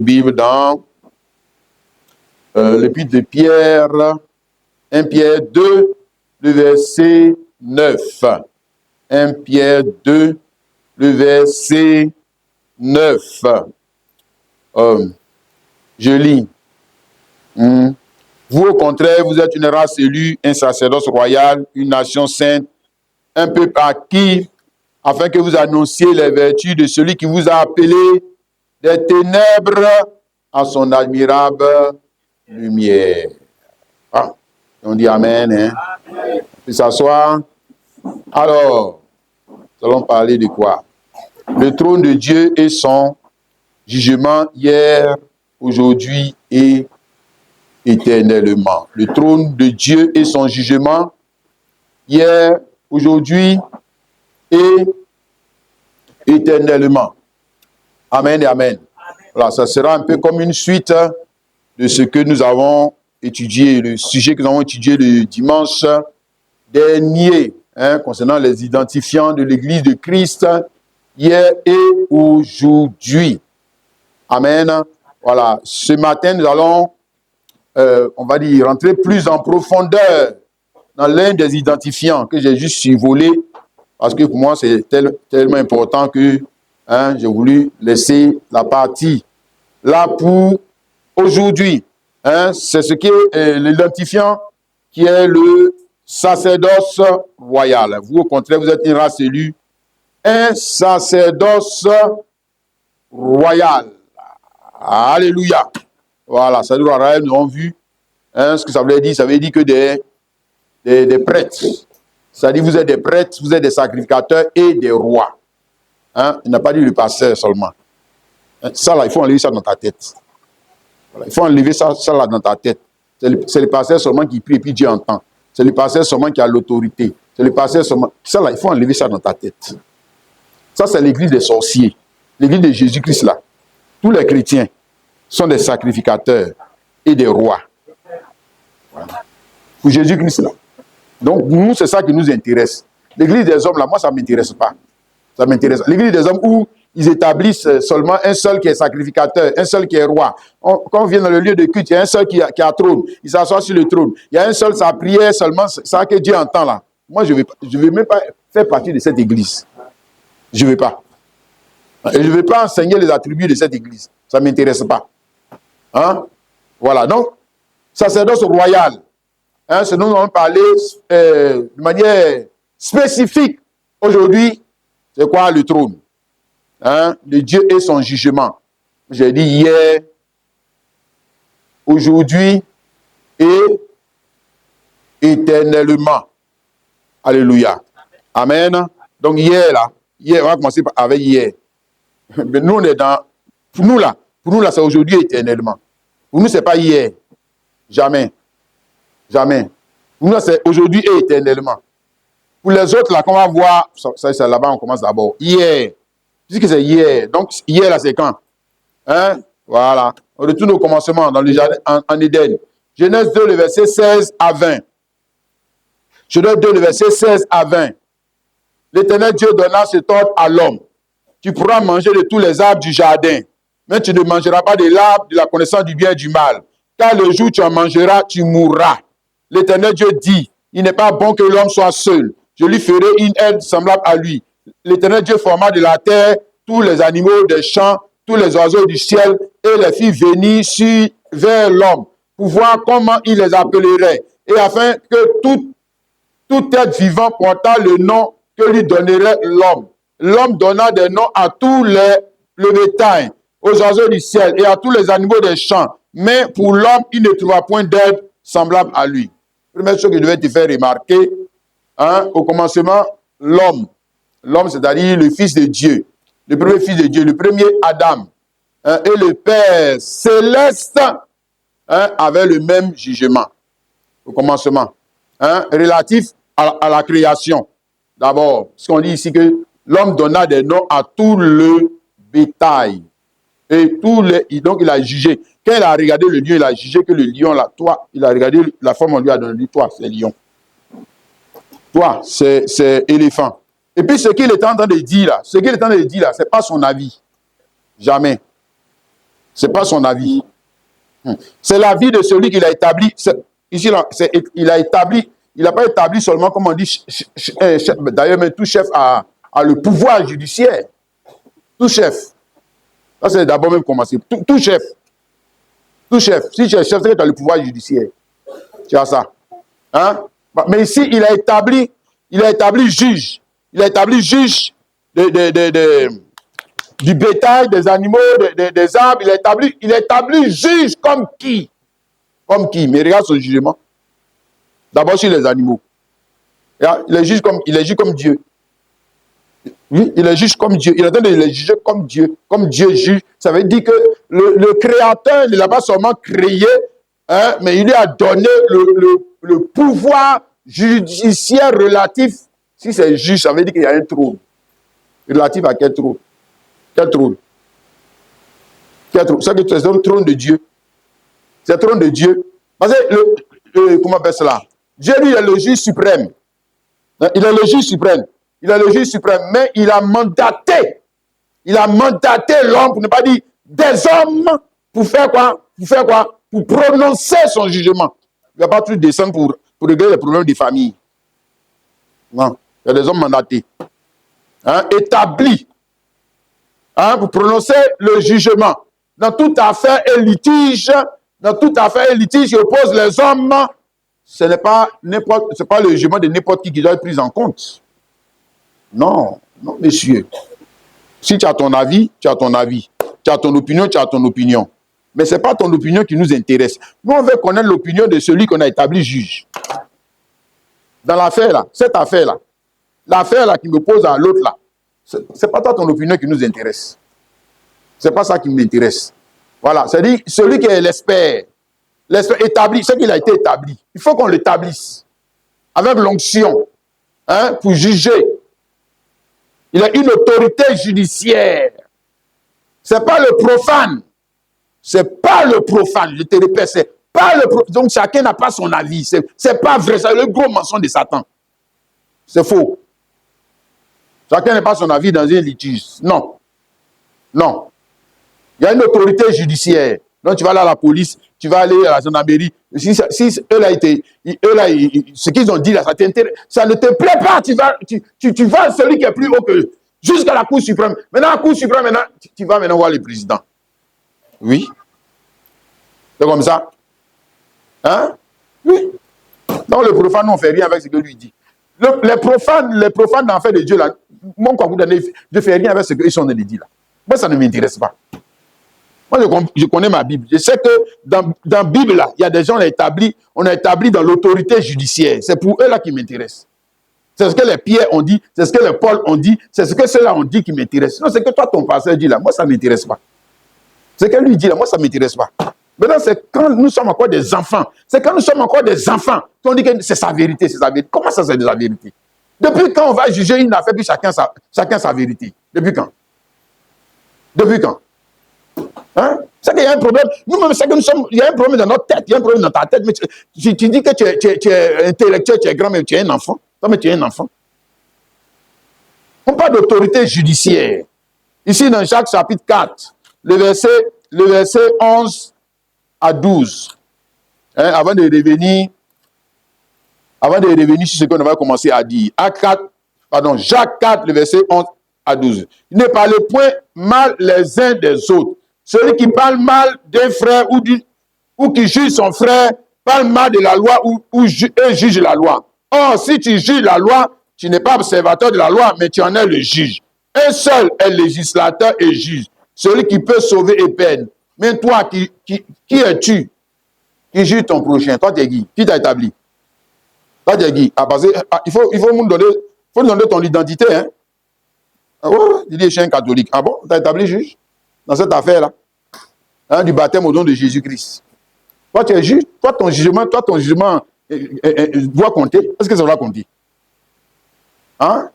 Bible dans l'épître de Pierre, 1 Pierre 2, le verset 9. 1 Pierre 2, le verset 9. Je lis. Vous, au contraire, vous êtes une race élue, un sacerdoce royal, une nation sainte, un peuple acquis, afin que vous annonciez les vertus de celui qui vous a appelé des ténèbres à son admirable lumière. Ah, on dit Amen. Hein? Amen. Puis s'asseoir. Alors, nous allons parler de quoi? Le trône de Dieu et son jugement hier, aujourd'hui et éternellement. Le trône de Dieu et son jugement hier, aujourd'hui et éternellement. Amen et amen. Voilà, ça sera un peu comme une suite de ce que nous avons étudié, le sujet que nous avons étudié le dimanche dernier, concernant les identifiants de l'Église de Christ, hier et aujourd'hui. Amen. Voilà, ce matin, nous allons, on va dire, rentrer plus en profondeur dans l'un des identifiants que j'ai juste survolé, parce que pour moi, c'est tellement important que j'ai voulu laisser la partie là pour aujourd'hui. C'est ce qui est l'identifiant qui est le sacerdoce royal. Vous, au contraire, vous êtes une race élue, un sacerdoce royal. Alléluia. Voilà, ça doit royal, nous avons vu ce que ça voulait dire. Ça veut dire que des prêtres. C'est-à-dire vous êtes des prêtres, vous êtes des sacrificateurs et des rois. Il n'a pas dit le pasteur seulement. Ça là, il faut enlever ça dans ta tête. Voilà, il faut enlever ça là dans ta tête. C'est le pasteur seulement qui prie et puis Dieu entend. C'est le pasteur seulement qui a l'autorité. C'est le pasteur seulement. Ça là, il faut enlever ça dans ta tête. Ça, c'est l'église des sorciers. L'église de Jésus-Christ là. Tous les chrétiens sont des sacrificateurs et des rois. Voilà. Pour Jésus-Christ là. Donc, nous, c'est ça qui nous intéresse. L'église des hommes là, moi, ça ne m'intéresse pas. Ça m'intéresse. L'église des hommes où ils établissent seulement un seul qui est sacrificateur, un seul qui est roi. Quand on vient dans le lieu de culte, il y a un seul qui a trône. Il s'assoit sur le trône. Il y a un seul, sa prière seulement, ça que Dieu entend là. Moi, je ne vais même pas faire partie de cette église. Je ne veux pas. Et je ne veux pas enseigner les attributs de cette église. Ça ne m'intéresse pas. Voilà. Donc, sacerdoce royal. Ce dont nous allons parler de manière spécifique aujourd'hui. C'est quoi le trône? De Dieu et son jugement. J'ai dit hier, aujourd'hui et éternellement. Alléluia. Amen. Donc hier, là, on va commencer avec hier. Mais nous, on est dans... Pour nous, là, c'est aujourd'hui et éternellement. Pour nous, ce n'est pas hier. Jamais. Jamais. Pour nous, c'est aujourd'hui et éternellement. Pour les autres, là, qu'on va voir, ça c'est là-bas, on commence d'abord. Hier. Puisque c'est hier. Donc, hier, là, c'est quand? Voilà. On retourne au commencement, dans le jardin, en Éden. Genèse 2, le verset 16 à 20. Genèse 2, le verset 16 à 20. L'Éternel Dieu donna cet ordre à l'homme. Tu pourras manger de tous les arbres du jardin, mais tu ne mangeras pas de l'arbre de la connaissance du bien et du mal. Car le jour où tu en mangeras, tu mourras. L'Éternel Dieu dit, il n'est pas bon que l'homme soit seul. Je lui ferai une aide semblable à lui. L'Éternel Dieu forma de la terre tous les animaux des champs, tous les oiseaux du ciel, et les fit venir vers l'homme, pour voir comment il les appellerait, et afin que tout être vivant porta le nom que lui donnerait l'homme. L'homme donna des noms à tous le bétail, aux oiseaux du ciel et à tous les animaux des champs. Mais pour l'homme, il ne trouva point d'aide semblable à lui. Première chose que je devais te faire remarquer, au commencement, l'homme. L'homme, c'est-à-dire le Fils de Dieu. Le premier Fils de Dieu, le premier Adam. Et le Père céleste avait le même jugement. Au commencement. Relatif à la création. D'abord, ce qu'on dit ici que l'homme donna des noms à tout le bétail. Et donc il a jugé. Quand il a regardé le lion, il a jugé que le lion, là, toi, il a regardé la forme, on lui a donné, toi, c'est lion. Toi, c'est éléphant. Et puis ce qu'il est en train de dire là, ce n'est pas son avis. Jamais. Ce n'est pas son avis. C'est l'avis de celui qui l'a établi. Ici, là, il a établi, il n'a pas établi seulement, comme on dit, d'ailleurs, mais tout chef a le pouvoir judiciaire. Tout chef. Ça, c'est d'abord même commencer. Tout chef. Tout chef. Si tu es chef, c'est que tu as le pouvoir judiciaire. Tu as ça. Hein? Mais ici, il a établi juge. Il a établi juge du bétail, des animaux, des arbres. Il a établi juge comme qui? Comme qui? Mais regarde son jugement. D'abord sur les animaux. Il est juge comme Dieu. Oui, il est juge comme Dieu. Il est en train de les juger comme Dieu. Comme Dieu juge. Ça veut dire que le Créateur ne l'a pas seulement créé, hein, mais il lui a donné le pouvoir judiciaire relatif. Si c'est juge, ça veut dire qu'il y a un trône. Relatif à quel trône? Quel trône? Quel trône? C'est le trône de Dieu. C'est le trône de Dieu. Parce que, comment on appelle cela? Dieu, lui, il est le juge suprême. Il est le juge suprême. Il est le juge suprême. Mais il a mandaté l'homme, pour ne pas dire des hommes, pour faire quoi? Pour faire quoi? Pour prononcer son jugement. Il ne va pas tout descendre pour régler les problèmes des familles. Non. Il y a des hommes mandatés. Hein, établis. Hein, pour prononcer le jugement. Dans toute affaire et litige, qui oppose les hommes, ce n'est pas le jugement de n'importe qui doit être pris en compte. Non, non, messieurs. Si tu as ton avis, tu as ton avis. Tu as ton opinion, tu as ton opinion. Mais ce n'est pas ton opinion qui nous intéresse. Nous, on veut connaître l'opinion de celui qu'on a établi juge. Dans l'affaire là, cette affaire-là, l'affaire là qui me pose à l'autre là, ce n'est pas toi ton opinion qui nous intéresse. Ce n'est pas ça qui m'intéresse. Voilà, c'est-à-dire celui qui est l'expert établi, ce qu'il a été établi. Il faut qu'on l'établisse avec l'onction, hein, pour juger. Il a une autorité judiciaire. Ce n'est pas le profane. C'est pas le profane, je te répète, c'est pas le profane. Donc chacun n'a pas son avis. C'est pas vrai, c'est le gros mensonge de Satan. C'est faux. Chacun n'a pas son avis dans un litige. Non. Non. Il y a une autorité judiciaire. Donc tu vas aller à la police, tu vas aller à la gendarmerie. Si eux là, ce qu'ils ont dit là, ça ne te plaît pas, tu vas à celui qui est plus haut que jusqu'à la Cour suprême. Maintenant, la Cour suprême, tu vas maintenant voir le président. Oui. C'est comme ça. Hein? Oui. Donc le profane, on ne fait rien avec ce que lui dit. Les profanes dans l'affaire de Dieu, là, mon je ne fais rien avec ce qu'ils sont en train de dire là. Moi, ça ne m'intéresse pas. Moi, je connais ma Bible. Je sais que dans la Bible, là, il y a des gens on a établi dans l'autorité judiciaire. C'est pour eux là qui m'intéressent. C'est ce que les Pierre ont dit, c'est ce que les Paul ont dit, c'est ce que ceux-là ont dit qui m'intéresse. Non, c'est que toi, ton pasteur dit là, moi, ça ne m'intéresse pas. Ce que lui dit là, moi, ça ne m'intéresse pas. Maintenant, c'est quand nous sommes encore des enfants. C'est quand nous sommes encore des enfants qu'on dit que c'est sa vérité, c'est sa vérité. Comment ça, c'est de la vérité? Depuis quand on va juger une affaire, puis chacun sa vérité? Depuis quand? Depuis quand? Hein? C'est qu'il y a un problème. Nous-mêmes, c'est que il y a un problème dans notre tête, il y a un problème dans ta tête. Mais tu dis que tu es intellectuel, tu es grand, mais tu es un enfant. Non, mais tu es un enfant. On parle d'autorité judiciaire. Ici, dans Jacques chapitre 4, le verset 11 à 12. Hein, avant de revenir sur ce qu'on va commencer à dire. Jacques 4, le verset 11 à 12. Ne parlez point mal les uns des autres. Celui qui parle mal d'un frère ou qui juge son frère parle mal de la loi ou juge la loi. Or, si tu juges la loi, tu n'es pas observateur de la loi, mais tu en es le juge. Un seul est législateur et juge, celui qui peut sauver et perdre. Mais toi, qui es-tu qui juge ton prochain? Toi, tu es qui? Qui t'a établi? Toi, tu es qui? Il faut nous donner ton identité. Hein? Ah ouais, il dit que je suis un catholique. Ah bon? Tu as établi juge dans cette affaire-là? Hein, du baptême au nom de Jésus-Christ. Toi, tu es juge. Toi, ton jugement doit compter. Est-ce que ça doit compter? Hein?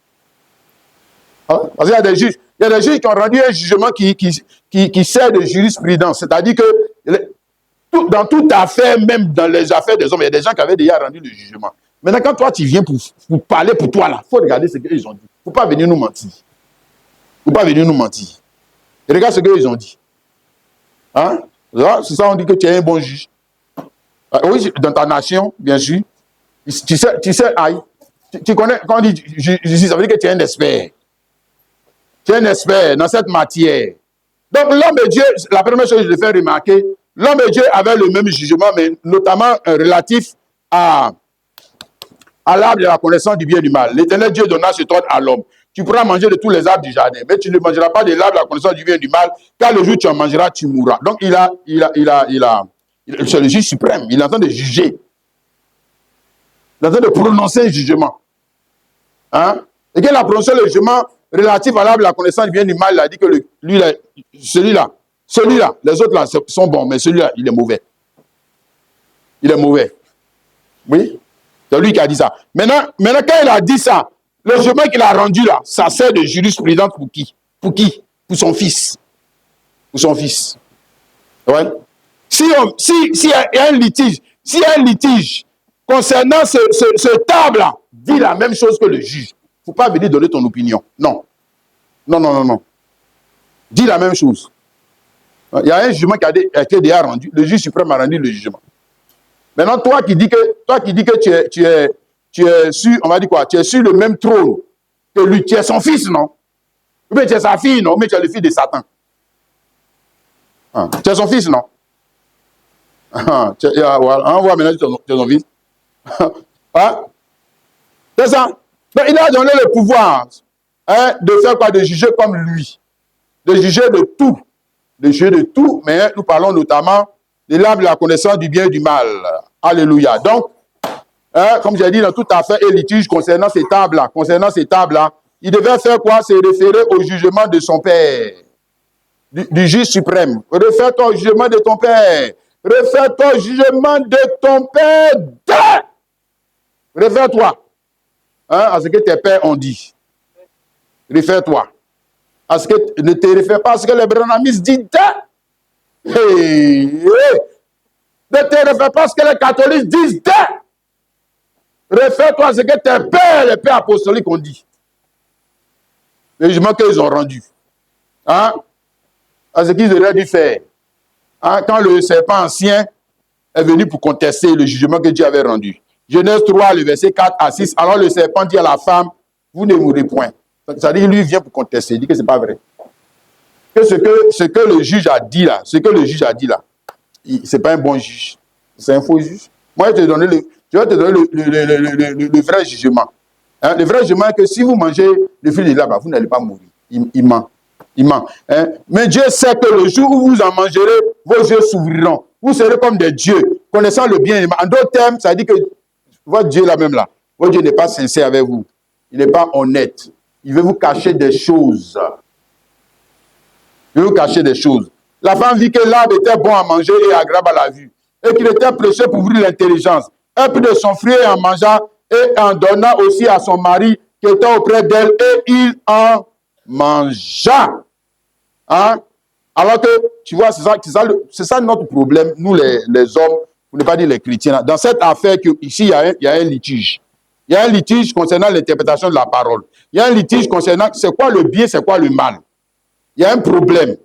Parce qu'il y a des juges. Il y a des juges qui ont rendu un jugement qui sert de jurisprudence. C'est-à-dire que dans toute affaire, même dans les affaires des hommes, il y a des gens qui avaient déjà rendu le jugement. Maintenant, quand toi, tu viens pour parler pour toi, là, il faut regarder ce qu'ils ont dit. Il ne faut pas venir nous mentir. Il ne faut pas venir nous mentir. Et regarde ce qu'ils ont dit. Hein? C'est ça, on dit que tu es un bon juge. Oui, dans ta nation, bien sûr. Tu sais, aïe, tu connais, quand on dit justice, ça veut dire que tu es un expert. Tu es un expert dans cette matière. Donc, l'homme de Dieu, la première chose que je lui fais remarquer, l'homme de Dieu avait le même jugement, mais notamment relatif à l'arbre de la connaissance du bien et du mal. L'Éternel Dieu donna cet ordre à l'homme. Tu pourras manger de tous les arbres du jardin, mais tu ne mangeras pas de l'arbre de la connaissance du bien et du mal, car le jour où tu en mangeras, tu mourras. Donc, c'est le juge suprême. Il est en train de juger. Il est en train de prononcer un jugement. Hein? Et qu'il a prononcé le jugement relatif à l'arbre de la connaissance du bien et du mal. Il a dit que celui-là, les autres là sont bons, mais celui-là, il est mauvais. Il est mauvais. Oui? C'est lui qui a dit ça. Maintenant, quand il a dit ça, le jugement qu'il a rendu là, ça sert de jurisprudence pour qui? Pour qui? Pour son fils. Pour son fils. Ouais. S'il y a un litige, s'il y a un litige concernant ce table-là, dis la même chose que le juge. Il ne faut pas venir donner ton opinion. Non. Non. Dis la même chose. Il y a un jugement qui a été déjà rendu. Le juge suprême a rendu le jugement. Maintenant, toi qui dis que tu es sur, on va dire quoi, tu es sur le même trône que lui, tu es son fils, non? Ou bien tu es sa fille, non? Mais tu es le fils de Satan. Tu es son fils, non? On voit maintenant que tu es son fils. C'est ça. Donc, il a donné le pouvoir de faire quoi? De juger comme lui. De juger de tout. De juger de tout, mais nous parlons notamment de l'arbre de la connaissance du bien et du mal. Alléluia. Donc, comme j'ai dit, dans toute affaire et litige concernant ces tables-là, il devait faire quoi? Se référer au jugement de son père, du juge suprême. Réfère-toi au jugement de ton père. Réfère-toi au jugement de ton père. Réfère-toi à ce que tes pères ont dit. Réfère-toi. Ne te réfère pas à ce que les branhamistes disent. Ne te réfère pas à ce que les catholiques disent. Réfère-toi à ce que tes pères, les pères apostoliques ont dit. Le jugement qu'ils ont rendu. À ce qu'ils auraient dû faire. Quand le serpent ancien est venu pour contester le jugement que Dieu avait rendu. Genèse 3, le verset 4 à 6. Alors le serpent dit à la femme, vous ne mourrez point. C'est-à-dire qu'il lui vient pour contester. Il dit que ce n'est pas vrai. Que ce que le juge a dit là, ce n'est pas un bon juge. C'est un faux juge. Moi, je vais te donner le vrai jugement. Le vrai jugement est que si vous mangez le fruit de l'arbre, vous n'allez pas mourir. Il ment. Mais Dieu sait que le jour où vous en mangerez, vos yeux s'ouvriront. Vous serez comme des dieux, connaissant le bien et le mal. En d'autres termes, ça dit que votre Dieu là même là, votre Dieu n'est pas sincère avec vous. Il n'est pas honnête. Il veut vous cacher des choses. La femme vit que l'arbre était bon à manger et agréable à la vue, et qu'il était précieux pour ouvrir l'intelligence. Elle prit de son fruit et en mangea, et en donna aussi à son mari qui était auprès d'elle, et il en mangea. Alors que, tu vois, c'est ça notre problème, nous les hommes, pour ne pas dire les chrétiens. Dans cette affaire, ici, il y a un litige. Il y a un litige concernant l'interprétation de la parole. Il y a un litige concernant c'est quoi le bien, c'est quoi le mal. Il y a un problème.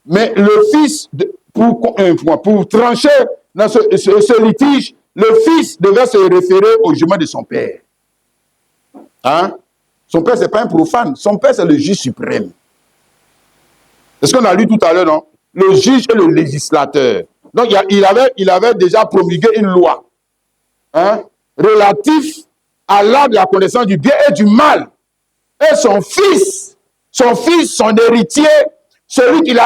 Mais le fils, pour trancher dans ce litige, le fils devait se référer au jugement de son père. Son père, ce n'est pas un profane. Son père, c'est le juge suprême. C'est ce qu'on a lu tout à l'heure, non? Le juge et le législateur. Donc, il avait déjà promulgué une loi relative à l'arbre de la connaissance du bien et du mal. Et son fils, son héritier, celui qu'il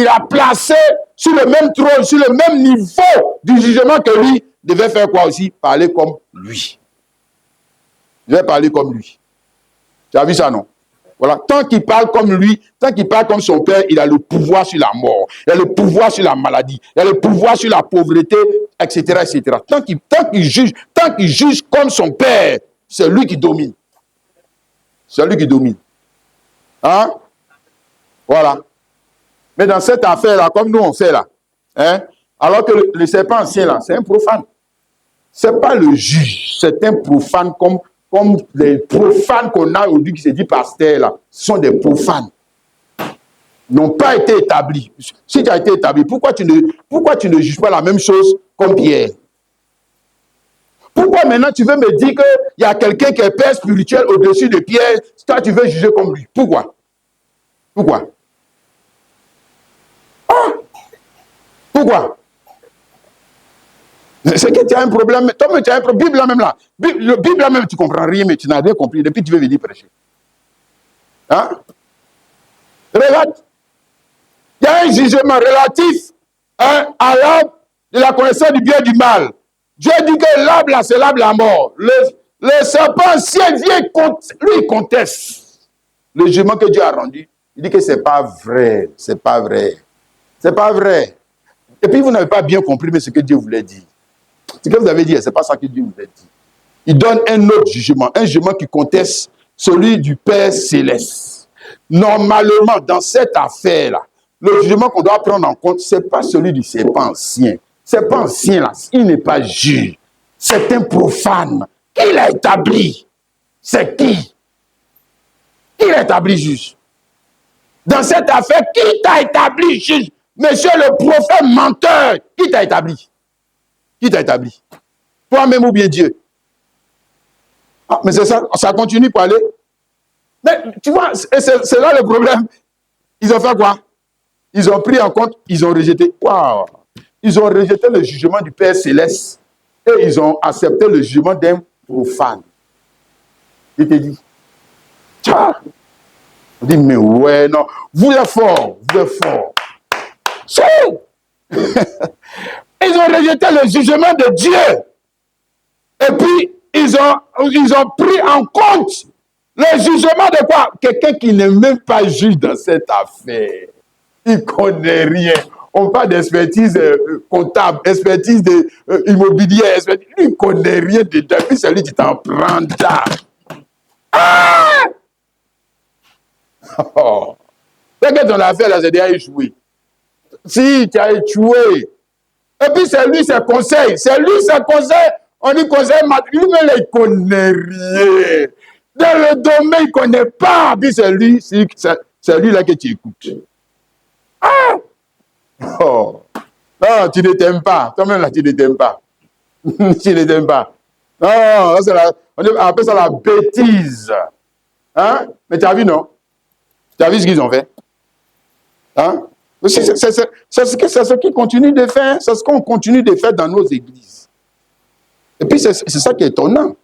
a placé sur le même trône, sur le même niveau du jugement que lui, devait faire quoi aussi? Parler comme lui. Il devait parler comme lui. Tu as vu ça, non? Voilà. Tant qu'il parle comme lui, tant qu'il parle comme son père, il a le pouvoir sur la mort, il a le pouvoir sur la maladie, il a le pouvoir sur la pauvreté, etc., etc. Tant qu'il juge comme son père, c'est lui qui domine. C'est lui qui domine. Voilà. Mais dans cette affaire-là, comme nous on fait là, alors que le serpent ancien là, c'est un profane. C'est pas le juge, c'est un profane comme les profanes qu'on a aujourd'hui qui se dit pasteur là. Ce sont des profanes. n'ont pas été établies. Si tu as été établi, pourquoi tu ne juges pas la même chose comme Pierre? Pourquoi maintenant tu veux me dire qu'il y a quelqu'un qui est père spirituel au-dessus de Pierre, toi tu veux juger comme lui? Pourquoi? Pourquoi? Ah! Pourquoi? C'est que tu as un problème. Toi, tu as un problème. Bible là même là. Bible là même, tu ne comprends rien, mais tu n'as rien compris. Depuis, tu veux venir prêcher. Hein? Regarde. Il y a un jugement relatif à l'arbre de la connaissance du bien et du mal. Dieu dit que l'arbre là, c'est l'arbre de la mort. Le serpent ancien vient, lui, il conteste le jugement que Dieu a rendu. Il dit que ce n'est pas vrai. C'est pas vrai. C'est pas vrai. Et puis, vous n'avez pas bien compris mais ce que Dieu voulait dire. Ce que vous avez dit, ce n'est pas ça que Dieu vous a dit. Il donne un autre jugement, un jugement qui conteste celui du Père Céleste. Normalement, dans cette affaire-là, le jugement qu'on doit prendre en compte, ce n'est pas celui du serpent ancien. Ce serpent ancien-là, il n'est pas juge. C'est un profane. Qui l'a établi? C'est qui? Qui l'a établi juge? Dans cette affaire, qui t'a établi juge? Monsieur le prophète menteur, qui t'a établi? Qui t'a établi? Toi-même ou bien Dieu? Ah, mais c'est ça, ça continue pour aller. Mais tu vois, c'est là le problème. Ils ont fait quoi? Ils ont pris en compte, ils ont rejeté. Waouh! Ils ont rejeté le jugement du Père Céleste et ils ont accepté le jugement d'un profane. Il te dit, tiens, on dit, mais ouais, non, vous êtes fort, vous êtes fort. Ils ont rejeté le jugement de Dieu. Et puis, ils ont pris en compte le jugement de quoi? Quelqu'un qui n'est même pas juge dans cette affaire. Il ne connaît rien. On parle d'expertise comptable, expertise immobilière. Il ne connaît rien dedans. Puis c'est lui qui t'en prend là. Ah! Oh. C'est que ton affaire là, c'est déjà échoué. Si, tu as échoué. Et puis c'est lui ses conseils. C'est lui ses conseils. On dit conseil, lui-même, il ne connaît rien. Dans le domaine, il ne connaît pas. Puis c'est lui là que tu écoutes. Ah! Oh. Non, tu ne t'aimes pas. Toi-même là, tu ne t'aimes pas. Tu ne t'aimes pas. Non, on appelle ça la bêtise. Hein? Mais tu as vu, non? Tu as vu ce qu'ils ont fait? Hein? C'est ce qu'ils continuent de faire. C'est ce qu'on continue de faire dans nos églises. Et puis, c'est ça qui est étonnant.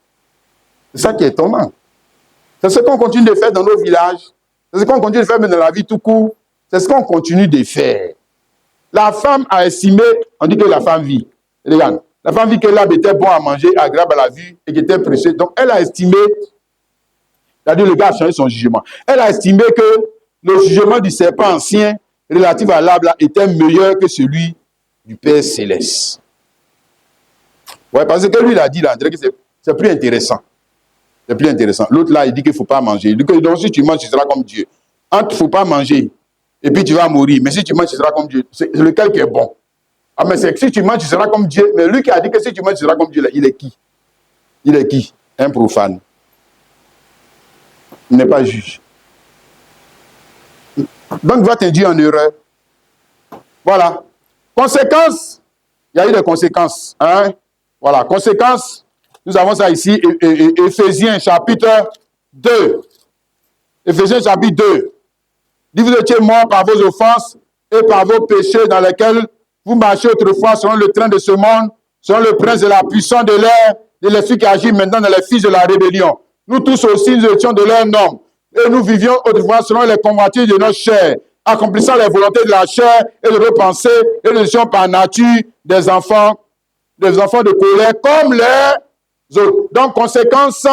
C'est ça qui est étonnant. C'est ce qu'on continue de faire dans nos villages. C'est ce qu'on continue de faire même dans la vie tout court. C'est ce qu'on continue de faire. La femme a estimé, on dit que la femme vit. Regarde, la femme vit que l'arbre était bon à manger, agréable à la vue et qui était précieux. Donc, elle a estimé, c'est-à-dire le gars a changé son jugement. Elle a estimé que le jugement du serpent ancien relatif à l'arbre était meilleur que celui du Père Céleste. Ouais, parce que lui, il a dit là, c'est plus intéressant. C'est plus intéressant. L'autre là, il dit qu'il ne faut pas manger. Il dit que donc, si tu manges, tu seras comme Dieu. Entre il ne faut pas manger et puis tu vas mourir. Mais si tu manges, tu seras comme Dieu. C'est lequel qui est bon? Ah, mais c'est que si tu manges, tu seras comme Dieu. Mais lui qui a dit que si tu manges, tu seras comme Dieu, là, il est qui? Il est qui? Un profane. Il n'est pas juge. Donc, il va t'induire en erreur. Voilà. Conséquences. Il y a eu des conséquences. Hein? Voilà. Conséquences. Nous avons ça ici. Éphésiens chapitre 2. Éphésiens chapitre 2. Dit, vous étiez morts par vos offenses et par vos péchés dans lesquels vous marchez autrefois selon le train de ce monde, selon le prince de la puissance de l'air, de l'esprit qui agit maintenant dans les fils de la rébellion. Nous tous aussi, nous étions de leur nom. Et nous vivions autrefois selon les convoitises de notre chair, accomplissant les volontés de la chair et de nos pensées, et nous étions par nature des enfants de colère, comme les autres. Donc, conséquence,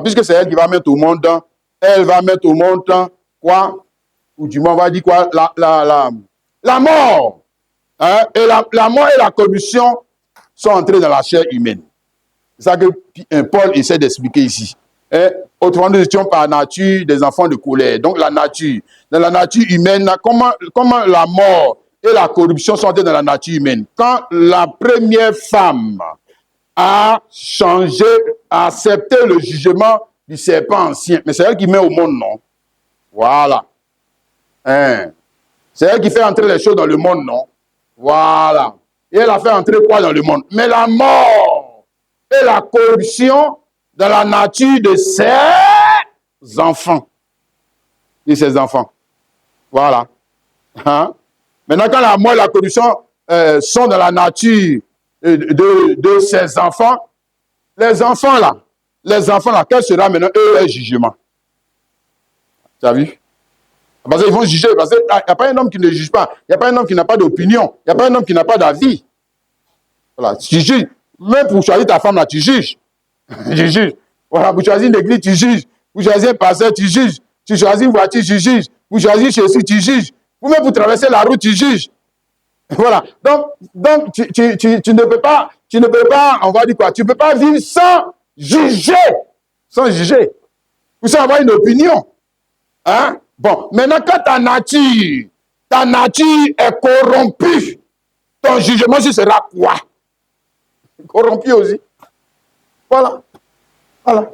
puisque c'est elle qui va mettre au monde, elle va mettre au monde quoi? Ou du moins, on va dire quoi? La mort. Hein? Et la mort et la corruption sont entrées dans la chair humaine. C'est ça que Paul essaie d'expliquer ici. Autrement, nous étions par nature des enfants de colère. Donc, la nature. Dans la nature humaine, comment la mort et la corruption sont entrées dans la nature humaine? Quand la première femme a changé, a accepté le jugement du serpent ancien. Mais c'est elle qui met au monde, non? Voilà. Hein. C'est elle qui fait entrer les choses dans le monde, non? Voilà. Et elle a fait entrer quoi dans le monde? Mais la mort et la corruption dans la nature de ses enfants. Et ses enfants. Voilà. Hein? Maintenant, quand la mort et la corruption sont dans la nature de ses enfants, les enfants là, quel sera maintenant leur jugement? Tu as vu? Parce qu'ils vont juger, parce qu'il n'y a pas un homme qui ne juge pas, il n'y a pas un homme qui n'a pas d'opinion, il n'y a pas un homme qui n'a pas d'avis. Voilà, tu juges. Même pour choisir ta femme là, tu juges. Tu juges. Voilà, pour choisir une église, tu juges. Pour choisir un pasteur, tu juges. Tu choisis une voiture, tu juges. Pour choisir chez soi, tu juges. Même pour traverser la route, tu juges. Voilà. Donc tu ne peux pas, on va dire quoi, tu ne peux pas vivre sans juger. Sans juger. Ou sans avoir une opinion. Hein? Bon, maintenant, quand ta nature est corrompue, ton jugement, ce sera quoi? Corrompu aussi. Voilà. Voilà.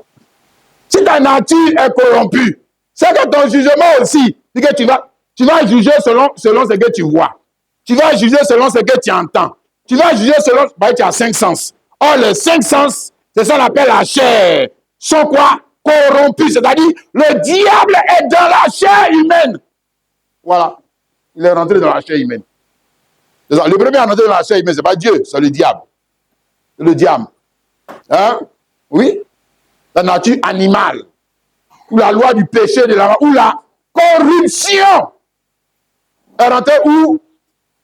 Si ta nature est corrompue, c'est que ton jugement aussi, c'est que tu vas juger selon ce que tu vois. Tu vas juger selon ce que tu entends. Tu vas juger selon... Bah, tu as 5 sens. Or, les 5 sens, c'est ça qu'on appelle la chair. Sont quoi? Corrompus. C'est-à-dire, le diable est dans la chair humaine. Voilà. Il est rentré dans la chair humaine. Le premier à rentrer dans la chair humaine, ce n'est pas Dieu, c'est le diable. C'est le diable. Hein? Oui? La nature animale. Ou la loi du péché de la... Ou la corruption. Elle est rentrée où?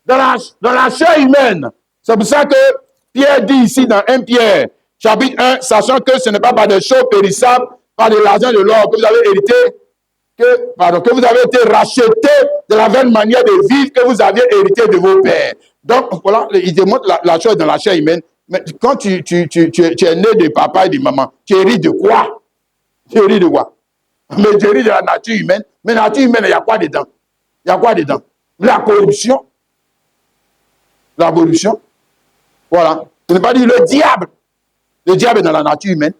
Dans la chair humaine. C'est pour ça que Pierre dit ici dans 1 Pierre, chapitre 1, sachant que ce n'est pas par des choses périssables, par de l'argent de l'or que vous avez hérité, que vous avez été racheté de la vaine manière de vivre que vous aviez hérité de vos pères. Donc, voilà, il démontre la chose dans la chair humaine. Mais quand tu es né de papa et de maman, tu hérites de quoi? Tu hérites de quoi? Mais tu hérites de la nature humaine. Mais la nature humaine, il y a quoi dedans? Il y a quoi dedans? La corruption. La corruption. Voilà. Ce n'est pas dit le diable. Le diable est dans la nature humaine.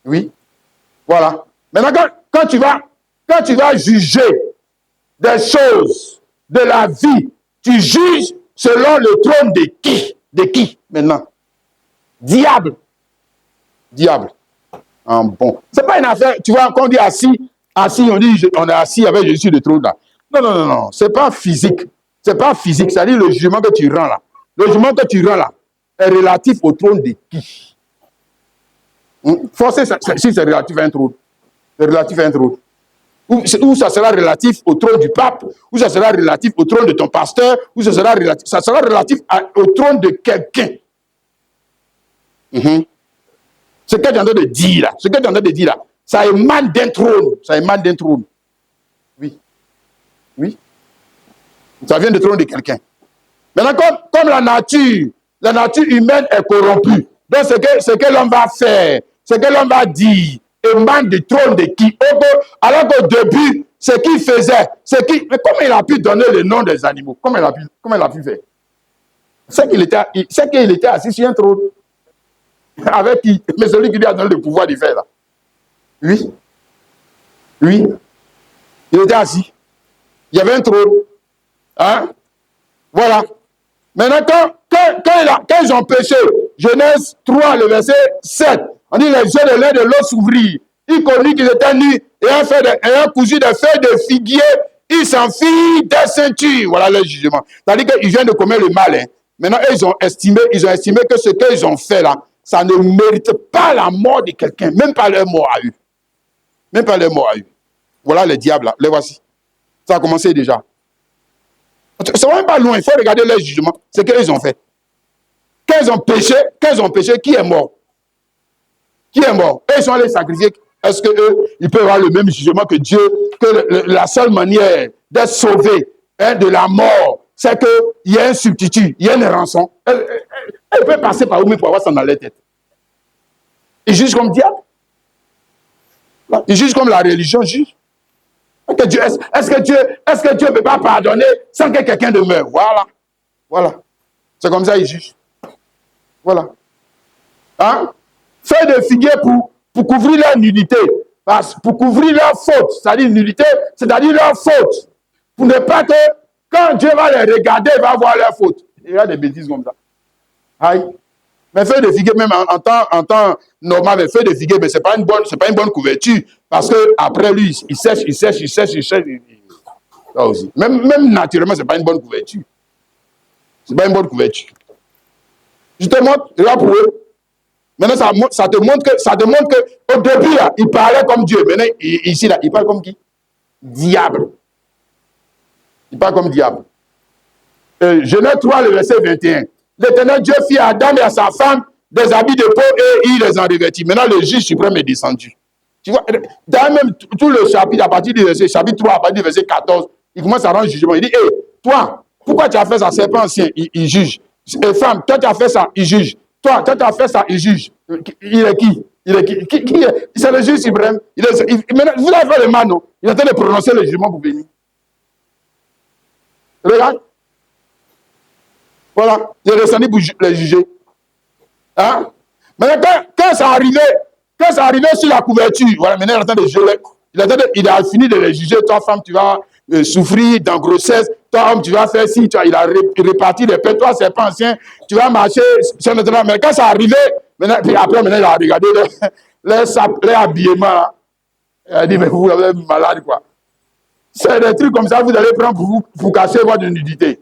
Oui. Voilà. Maintenant, quand tu vas juger des choses de la vie, tu juges selon le trône de qui? De qui maintenant? Diable. Diable. Ah, bon. C'est pas une affaire, tu vois, quand on dit assis, on dit on est assis avec Jésus sur le trône là. Non. C'est pas physique. C'est pas physique. C'est-à-dire le jugement que tu rends là. Le jugement que tu rends là est relatif au trône de qui? Forcément, si c'est relatif à un trône. C'est relatif à un trône. Ou ça sera relatif au trône du pape, ou ça sera relatif au trône de ton pasteur, ou ça sera relatif au trône de quelqu'un. Ce que tu es en train de dire là, ça émane d'un trône. Ça émane d'un trône. Oui. Oui. Ça vient du trône de quelqu'un. Maintenant, comme la nature humaine est corrompue, donc ce que l'homme va faire, ce que l'homme va dire, émane du trône de qui? Alors qu'au début, ce qu'il faisait, mais comment il a pu donner le nom des animaux? Comment il a pu faire? C'est qu'il était assis sur un trône. Avec qui? Mais celui qui lui a donné le pouvoir de faire là. Oui. Oui. Il était assis. Il y avait un trône. Hein? Voilà. Maintenant, quand ils ont péché, Genèse 3, le verset 7, on dit les yeux de l'un de l'autre s'ouvrirent. Ils connurent qu'ils étaient nus et ayant cousu des feuilles de figuier, ils s'enfirent des ceintures. Voilà le jugement. C'est-à-dire qu'ils viennent de commettre le mal. Hein. Maintenant, ils ont estimé que ce qu'ils ont fait là, ça ne mérite pas la mort de quelqu'un, même pas leur mort à eux. Même pas leur mort à eux. Voilà les diables là, les voici. Ça a commencé déjà. C'est même pas loin, il faut regarder leur jugement, ce qu'ils ont fait. Quand ils ont péché, qui est mort? Qui est mort? Et ils sont allés sacrifier. Est-ce qu'eux, ils peuvent avoir le même jugement que Dieu, que la seule manière d'être sauvé de la mort, c'est qu'il y a un substitut, il y a une rançon. Elle peut passer par où pour avoir ça dans la tête. Ils jugent comme diable. Ils jugent comme la religion juge. Est-ce que Dieu ne peut pas pardonner sans que quelqu'un ne meure? Voilà. C'est comme ça qu'ils jugent. Voilà. Hein? Feuille de figuier pour couvrir leur nudité. Pour couvrir leur faute. C'est-à-dire nudité, c'est-à-dire leur faute. Pour ne pas que Quand Dieu va les regarder, il va voir leurs fautes. Il y a des bêtises comme ça. Aïe. Mais feuille de figuier, même en temps normal, mais feuille de figuier, mais c'est pas une bonne couverture. Parce que après lui, il sèche. Ça aussi. Même naturellement, c'est pas une bonne couverture. C'est pas une bonne couverture. Je te montre, là pour eux. Maintenant, ça te montre que au début, là, il parlait comme Dieu. Maintenant, ici, là, il parle comme qui? Diable. Il parle comme diable. Genèse 3, le verset 21. L'Éternel Dieu fit à Adam et à sa femme des habits de peau et il les en revêtit. Maintenant, le juge suprême est descendu. Tu vois, dans même tout le chapitre, à partir du verset, chapitre 3, à partir du verset 14, il commence à rendre jugement. Il dit, hé, toi, pourquoi tu as fait ça? Serpent ancien, il juge. Et femme, toi, tu as fait ça, il juge. Toi, tu as fait ça, il juge. Il est qui? Qui est? C'est le juge suprême. Maintenant, vous avez fait le mal, non? Il est en train de prononcer le jugement pour venir. Regarde. Voilà, il est descendu pour les juger. Hein? Maintenant, quand ça arrivait sur la couverture, voilà, maintenant il est en train de juger. Il a fini de les juger. Toi, femme, tu vas souffrir dans grossesse. Toi, homme, tu vas faire ci. Il a réparti les paix. Toi, serpent ancien, tu vas marcher sur notre âme. Mais quand ça arrivait, puis après, il a regardé les habillements. Il a dit, mais vous êtes malade, quoi. C'est des trucs comme ça, vous allez prendre pour cacher votre nudité.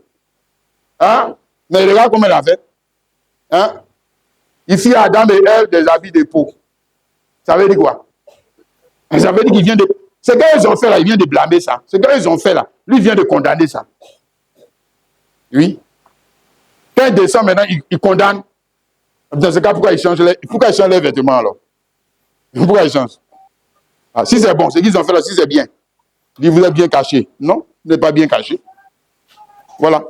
Hein? Mais regarde comment il a fait. Hein? Il fit à Adam et Ève des habits de peau. Ça veut dire quoi? Ça veut dire qu'il vient de... Ce qu'ils ont fait là, il vient de blâmer ça. Ce qu'ils ont fait là, lui vient de condamner ça. Oui. Quand il descend maintenant, il condamne. Dans ce cas, pourquoi il change les vêtements alors? Pourquoi il change? Ah, si c'est bon, ce qu'ils ont fait là, si c'est bien. Il dit, vous êtes bien caché. Non, vous n'êtes pas bien caché. Voilà.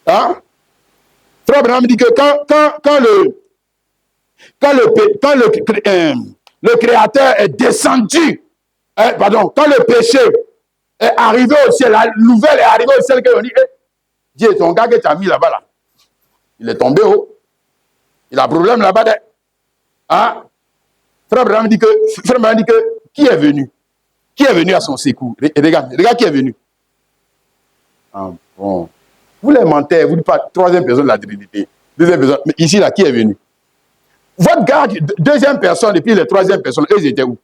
Hein? Frère Branham dit que quand le Créateur est descendu, quand le péché est arrivé au ciel, la nouvelle est arrivée au ciel, qu'on dit, Dieu, ton gars que tu as mis là-bas, là, il est tombé haut. Il a un problème là-bas. Hein? Frère Branham dit que qui est venu? Qui est venu à son secours? Regarde qui est venu. Ah bon. Vous les mentez, vous ne dites pas troisième personne de la Trinité. Deuxième personne. Mais ici, là, qui est venu? Votre gars, deuxième personne, et puis les troisième personnes, eux, ils étaient où?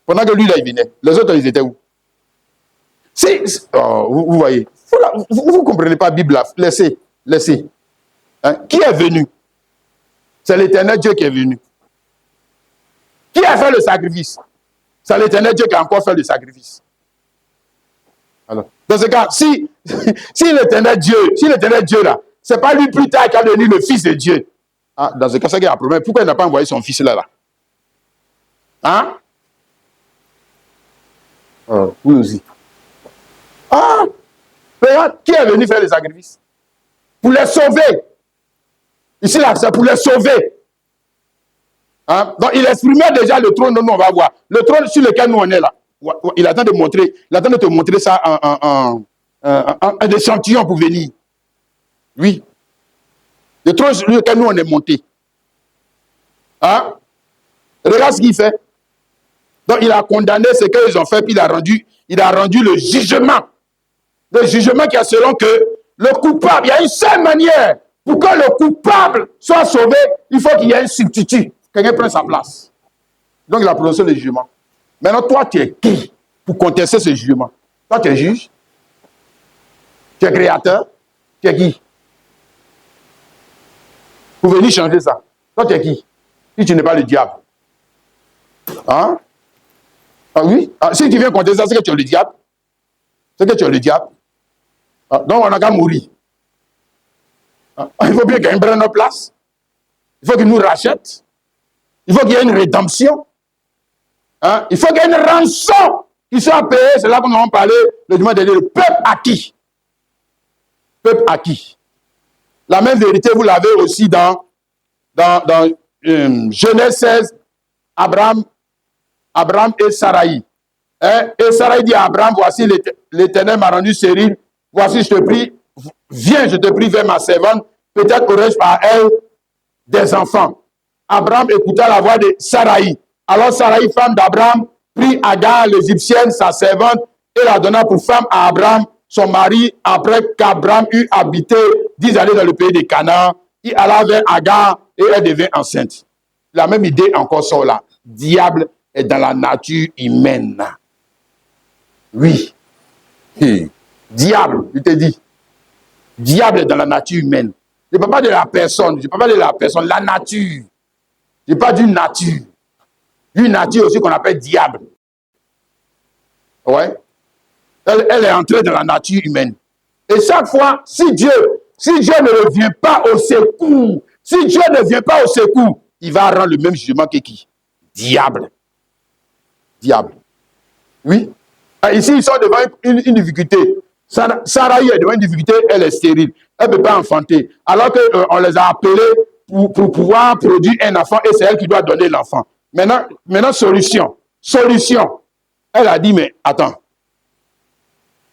Pendant que lui, là, il venait. Les autres, ils étaient où? Vous voyez. Vous ne comprenez pas la Bible, là. Laissez. Hein? Qui est venu? C'est l'Éternel Dieu qui est venu. Qui a fait le sacrifice? C'est l'Éternel Dieu qui a encore fait le sacrifice. Alors, dans ce cas, si l'Éternel Dieu là, c'est pas lui plus tard qui a devenu le Fils de Dieu. Ah, dans ce cas, c'est qu'il y a un problème. Pourquoi il n'a pas envoyé son Fils là? Hein? Oui aussi. Ah! Regarde, qui est venu faire le sacrifice? Pour les sauver. Ici, là, c'est pour les sauver. Hein? Donc, il exprimait déjà le trône dont nous, on va voir. Le trône sur lequel nous, on est là. Il attend de te montrer ça un échantillon pour venir. Oui. Le trône sur lequel nous, on est monté. Hein? Regarde ce qu'il fait. Donc, il a condamné ce qu'ils ont fait, puis il a rendu le jugement. Le jugement qui est selon que le coupable, il y a une seule manière pour que le coupable soit sauvé, il faut qu'il y ait un substitut. Quelqu'un prenne sa place. Donc, il a prononcé le jugement. Maintenant, toi, tu es qui pour contester ce jugement? Toi, tu es juge? Tu es créateur? Tu es qui? Pour venir changer ça. Toi, tu es qui? Si tu n'es pas le diable. Hein? Ah oui? Ah, si tu viens contester ça, c'est que tu es le diable. C'est que tu es le diable. Ah, donc, on n'a qu'à mourir. Ah, il faut bien qu'il prenne notre place. Il faut qu'il nous rachète. Il faut qu'il y ait une rédemption. Hein? Il faut qu'il y ait une rançon qui soit payée. C'est là qu'on va parler le dimanche dernier. Le peuple acquis. Peuple acquis. La même vérité, vous l'avez aussi dans Genèse 16, Abraham et Saraï. Hein? Et Saraï dit à Abraham, voici l'Éternel m'a rendu stérile. Voici, je te prie, viens, je te prie vers ma servante. Peut-être aurais-je par elle des enfants. Abraham écouta la voix de Saraï. Alors Saraï, femme d'Abraham, prit Agar, l'Égyptienne, sa servante, et la donna pour femme à Abraham. son mari, après qu'Abraham eut habité 10 années dans le pays de Canaan, il alla vers Agar et elle devint enceinte. La même idée encore sort là. Diable est dans la nature humaine. Oui. Diable, je te dis. Diable est dans la nature humaine. Je ne parle pas de la personne, je ne parle pas de la personne, la nature. Je parle d'une nature. Une nature aussi qu'on appelle diable. Ouais. Elle est entrée dans la nature humaine. Et chaque fois, si Dieu ne vient pas au secours, si Dieu ne vient pas au secours, il va rendre le même jugement que qui? Diable. Diable. Oui. Ici, ils sont devant une difficulté. Sarai est devant une difficulté, elle est stérile. Elle ne peut pas enfanter. Alors qu'on les a appelés pour pouvoir produire un enfant et c'est elle qui doit donner l'enfant. Maintenant, solution. Elle a dit, mais attends.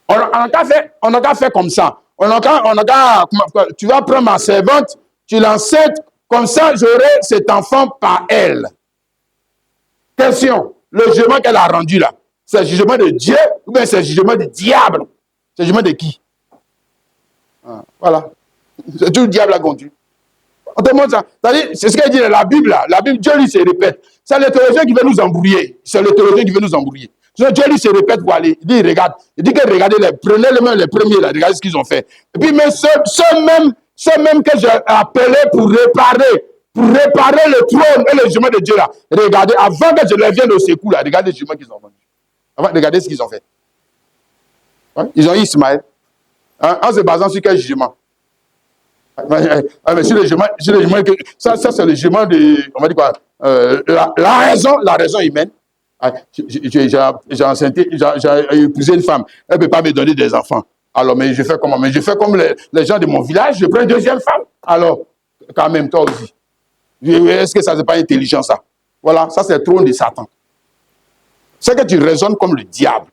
On n'a qu'à faire comme ça. Tu vas prendre ma servante, tu l'enceintes, comme ça j'aurai cet enfant par elle. Question, le jugement qu'elle a rendu là, c'est le jugement de Dieu ou bien c'est le jugement du diable? C'est le jugement de qui? Voilà. C'est tout le diable a conduit. On te montre ça. C'est ce qu'elle dit dans la Bible là. La Bible, Dieu lui se répète. C'est le théologien qui veut nous embrouiller. Dieu lui se répète pour aller. Il dit, regarde. Il dit que regardez, prenez les premiers là, regardez ce qu'ils ont fait. Et puis, mais ceux même que j'ai appelés pour réparer le trône et le jugement de Dieu là. Regardez, avant que je leur vienne au secours là, regardez le jugement qu'ils ont vendu. Regardez ce qu'ils ont fait. Ouais? Ils ont eu Ismaël. En se basant sur quel jugement? Mais sur le jugement, ça c'est le jugement de, on va dire quoi, la raison humaine. J'ai épousé une femme, elle ne peut pas me donner des enfants. Alors, mais je fais comment? Mais je fais comme les gens de mon village, je prends une deuxième femme. Alors, quand même, toi aussi. Est-ce que ça n'est pas intelligent, ça? Voilà, ça c'est le trône de Satan. C'est que tu raisonnes comme le diable.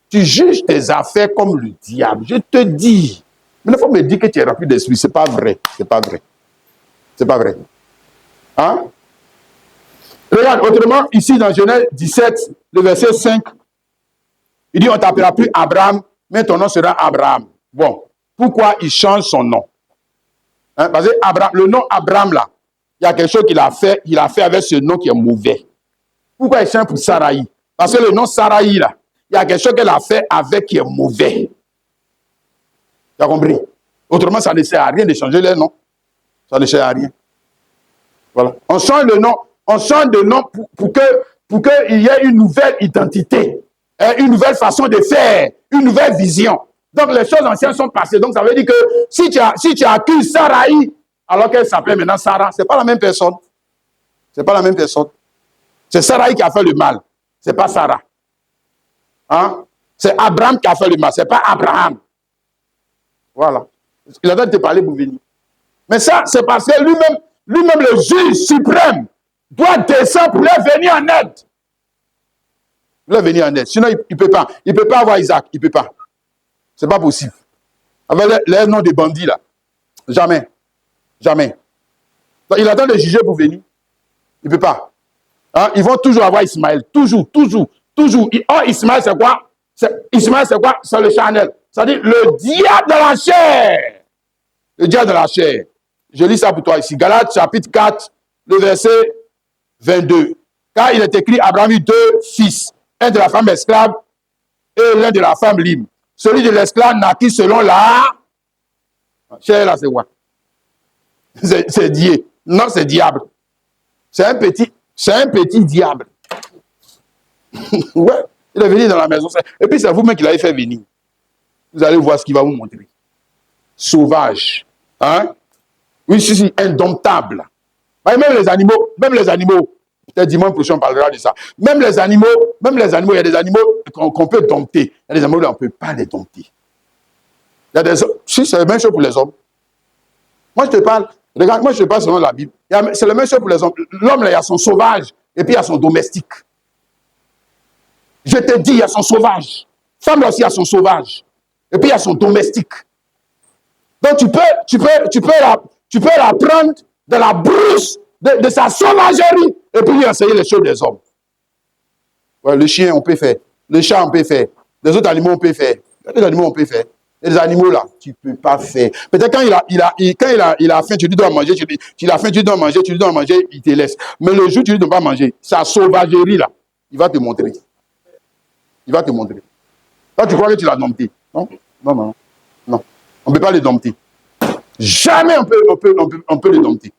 Tu juges tes affaires comme le diable. Je te dis. Mais il faut me dire que tu es rempli d'esprit. Ce n'est pas vrai. C'est pas vrai. Hein? Regarde, autrement, ici dans Genèse 17, le verset 5, il dit, on ne t'appellera plus Abraham, mais ton nom sera Abraham. Bon, pourquoi il change son nom? Hein? Parce que le nom Abraham, là, il y a quelque chose qu'il a fait avec ce nom qui est mauvais. Pourquoi il change pour Sarai? Parce que le nom Sarai, là, il y a quelque chose qu'elle a fait avec qui est mauvais. Tu as compris? Autrement, ça ne sert à rien de changer les noms. Ça ne sert à rien. Voilà. On change le nom. On change de nom pour qu'il y ait une nouvelle identité, une nouvelle façon de faire, une nouvelle vision. Donc, les choses anciennes sont passées. Donc, ça veut dire que si tu accuses Sarai, alors qu'elle s'appelait maintenant Sarah, ce n'est pas la même personne. Ce n'est pas la même personne. C'est Sarai qui a fait le mal. Ce n'est pas Sarah. Hein? C'est Abraham qui a fait le mal. Ce n'est pas Abraham. Voilà. Il a de te parler pour venir. Mais ça, c'est parce que lui-même, le juge suprême, doit descendre pour leur venir en aide. Pour leur venir en aide. Sinon, il ne peut pas. Il ne peut pas avoir Isaac. Il ne peut pas. Ce n'est pas possible. Avec les noms des bandits, là. Jamais. Jamais. Donc, il attend de juger pour venir. Il ne peut pas. Hein? Ils vont toujours avoir Ismaël. Toujours. Oh, Ismaël, c'est quoi? Ismaël, c'est quoi? C'est le charnel. C'est-à-dire le diable de la chair. Le diable de la chair. Je lis ça pour toi ici. Galates, chapitre 4, le verset 22. Car il est écrit, Abraham eut 2 fils, un de la femme esclave et l'un de la femme libre. Celui de l'esclave naquit selon la chair, là, c'est quoi? C'est Dieu. Non, c'est diable. C'est un petit diable. Ouais, il est venu dans la maison. Et puis c'est vous-même qui l'avez fait venir. Vous allez voir ce qu'il va vous montrer. Sauvage. Hein? Oui, si, indomptable. Même les animaux, peut-être dimanche prochain on parlera de ça. Même les animaux, il y a des animaux qu'on peut dompter. Il y a des animaux on ne peut pas les dompter. Si, c'est la même chose pour les hommes. Moi, je te parle, regarde, moi, je te parle selon la Bible. C'est la même chose pour les hommes. L'homme, il y a son sauvage et puis il y a son domestique. Je te dis, il y a son sauvage. Femme, là aussi, il y a son sauvage. Et puis, il y a son domestique. Donc, tu peux la prendre de la brousse de sa sauvagerie et puis lui enseigner les choses des hommes. Ouais, le chien, on peut faire. Le chat, on peut faire. Les autres animaux, on peut faire. Les animaux, on peut faire. Et les animaux là, tu ne peux pas faire. Peut-être quand il a faim, tu lui dois manger, tu l'as faim, tu lui dois manger, tu lui dois manger, il te laisse. Mais le jour où tu lui donnes pas manger, sa sauvagerie là, il va te montrer. Il va te montrer. Toi, tu crois que tu l'as dompté. Non, non, non, non. On ne peut pas le dompter. Jamais on peut le dompter.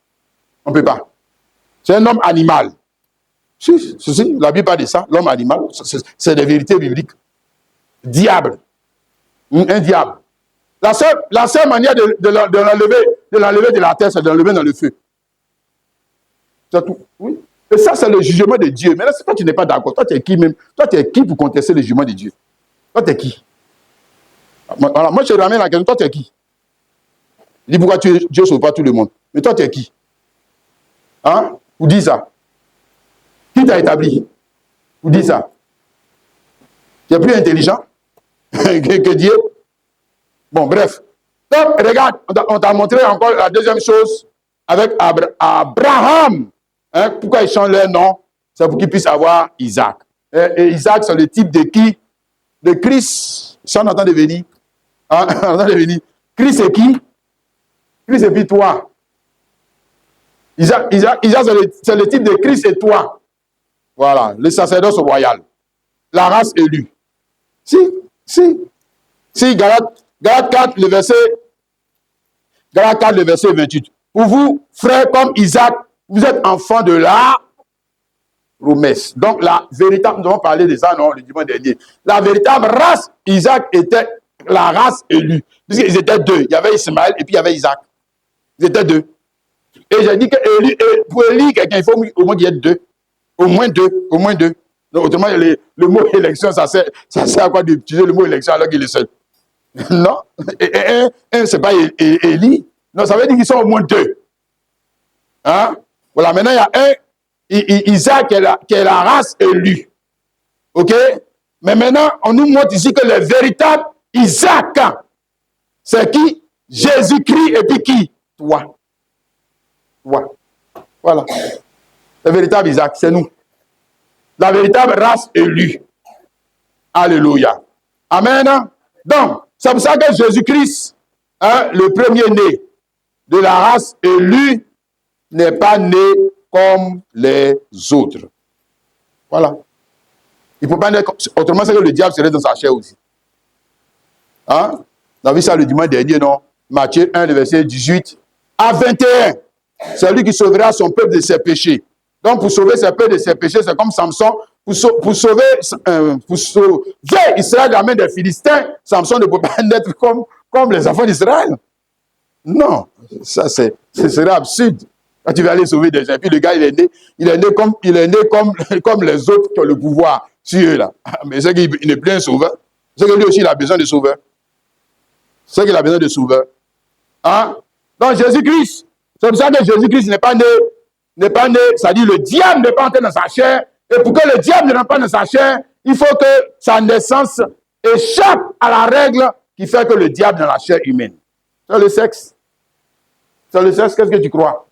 On ne peut pas. C'est un homme animal. Si, la Bible parle de ça, l'homme animal, c'est des vérités bibliques. Diable. Un diable. La seule manière de l'enlever de la terre, c'est de l'enlever dans le feu. C'est tout. Oui. Et ça, c'est le jugement de Dieu. Mais là, toi, tu n'es pas d'accord. Toi, tu es qui même? Toi, tu es qui pour contester le jugement de Dieu? Toi, tu es qui? Voilà. Moi, je te ramène la question. Toi, tu es qui? Il dit pourquoi Dieu ne sauve pas tout le monde. Mais toi, tu es qui? Hein? Vous dites ça. Qui t'a établi? Vous dites ça. Tu es plus intelligent que Dieu? Bon, bref. Donc, regarde, on t'a montré encore la deuxième chose avec Abraham. Hein, pourquoi ils changent leur nom? C'est pour qu'ils puissent avoir Isaac. Et Isaac, c'est le type de qui? De Christ. Ça, on entend devenir. Hein, on entend devenir. Christ, c'est qui? Christ, c'est puis toi. Isaac c'est le type de Christ et toi. Voilà, le sacerdoce royal. La race élue. Si, Galates 4, le verset 28. Pour vous, frères comme Isaac, vous êtes enfants de la promesse. Donc, la véritable, nous avons parlé de ça, non, le dimanche dernier. La véritable race, Isaac était la race élue. Puisqu'ils étaient deux. Il y avait Ismaël et puis il y avait Isaac. Ils étaient deux. Et j'ai dit que pour élire quelqu'un, il faut au moins qu'il y ait deux. Au moins deux. Donc, autrement, le mot élection, ça sert à quoi d'utiliser le mot élection alors qu'il est seul? Non. Un, c'est pas Élie. Non, ça veut dire qu'ils sont au moins deux. Hein? Voilà, maintenant, il y a un, Isaac, qui est la race élue. OK? Mais maintenant, on nous montre ici que le véritable Isaac, c'est qui? Jésus-Christ et puis qui? Toi. Voilà. Le véritable Isaac, c'est nous. La véritable race élue. Alléluia. Amen. Donc, c'est pour ça que Jésus-Christ, hein, le premier-né de la race élue, n'est pas né comme les autres. Voilà. Il ne peut pas naître comme... Autrement, c'est que le diable serait dans sa chair aussi. Hein? On a vu ça le dimanche dernier, non? Matthieu 1, le verset 18 à 21. C'est lui qui sauvera son peuple de ses péchés. Donc, pour sauver ses peuple de ses péchés, c'est comme Samson. Pour sauver Israël de la main des Philistins, Samson ne peut pas naître comme les enfants d'Israël. Non, ça ce serait absurde. Quand tu vas aller sauver des gens, puis le gars, il est né comme les autres qui ont le pouvoir sur eux là. Mais c'est qu'il n'est plus un sauveur. C'est que lui aussi, il a besoin de sauveur. C'est qu'il a besoin de sauveur. Hein? Donc, Jésus-Christ, c'est pour ça que Jésus-Christ n'est pas né, c'est-à-dire le diable n'est pas entré dans sa chair. Et pour que le diable ne rentre pas dans sa chair, il faut que sa naissance échappe à la règle qui fait que le diable est dans la chair humaine. C'est le sexe. C'est le sexe, qu'est-ce que tu crois?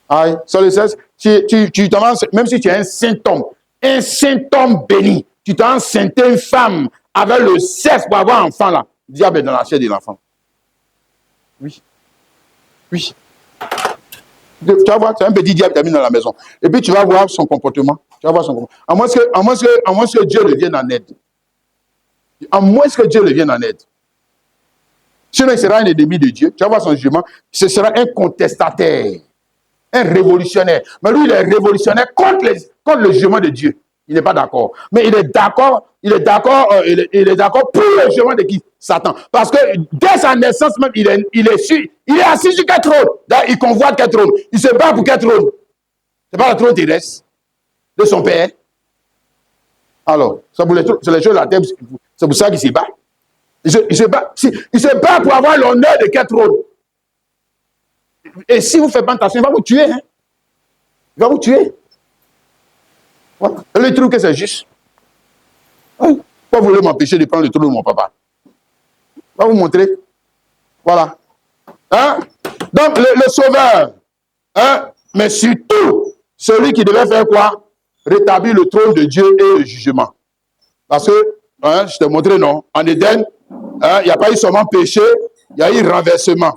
Aïe, c'est le sexe. Tu t'encentes, même si tu es un saint homme béni, tu t'enceinte une femme avec le sexe pour avoir un enfant là. Le diable est dans la chair de l'enfant. Oui. Tu vas voir, c'est un petit diable qui t'a mis dans la maison. Et puis tu vas voir son comportement. Tu vas voir son comportement. À moins que Dieu le vienne en aide. À moins que Dieu le vienne en aide. Sinon, il sera un ennemi de Dieu. Tu vas voir son jugement. Ce sera un contestataire. Un révolutionnaire. Mais lui, il est révolutionnaire contre le jugement de Dieu. Il n'est pas d'accord. Mais il est d'accord pour le jugement de qui? Satan. Parce que dès sa naissance même, il est assis sur quel trône? Il convoite quel trône? Il se bat pour quel trône? Ce n'est pas le trône terrestre de son père. Alors, c'est les choses de la terre. C'est pour ça qu'il se bat. Il se bat pour avoir l'honneur de quel trône? Et si vous ne faites pas attention, il va vous tuer. Hein? Il va vous tuer. Voilà. Le truc que c'est juste. Pourquoi vous voulez m'empêcher de prendre le trône de mon papa? Je vais vous montrer. Voilà. Hein? Donc, le sauveur. Hein? Mais surtout, celui qui devait faire quoi? Rétablir le trône de Dieu et le jugement. Parce que, hein, je t'ai montré, non? En Éden, Hein, il n'y a pas eu seulement péché, il y a eu renversement.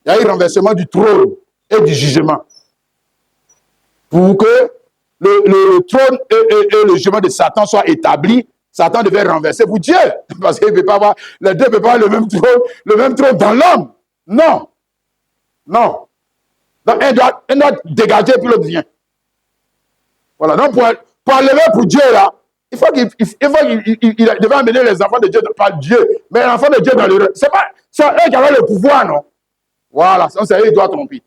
Il y a eu renversement du trône et du jugement. Pour que le trône et le jugement de Satan soient établis, Satan devait renverser pour Dieu. Parce qu'il ne peut pas avoir, les deux ne peuvent pas avoir le même trône dans l'homme. Non. Non. Donc, un doit dégager puis l'autre vient. Voilà. Donc, pour enlever pour Dieu, là, il faut qu'il devait amener les enfants de Dieu, pas Dieu, mais l'enfant de Dieu dans le... C'est eux qui avaient le pouvoir, non? Voilà. C'est eux qui doivent tromper.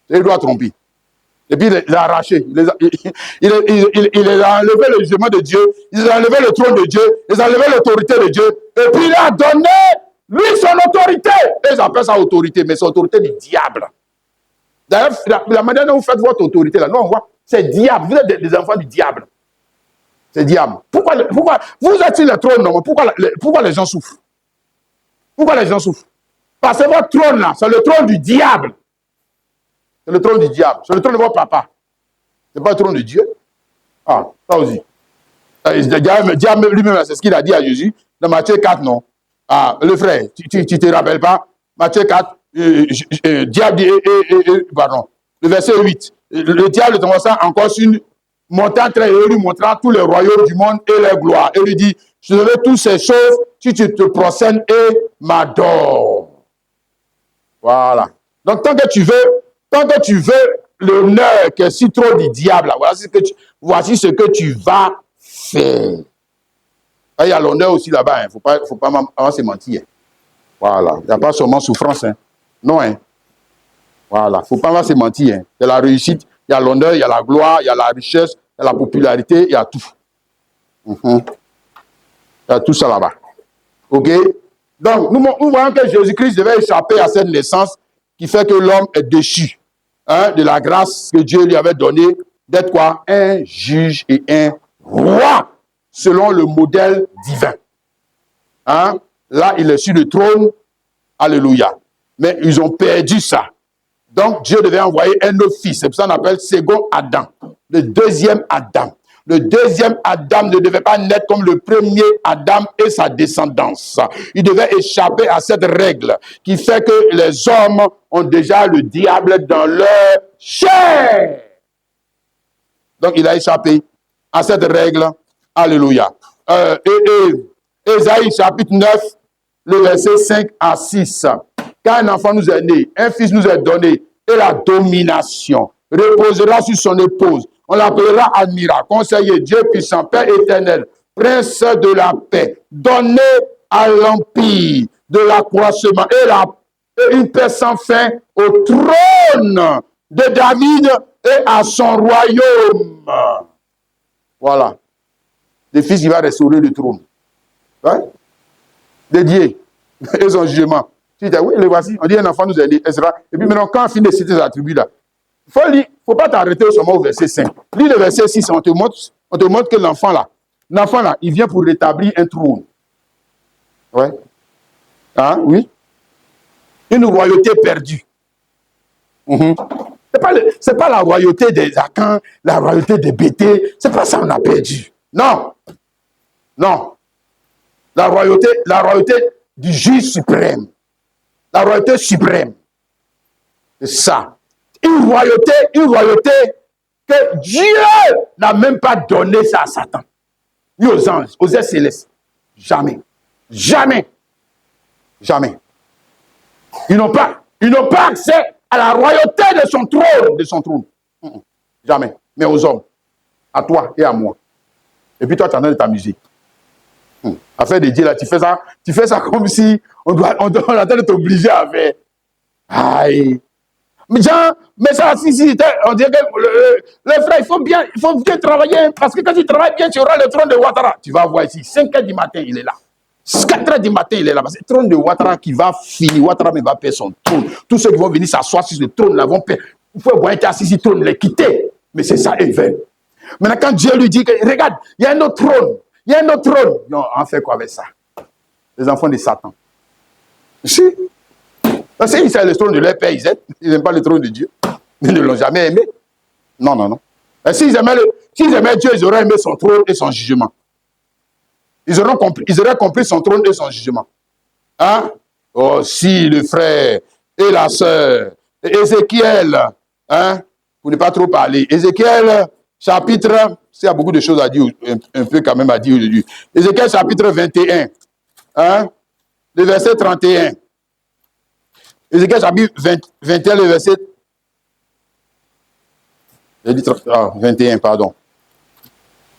C'est eux qui doivent tromper. Et puis, il les a arrachés. Il les a enlevé le jugement de Dieu. Il les a enlevé le trône de Dieu. Il les a enlevé l'autorité de Dieu. Et puis, il a donné, lui, son autorité. Et ils appellent ça autorité, mais c'est autorité du diable. D'ailleurs, la manière dont vous faites votre autorité, là, non, on voit, c'est diable. Vous êtes des enfants du diable. C'est diable. Pourquoi vous êtes sur le trône, non? Pourquoi les gens souffrent? Pourquoi les gens souffrent? Parce que votre trône, là, c'est le trône du diable. C'est le trône du diable. C'est le trône de votre papa. Ce n'est pas le trône de Dieu. Ah, ça aussi. Le diable lui-même, c'est ce qu'il a dit à Jésus dans Matthieu 4, non? Ah, le frère, tu ne te rappelles pas? Matthieu 4, diable dit, pardon, le verset 8. Le diable commence encore sur une montagne très haute, lui montrant tous les royaumes du monde et leur gloire. Et lui dit, je te donnerai toutes ces choses si tu te procèdes et m'adores. Voilà. Donc, tant que tu veux l'honneur que si trop du diable, voici ce que tu vas faire. Il y a l'honneur aussi là-bas, il ne faut pas se mentir. Voilà. Il n'y a pas seulement souffrance. Hein. Non, hein. Voilà. Il ne faut pas se mentir. Hein. Il y a la réussite, il y a l'honneur, il y a la gloire, il y a la richesse, il y a la popularité, il y a tout. Il y a tout ça là-bas. OK? Donc, nous voyons que Jésus-Christ devait échapper à cette naissance qui fait que l'homme est déchu. Hein, de la grâce que Dieu lui avait donnée d'être quoi? Un juge et un roi, selon le modèle divin. Hein? Là, il est sur le trône. Alléluia. Mais ils ont perdu ça. Donc, Dieu devait envoyer un autre fils. C'est pour ça qu'on appelle second Adam. Le deuxième Adam. Le deuxième Adam ne devait pas naître comme le premier Adam et sa descendance. Il devait échapper à cette règle qui fait que les hommes ont déjà le diable dans leur chair. Donc, il a échappé à cette règle. Alléluia. Ésaïe chapitre 9, le verset 5 à 6. Quand un enfant nous est né, un fils nous est donné, et la domination reposera sur son épouse. On l'appellera admirable, conseiller, Dieu puissant, Père éternel, prince de la paix, donné à l'empire de l'accroissement et une paix sans fin au trône de David et à son royaume. Voilà. Le fils, il va restaurer le trône. Hein? Dédié. Et son jugement. Tu dis, oui, le voici. On dit, un enfant nous a dit, etc. Et puis maintenant, quand on finit de citer ces attributs-là, il ne faut pas t'arrêter seulement au verset 5. Lis le verset 6, on te montre que l'enfant là, il vient pour rétablir un trône. Ouais. Hein? Oui. Une royauté perdue. C'est pas la royauté des Akans, la royauté des Bété. C'est pas ça qu'on a perdu. Non. Non. La royauté du juge suprême. La royauté suprême. C'est ça. Une royauté que Dieu n'a même pas donné ça à Satan. Ni aux anges, aux êtres célestes. Jamais. Jamais. Jamais. Ils n'ont pas accès à la royauté de son trône. Jamais. Mais aux hommes. À toi et à moi. Et puis toi, tu es en train de t'amuser. Affaire de Dieu, là, tu fais ça comme si on est en train de t'obliger à faire. Aïe. Mais ça, on dirait que les frères, il faut bien travailler, parce que quand tu travailles bien, tu auras le trône de Ouattara. Tu vas voir ici, 5 h du matin, il est là. 4 h du matin, il est là. C'est le trône de Ouattara qui va finir. Ouattara va perdre son trône. Tous ceux qui vont venir s'asseoir sur le trône, là, vont perdre. Il faut voir assis sur le trône, les quitter. Mais c'est ça, ils veulent. Maintenant, quand Dieu lui dit, regarde, il y a un autre trône. Il y a un autre trône. Non, on fait quoi avec ça? Les enfants de Satan. Si. Parce que c'est le trône de leur père, ils n'aiment pas le trône de Dieu. Ils ne l'ont jamais aimé. Non. S'ils aimaient Dieu, ils auraient aimé son trône et son jugement. ils auraient compris son trône et son jugement. Hein? Oh, si le frère et la sœur, Ézéchiel, hein? Pour ne pas trop parler, Ézéchiel, chapitre, il y a beaucoup de choses à dire, un peu quand même à dire aujourd'hui. Ézéchiel, chapitre 21, hein? Le verset 31. Ézéchiel, chapitre 21, le verset 21, pardon.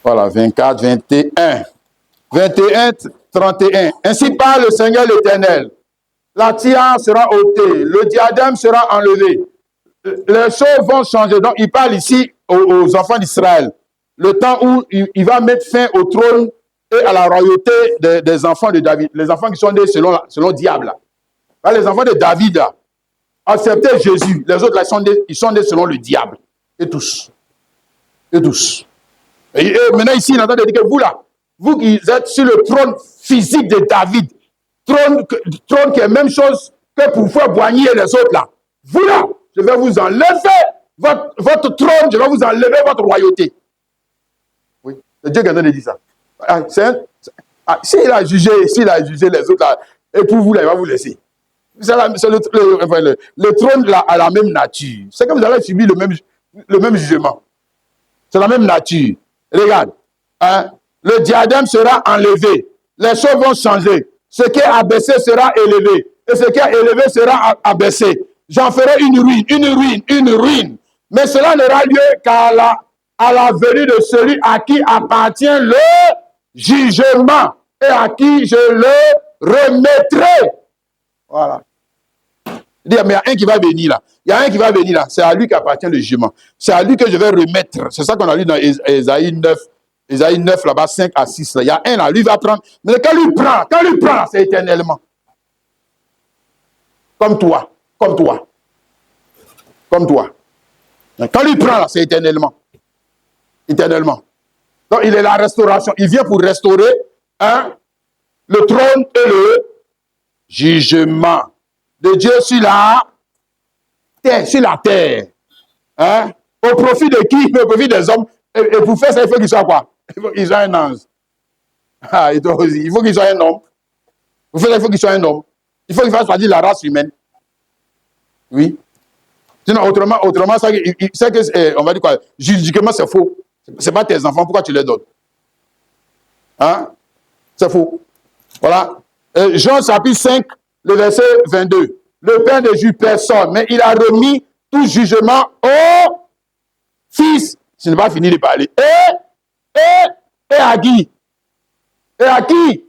Voilà, 24, 21. 21, 31. Ainsi parle le Seigneur l'Éternel. La tiare sera ôtée, le diadème sera enlevé. Les choses vont changer. Donc, il parle ici aux enfants d'Israël. Le temps où il va mettre fin au trône et à la royauté des enfants de David. Les enfants qui sont nés selon diable. Les enfants de David acceptaient Jésus. Les autres, là, ils sont nés selon le diable. Et tous. Et tous. Et maintenant, ici, il entend dire que vous, là, vous qui êtes sur le trône physique de David, trône qui est la même chose que pour faire boigner les autres, là. Vous, là, je vais vous enlever votre trône, je vais vous enlever votre royauté. Oui, c'est Dieu qui est en train de dire ça. S'il a jugé les autres, là, et pour vous, là, il va vous laisser. C'est le trône là, a la même nature. C'est que vous allez subir le même jugement. C'est la même nature. Regarde, hein, le diadème sera enlevé. Les choses vont changer. Ce qui est abaissé sera élevé. Et ce qui est élevé sera abaissé. J'en ferai une ruine. Mais cela n'aura lieu qu'à la venue de celui à qui appartient le jugement et à qui je le remettrai. Voilà. Mais il y a un qui va venir là. Il y a un qui va venir là. C'est à lui qu'appartient le jugement. C'est à lui que je vais remettre. C'est ça qu'on a lu dans Ésaïe 9. Ésaïe 9 là-bas, 5 à 6. Là. Il y a un là, lui va prendre. Mais quand lui prend, c'est éternellement. Comme toi. Quand lui prend là, c'est éternellement. Éternellement. Donc il est la restauration. Il vient pour restaurer le trône et le jugement de Dieu sur la terre. Hein? Au profit de qui? Au profit des hommes. Et pour faire ça, il faut qu'il soit quoi? Il faut qu'il soit un ange. Ah, il faut qu'il soit un homme. Pour faire ça, il faut qu'il soit un homme. Il faut qu'il fasse partie de la race humaine. Oui. Sinon, autrement ça, c'est que, on va dire quoi? Juridiquement, c'est faux. Ce n'est pas tes enfants. Pourquoi tu les donnes? Hein? C'est faux. Voilà. Jean chapitre 5, le verset 22. Le Père ne juge personne, mais il a remis tout jugement au Fils. Je n'ai pas fini de parler. Et à qui? Et à qui?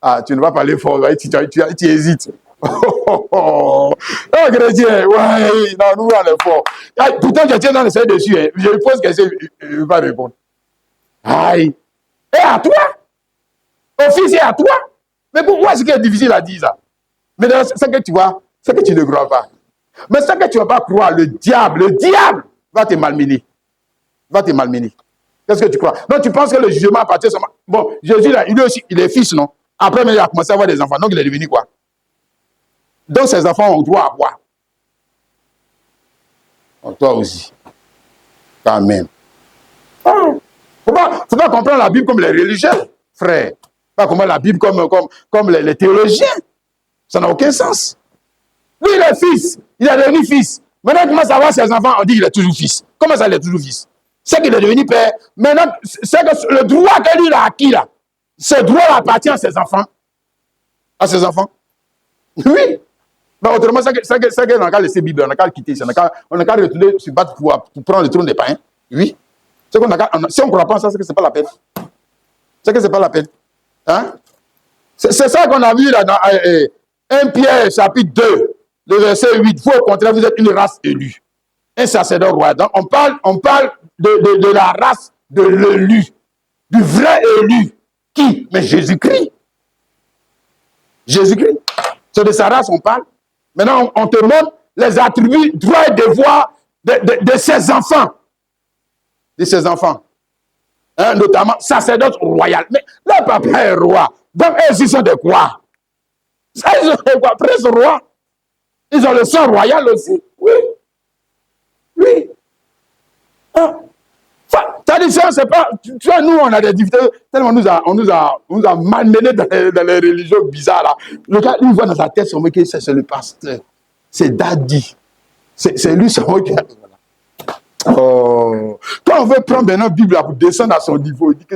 Ah, tu ne vas pas parler fort, tu hésites. Oh, chrétien, ouais, non, nous, on est fort. Pourtant, je tiens dans le ciel dessus. Hein. Je lui pose question, il ne veut pas répondre. Aïe. Et à toi? Au Fils et à toi? Mais pourquoi est-ce que c'est difficile à dire ça? Mais c'est que tu vois, c'est que tu ne crois pas. Mais c'est que tu ne vas pas croire, le diable va te malmener. Qu'est-ce que tu crois? Donc tu penses que le jugement appartient seulement. Bon, Jésus, là, lui aussi, il est fils, non? Après, il a commencé à avoir des enfants. Donc il est devenu quoi? Donc ses enfants ont droit à boire. Donc, toi aussi. Quand même. Faut pas comprendre la Bible comme les religieux, frère. Pas comprendre la Bible comme les théologiens. Ça n'a aucun sens. Lui, il est fils. Il est devenu fils. Maintenant, il commence à avoir ses enfants, on dit qu'il est toujours fils. Comment ça, il est toujours fils? C'est qu'il est devenu père. Maintenant, c'est que le droit que lui a acquis, là, ce droit appartient à ses enfants. À ses enfants. Oui. Mais autrement, c'est qu'on n'a qu'à laisser la Bible, on n'a qu'à le quitter. On n'a qu'à retourner se battre pour prendre le trône des païens. Oui. Si on ne croit pas en ça, c'est que ce n'est pas la peine. C'est que ce n'est pas la peine. Hein? C'est ça qu'on a vu là dans 1 Pierre chapitre 2, le verset 8. Vous, au contraire, vous êtes une race élue. Un sacerdoce royal. Donc, on parle de la race de l'élu. Du vrai élu. Qui? Mais Jésus-Christ. Jésus-Christ. C'est de sa race on parle. Maintenant, on te montre les attributs, droits et devoirs de ses enfants. De ses enfants. Hein, notamment sacerdoce royal. Mais leur papa est roi. Donc, eux aussi sont des quoi? Ils ont des quoi? Prince roi. Ils ont le sang royal aussi. Oui. Oui. Hein? Oui, ça, c'est pas... Tu vois, nous, on a des difficultés. Tellement on nous a malmenés dans les religions bizarres, là. Le gars, il voit dans sa tête, que c'est le pasteur. C'est Daddy. C'est lui, c'est moi qui... Oh. Quand on veut prendre maintenant la Bible pour descendre à son niveau, il dit que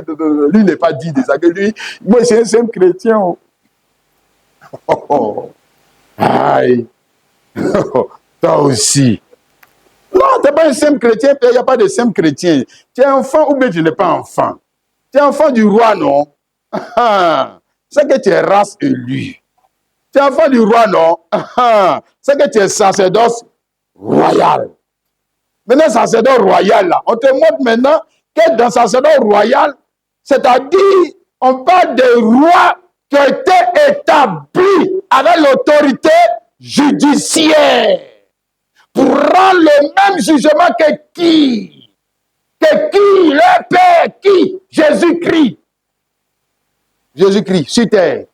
lui n'est pas dit déjà. Que lui, moi, c'est un simple chrétien. Oh. Aïe. Toi aussi. Non, tu n'es pas un simple chrétien, il n'y a pas de simple chrétien. Tu es enfant ou bien tu n'es pas enfant. Tu es enfant du roi, non? C'est que tu es race élue. Tu es enfant du roi, non? C'est que tu es sacerdoce royal. Maintenant, sacerdoce royal, là, on te montre maintenant que dans sacerdoce royal, c'est-à-dire, on parle des rois qui ont été établis avec l'autorité judiciaire pour rendre le même jugement que qui? Que qui? Le Père, qui? Jésus-Christ. Jésus-Christ, sur terre.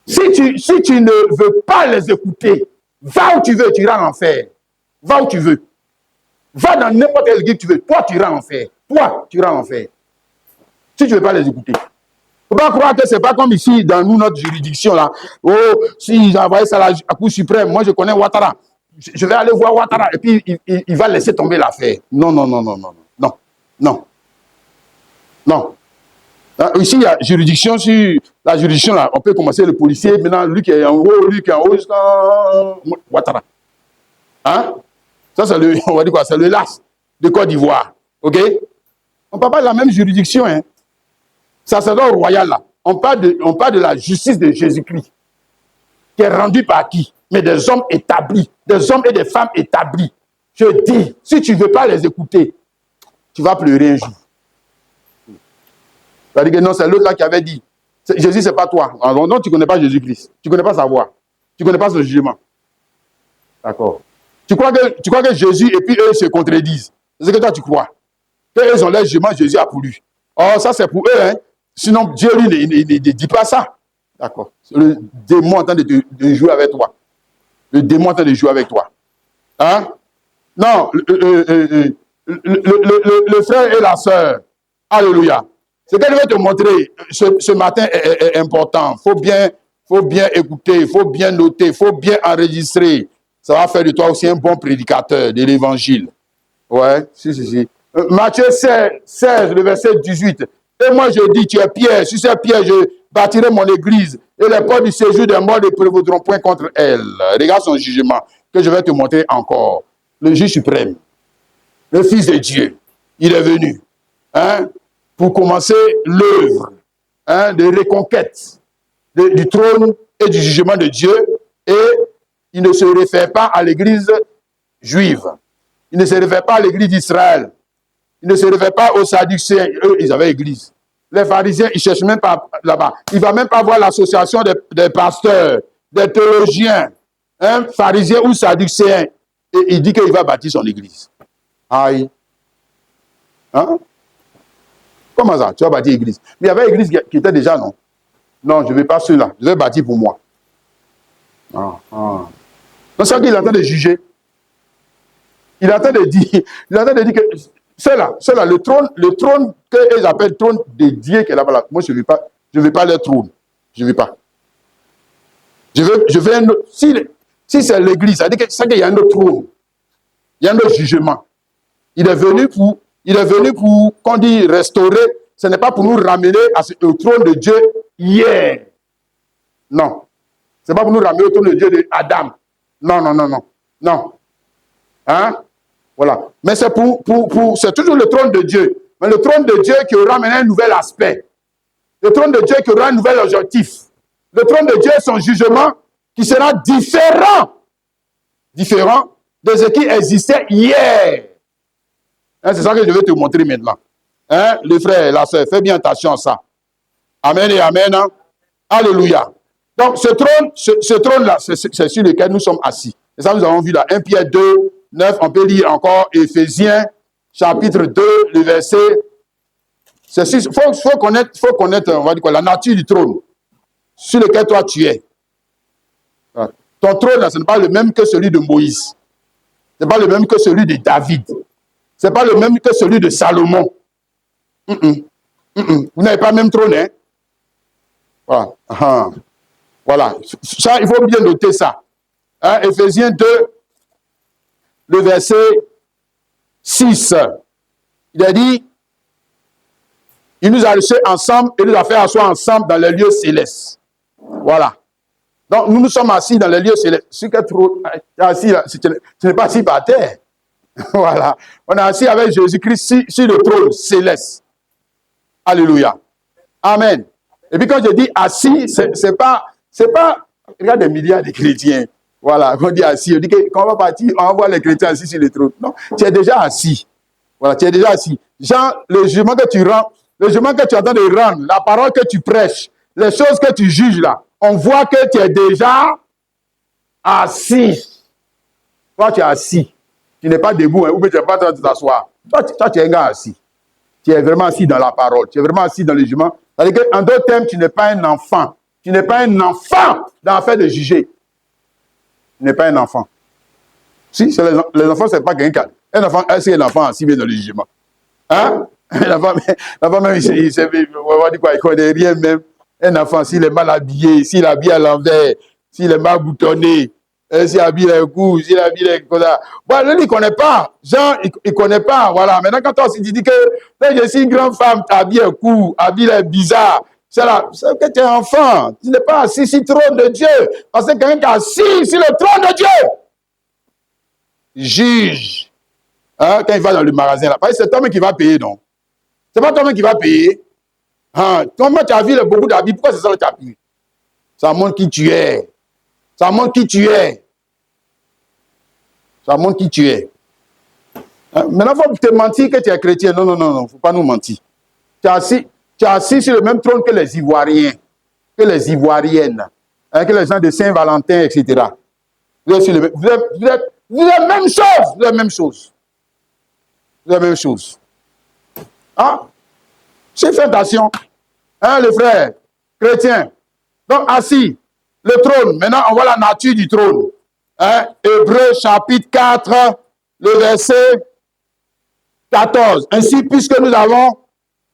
Si tu ne veux pas les écouter, va où tu veux, tu iras en enfer. Va où tu veux. Va dans n'importe quelle église que tu veux. Toi, tu iras en enfer. Toi, tu iras en enfer. Si tu ne veux pas les écouter. Il ne faut pas croire que ce n'est pas comme ici, dans nous, notre juridiction, là. Oh, si j'ai envoyé ça à la Cour suprême, moi, je connais Ouattara. Je vais aller voir Ouattara et puis il va laisser tomber l'affaire. Non, non, non, non, non, non, non, non. Ici, il y a juridiction sur la juridiction, là. On peut commencer le policier, maintenant, lui qui est en haut, lui qui est en haut, jusqu'à Ouattara. Hein? Ça, c'est le, on va dire quoi? C'est le LAS de Côte d'Ivoire. OK? On ne parle pas de la même juridiction, hein. Sacerdoce royal, là. On parle de la justice de Jésus-Christ, qui est rendue par qui? Mais des hommes établis, des hommes et des femmes établis. Je dis, si tu ne veux pas les écouter, tu vas pleurer un jour. C'est-à-dire que non, c'est l'autre là qui avait dit, Jésus, ce n'est pas toi. Alors, non, tu ne connais pas Jésus-Christ. Tu ne connais pas sa voix. Tu ne connais pas son jugement. D'accord. Tu crois que Jésus et puis eux se contredisent. C'est ce que toi tu crois. Eux, ils ont leur jugement, Jésus a pour lui. Oh, ça c'est pour eux, hein. Sinon, Dieu, lui, ne dit pas ça. D'accord. Le démon en train de jouer avec toi. Le démon en train de jouer avec toi. Hein? Non, le frère et la sœur. Alléluia. Ce que je vais te montrer ce matin est important. Faut bien écouter, il faut bien noter, il faut bien enregistrer. Ça va faire de toi aussi un bon prédicateur de l'évangile. Ouais, si. Matthieu 16, le verset 18. Et moi je dis, tu es Pierre, sur cette pierre, je bâtirai mon église. Et les portes du séjour des morts ne prévaudront point contre elle. Regarde son jugement, que je vais te montrer encore. Le juge suprême, le Fils de Dieu, il est venu, hein, pour commencer l'œuvre, hein, de reconquête du trône et du jugement de Dieu. Et il ne se réfère pas à l'église juive. Il ne se réfère pas à l'église d'Israël. Il ne se réfère pas aux Sadducéens. Eux, ils avaient église. Les pharisiens, ils ne cherchent même pas là-bas. Il ne va même pas voir l'association des pasteurs, des théologiens, hein, pharisiens ou Sadducéens. Et il dit qu'il va bâtir son église. Aïe. Hein? Comment ça? Tu vas bâtir l'église? Mais il y avait une église qui était déjà, non? Non, je ne vais pas ceux-là. Je vais bâtir pour moi. Donc, c'est qu'il est en train de juger. Il est en train de dire que ceux-là, le trône qu'ils appellent le trône de Dieu qui est là-bas. Moi, je ne veux pas leur trône. Je ne veux pas. Je veux un autre. Si c'est l'église, ça veut dire qu'il y a un autre trône. Il y a un autre jugement. Il est venu pour, qu'on dit restaurer, ce n'est pas pour nous ramener au trône de Dieu hier. Non. Ce n'est pas pour nous ramener au trône de Dieu d'Adam. Non. Hein? Voilà. Mais c'est c'est toujours le trône de Dieu. Mais le trône de Dieu qui aura maintenant un nouvel aspect. Le trône de Dieu qui aura un nouvel objectif. Le trône de Dieu, son jugement qui sera différent de ce qui existait hier. Hein, c'est ça que je vais te montrer maintenant. Hein, le frère, la soeur, fais bien attention à ça. Amen et amen. Hein? Alléluia. Donc, ce trône-là, c'est sur lequel nous sommes assis. Et ça, nous avons vu là, 1 Pierre 2, 9, on peut lire encore Éphésiens, chapitre 2, le verset. Il faut connaître, on va dire quoi, la nature du trône sur lequel toi tu es. Ton trône, là, ce n'est pas le même que celui de Moïse. Ce n'est pas le même que celui de David. Ce n'est pas le même que celui de Salomon. Vous n'avez pas même trône, hein? Voilà. Voilà. Ça, il faut bien noter ça. Hein? Éphésiens 2, le verset 6. Il a dit, il nous a laissés ensemble et nous a fait asseoir ensemble dans les lieux célestes. Voilà. Donc, nous nous sommes assis dans les lieux célestes. Ce qui est assis là, ce n'est pas assis par terre. Voilà. On est assis avec Jésus-Christ sur le trône céleste. Alléluia. Amen. Et puis quand je dis assis, c'est pas, regarde des milliards de chrétiens. Voilà, on dit assis. On dit que quand on va partir, on va voir les chrétiens assis sur le trône. Non, tu es déjà assis. Voilà, tu es déjà assis. Genre, le jugement que tu rends, le jugement que tu es en train de rendre, la parole que tu prêches, les choses que tu juges là, on voit que tu es déjà assis. Toi, tu es assis. Tu n'es pas debout, hein, ou bien tu n'es pas en train de t'asseoir. Toi, tu es un gars assis. Tu es vraiment assis dans la parole. Tu es vraiment assis dans le jugement. C'est-à-dire qu'en d'autres termes, tu n'es pas un enfant. Tu n'es pas un enfant dans l'affaire de juger. Tu n'es pas un enfant. Si, les enfants, ce n'est pas quelqu'un. Un enfant, c'est un enfant assis bien dans le jugement. Hein? L'enfant même, il ne connaît rien même. Un enfant, s'il est mal habillé, s'il est habillé à l'envers, s'il est mal boutonné, s'il habille les coups, s'il habille les choses. Bon, lui, il ne connaît pas. Jean, il ne connaît pas. Voilà. Maintenant, quand on se dit que je suis une grande femme, tu habilles les coups, habille les bizarres, c'est que tu es enfant. Tu n'es pas assis sur le trône de Dieu. Parce que quelqu'un qui est assis sur le trône de Dieu juge. Hein, quand il va dans le magasin, là. Parce que c'est toi-même qui va payer, non? C'est pas toi-même qui va payer. Hein, comment tu as vu beaucoup d'habits? Pourquoi c'est ça que tu as pris? Ça montre qui tu es. Ça montre qui tu es. Ça montre qui tu es. Hein? Maintenant, il faut te mentir que tu es chrétien. Non, non, non, non. Il ne faut pas nous mentir. Tu es assis sur le même trône que les Ivoiriens, que les Ivoiriennes, hein, que les gens de Saint-Valentin, etc. Vous êtes la même chose. Vous êtes la même chose. Vous êtes la même chose. Hein? J'ai fait attention. Hein, les frères chrétiens. Donc, assis, le trône. Maintenant, on voit la nature du trône. Hein? Hébreux chapitre 4, le verset 14. Ainsi, puisque nous avons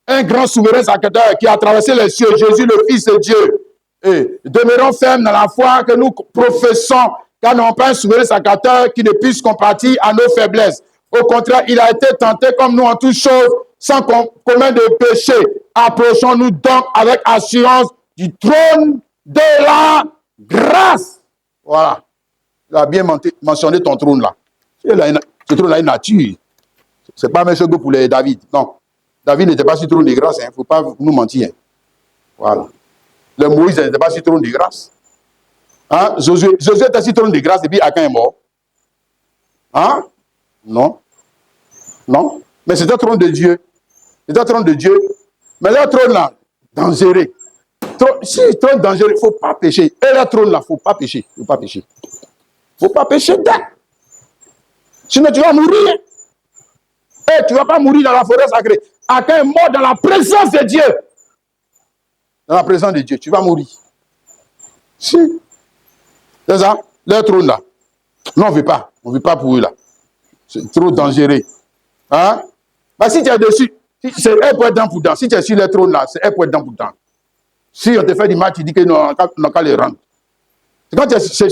un grand souverain sacrificateur qui a traversé les cieux, Jésus, le Fils de Dieu, et demeurons fermes dans la foi que nous professons, car nous n'avons pas un souverain sacrificateur qui ne puisse compatir à nos faiblesses. Au contraire, il a été tenté comme nous en toutes choses, sans commun de péché. Approchons-nous donc avec assurance du trône de la grâce. Voilà. Il a bien mentionné ton trône là. Ce trône là est nature. Ce n'est pas la même chose que pour les David. Non. David n'était pas sur le trône de grâce. Il ne faut pas nous mentir. Voilà. Le Moïse n'était pas sur le trône de grâce. Hein? Josué était sur le trône de grâce et puis Akan est mort. Hein? Non. Non. Mais c'est un trône de Dieu. C'est un trône de Dieu. Mais le trône là, dangereux. Si le trône dangereux, il ne faut pas pécher. Et le trône là, il ne faut pas pécher. Il ne faut pas pécher. Il ne faut pas pécher. Sinon, tu vas mourir. Et tu ne vas pas mourir dans la forêt sacrée. Akan est mort dans la présence de Dieu. Dans la présence de Dieu, tu vas mourir. Si. C'est ça, le trône là. Non, on ne veut pas. On ne veut pas pour eux là. C'est trop dangereux. Hein? Bah, si tu es dessus, c'est un pour être dans pour temps. Si tu es sur le trône là, c'est un pour être dans pour temps. Si on te fait du mal, tu dis que non, on n'a qu'à les rendre. Quand tu es sur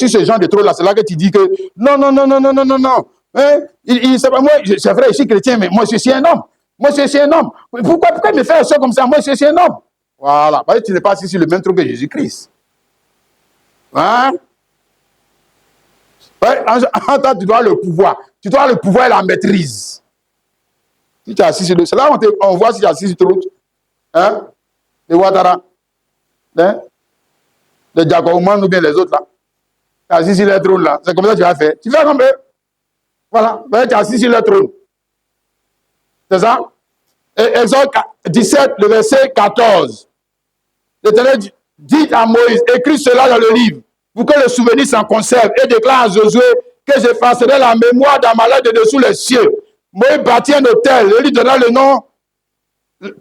ce genre de trône là, c'est là que tu dis que non, non, non, non, non, non, non, non. Hein? C'est pas moi, c'est vrai, je suis chrétien, mais moi je suis un homme. Moi je suis un homme. Pourquoi il me fait ça comme ça? Moi je suis un homme. Voilà. Parce que tu n'es pas assis sur le même trône que Jésus-Christ. Hein? Ouais, en tant tu dois le pouvoir. Tu dois le pouvoir et la maîtrise. Si tu es assis sur le... C'est là où on voit si tu es assis sur le trône. Hein? Les Ouattara. Hein? Les Diakoumans ou bien les autres là. Tu es assis sur le trône là. C'est comme ça que tu vas faire. Tu fais comme eux. Voilà. Tu es assis sur le trône. C'est ça? Et Exode 17, le verset 14. L'Éternel dit à Moïse, écris cela dans le livre, pour que le souvenir s'en conserve, et déclare à Josué que j'effacerai la mémoire d'un malheur de dessous les cieux. Moïse bâtit un autel, et lui donna le nom,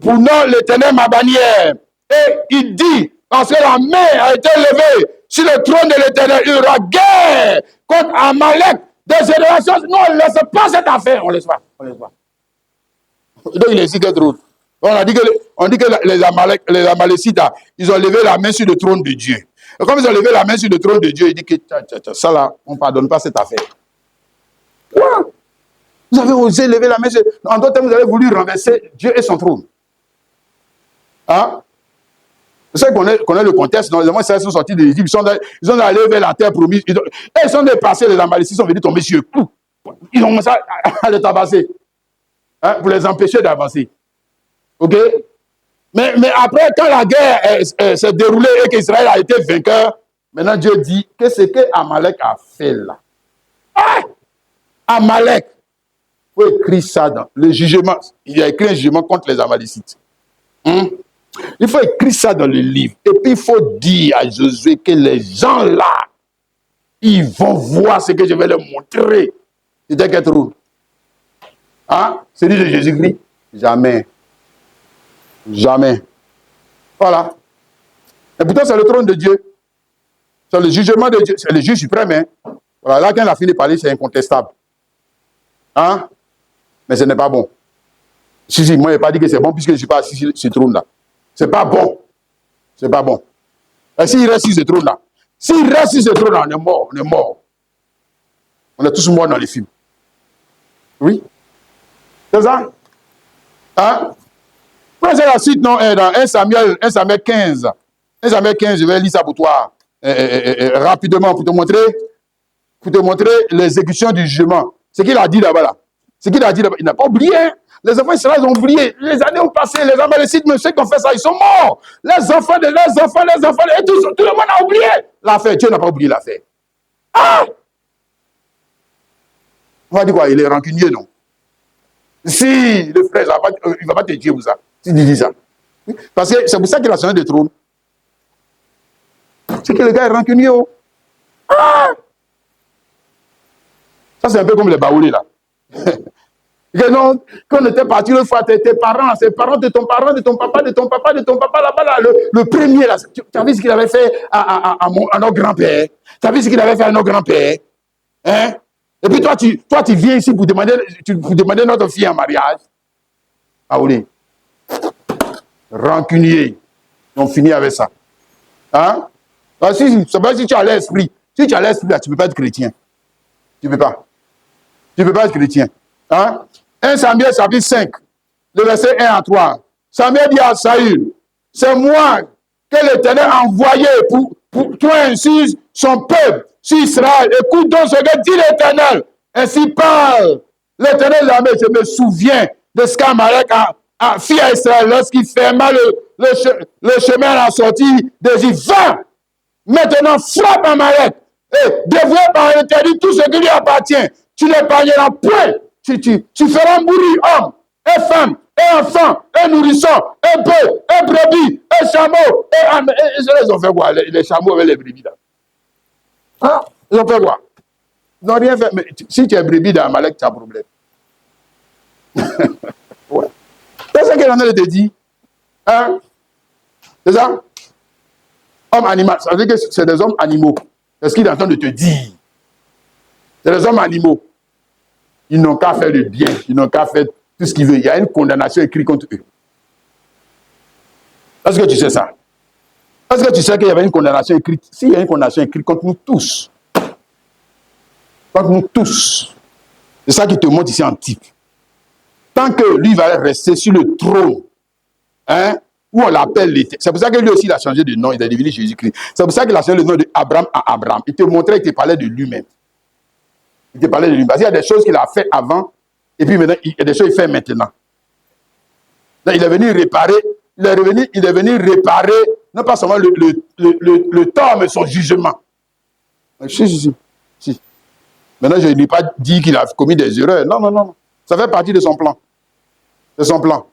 pour nom l'Éternel ma bannière. Et il dit, parce que la main a été levée sur le trône de l'Éternel, il y aura guerre contre Amalek des générations. Non, on ne laisse pas cette affaire, on ne laisse pas. On ne laisse pas. Donc il est ici que trône. On dit que les Amalécites, ils ont levé la main sur le trône de Dieu. Et comme ils ont levé la main sur le trône de Dieu, il dit que ça là, on ne pardonne pas cette affaire. Quoi? Vous avez osé lever la main sur... En d'autres termes, vous avez voulu renverser Dieu et son trône. Hein? Vous savez qu'on connaît le contexte. Les Israéliens sont sortis de l'Égypte, ils sont allés vers la terre promise. Ils sont dépassés, les Amalécites sont venus tomber sur eux. Ils ont commencé à les tabasser. Hein, pour les empêcher d'avancer. Ok? Mais après, quand la guerre s'est déroulée et qu'Israël a été vainqueur, maintenant Dieu dit que ce que Amalek a fait là. Ah! Amalek. Il faut écrire ça dans le jugement. Il a écrit un jugement contre les Amalécites. Il faut écrire ça dans le livre. Et puis il faut dire à Josué que les gens là, ils vont voir ce que je vais leur montrer. C'était quel trou? Hein? Celui de Jésus-Christ? Jamais. Jamais. Voilà. Et pourtant, c'est le trône de Dieu. C'est le jugement de Dieu. C'est le juge suprême. Hein? Voilà, là, quand il a fini de parler, c'est incontestable. Hein? Mais ce n'est pas bon. Si, moi, je n'ai pas dit que c'est bon puisque je ne suis pas assis sur ce trône-là. Ce n'est pas bon. Ce n'est pas bon. Et s'il reste sur ce trône-là, on est mort. On est mort. On est tous morts dans les films. Oui. C'est ça? Hein? Prenez la suite, non, dans 1 Samuel 15. 1 Samuel 15, je vais lire ça pour toi rapidement pour te montrer l'exécution du jugement. Ce qu'il a dit là-bas, là. Ce qu'il a dit là-bas, il n'a pas oublié. Hein? Les enfants d'Israël ont oublié. Les années ont passé, les Amalécites, mais ceux qui ont fait ça, ils sont morts. Les enfants, et tout le monde a oublié l'affaire. Dieu n'a pas oublié l'affaire. Ah! On va dire quoi? Il est rancunier, non? Si le frère, il ne va pas te tuer pour ça. Si tu dis ça. Parce que c'est pour ça qu'il a changé de trône. C'est que le gars est rancunier. Oh. Ah! Ça, c'est un peu comme les baoulés, là. Que non, quand on était parti l'autre fois, tes parents, c'est parents de ton parent, de ton papa, là-bas, là, le premier, là. Tu as vu ce qu'il avait fait à notre grand-père? Tu as vu ce qu'il avait fait à notre grand-père? Hein? Et puis toi, tu viens ici pour demander notre fille en mariage. Ah oui. Rancunier. On finit avec ça. Hein? Alors, c'est pas si tu as l'esprit. Si tu as l'esprit, tu ne peux pas être chrétien. Tu ne peux pas. Tu ne peux pas être chrétien. Hein? 1 Samuel chapitre 5, le verset 1 à 3. Samuel dit à Saül, c'est moi que l'Éternel a envoyé pour toi ainsi son peuple sur Israël. Écoute donc ce que dit l'Éternel. Ainsi parle l'Éternel de l'armée. Je me souviens de ce qu'Amalek a fait à Israël lorsqu'il ferma le chemin à la sortie d'Égypte. Va! Maintenant, frappe Amalek et dévoué par l'Éternel tout ce qui lui appartient. Tu n'épargneras point. Tu feras mourir homme, et femme, et enfant, et nourrisson, et bœuf, et brebis, et chameau, et âne. Et ils ont fait quoi, les chameaux avec les brebis là? Hein? Ils ont fait quoi? Ils n'ont rien fait. Mais si tu es brebis dans Amalek, tu as un problème. Ouais. C'est ce qu'il en a de te dire. Hein? C'est ça? Homme animal. Ça veut dire que c'est des hommes animaux. C'est ce qu'il est en train de te dire. C'est des hommes animaux. Ils n'ont qu'à faire le bien. Ils n'ont qu'à faire tout ce qu'ils veulent. Il y a une condamnation écrite contre eux. Est-ce que tu sais ça? Est-ce que tu sais qu'il y avait une condamnation écrite? S'il y a une condamnation écrite contre nous tous. Contre nous tous. C'est ça qui te montre ici en type. Tant que lui va rester sur le trône, hein, où on l'appelle l'Éternel. C'est pour ça que lui aussi il a changé de nom. Il est devenu Jésus-Christ. C'est pour ça qu'il a changé le nom d'Abraham à Abraham. Il te montrait, il te parlait de lui-même. Il te parlait de lui. Parce qu'il y a des choses qu'il a fait avant, et puis maintenant, il y a des choses qu'il fait maintenant. Là, il est venu réparer, non pas seulement le tort, mais son jugement. Si. Maintenant, je ne lui ai pas dit qu'il a commis des erreurs. Non. Ça fait partie de son plan. De son plan.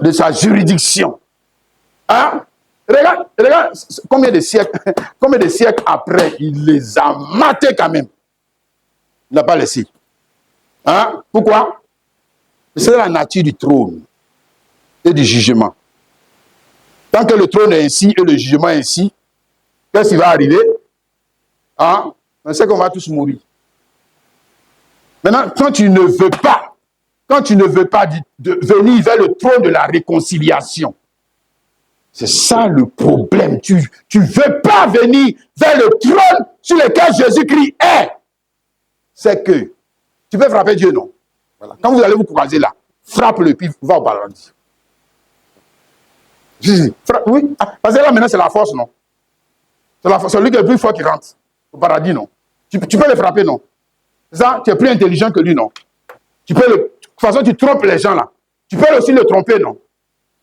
De sa juridiction. Hein? Regarde, combien de siècles après, il les a matés quand même. Il n'a pas laissé. Hein? Pourquoi? C'est la nature du trône et du jugement. Tant que le trône est ainsi et le jugement est ainsi, qu'est-ce qui va arriver? On sait qu'on va tous mourir. Maintenant, quand tu ne veux pas quand tu ne veux pas venir vers le trône de la réconciliation. C'est ça le problème. Tu ne veux pas venir vers le trône sur lequel Jésus-Christ est. C'est que tu peux frapper Dieu, non? Voilà. Quand vous allez vous croiser là, frappe-le, puis va au paradis. Oui, parce que là maintenant c'est la force, non? C'est lui qui est le plus fort qui rentre au paradis, non? Tu peux le frapper, non? Ça, tu es plus intelligent que lui, non? De toute façon, tu trompes les gens là. Tu peux aussi le tromper, non?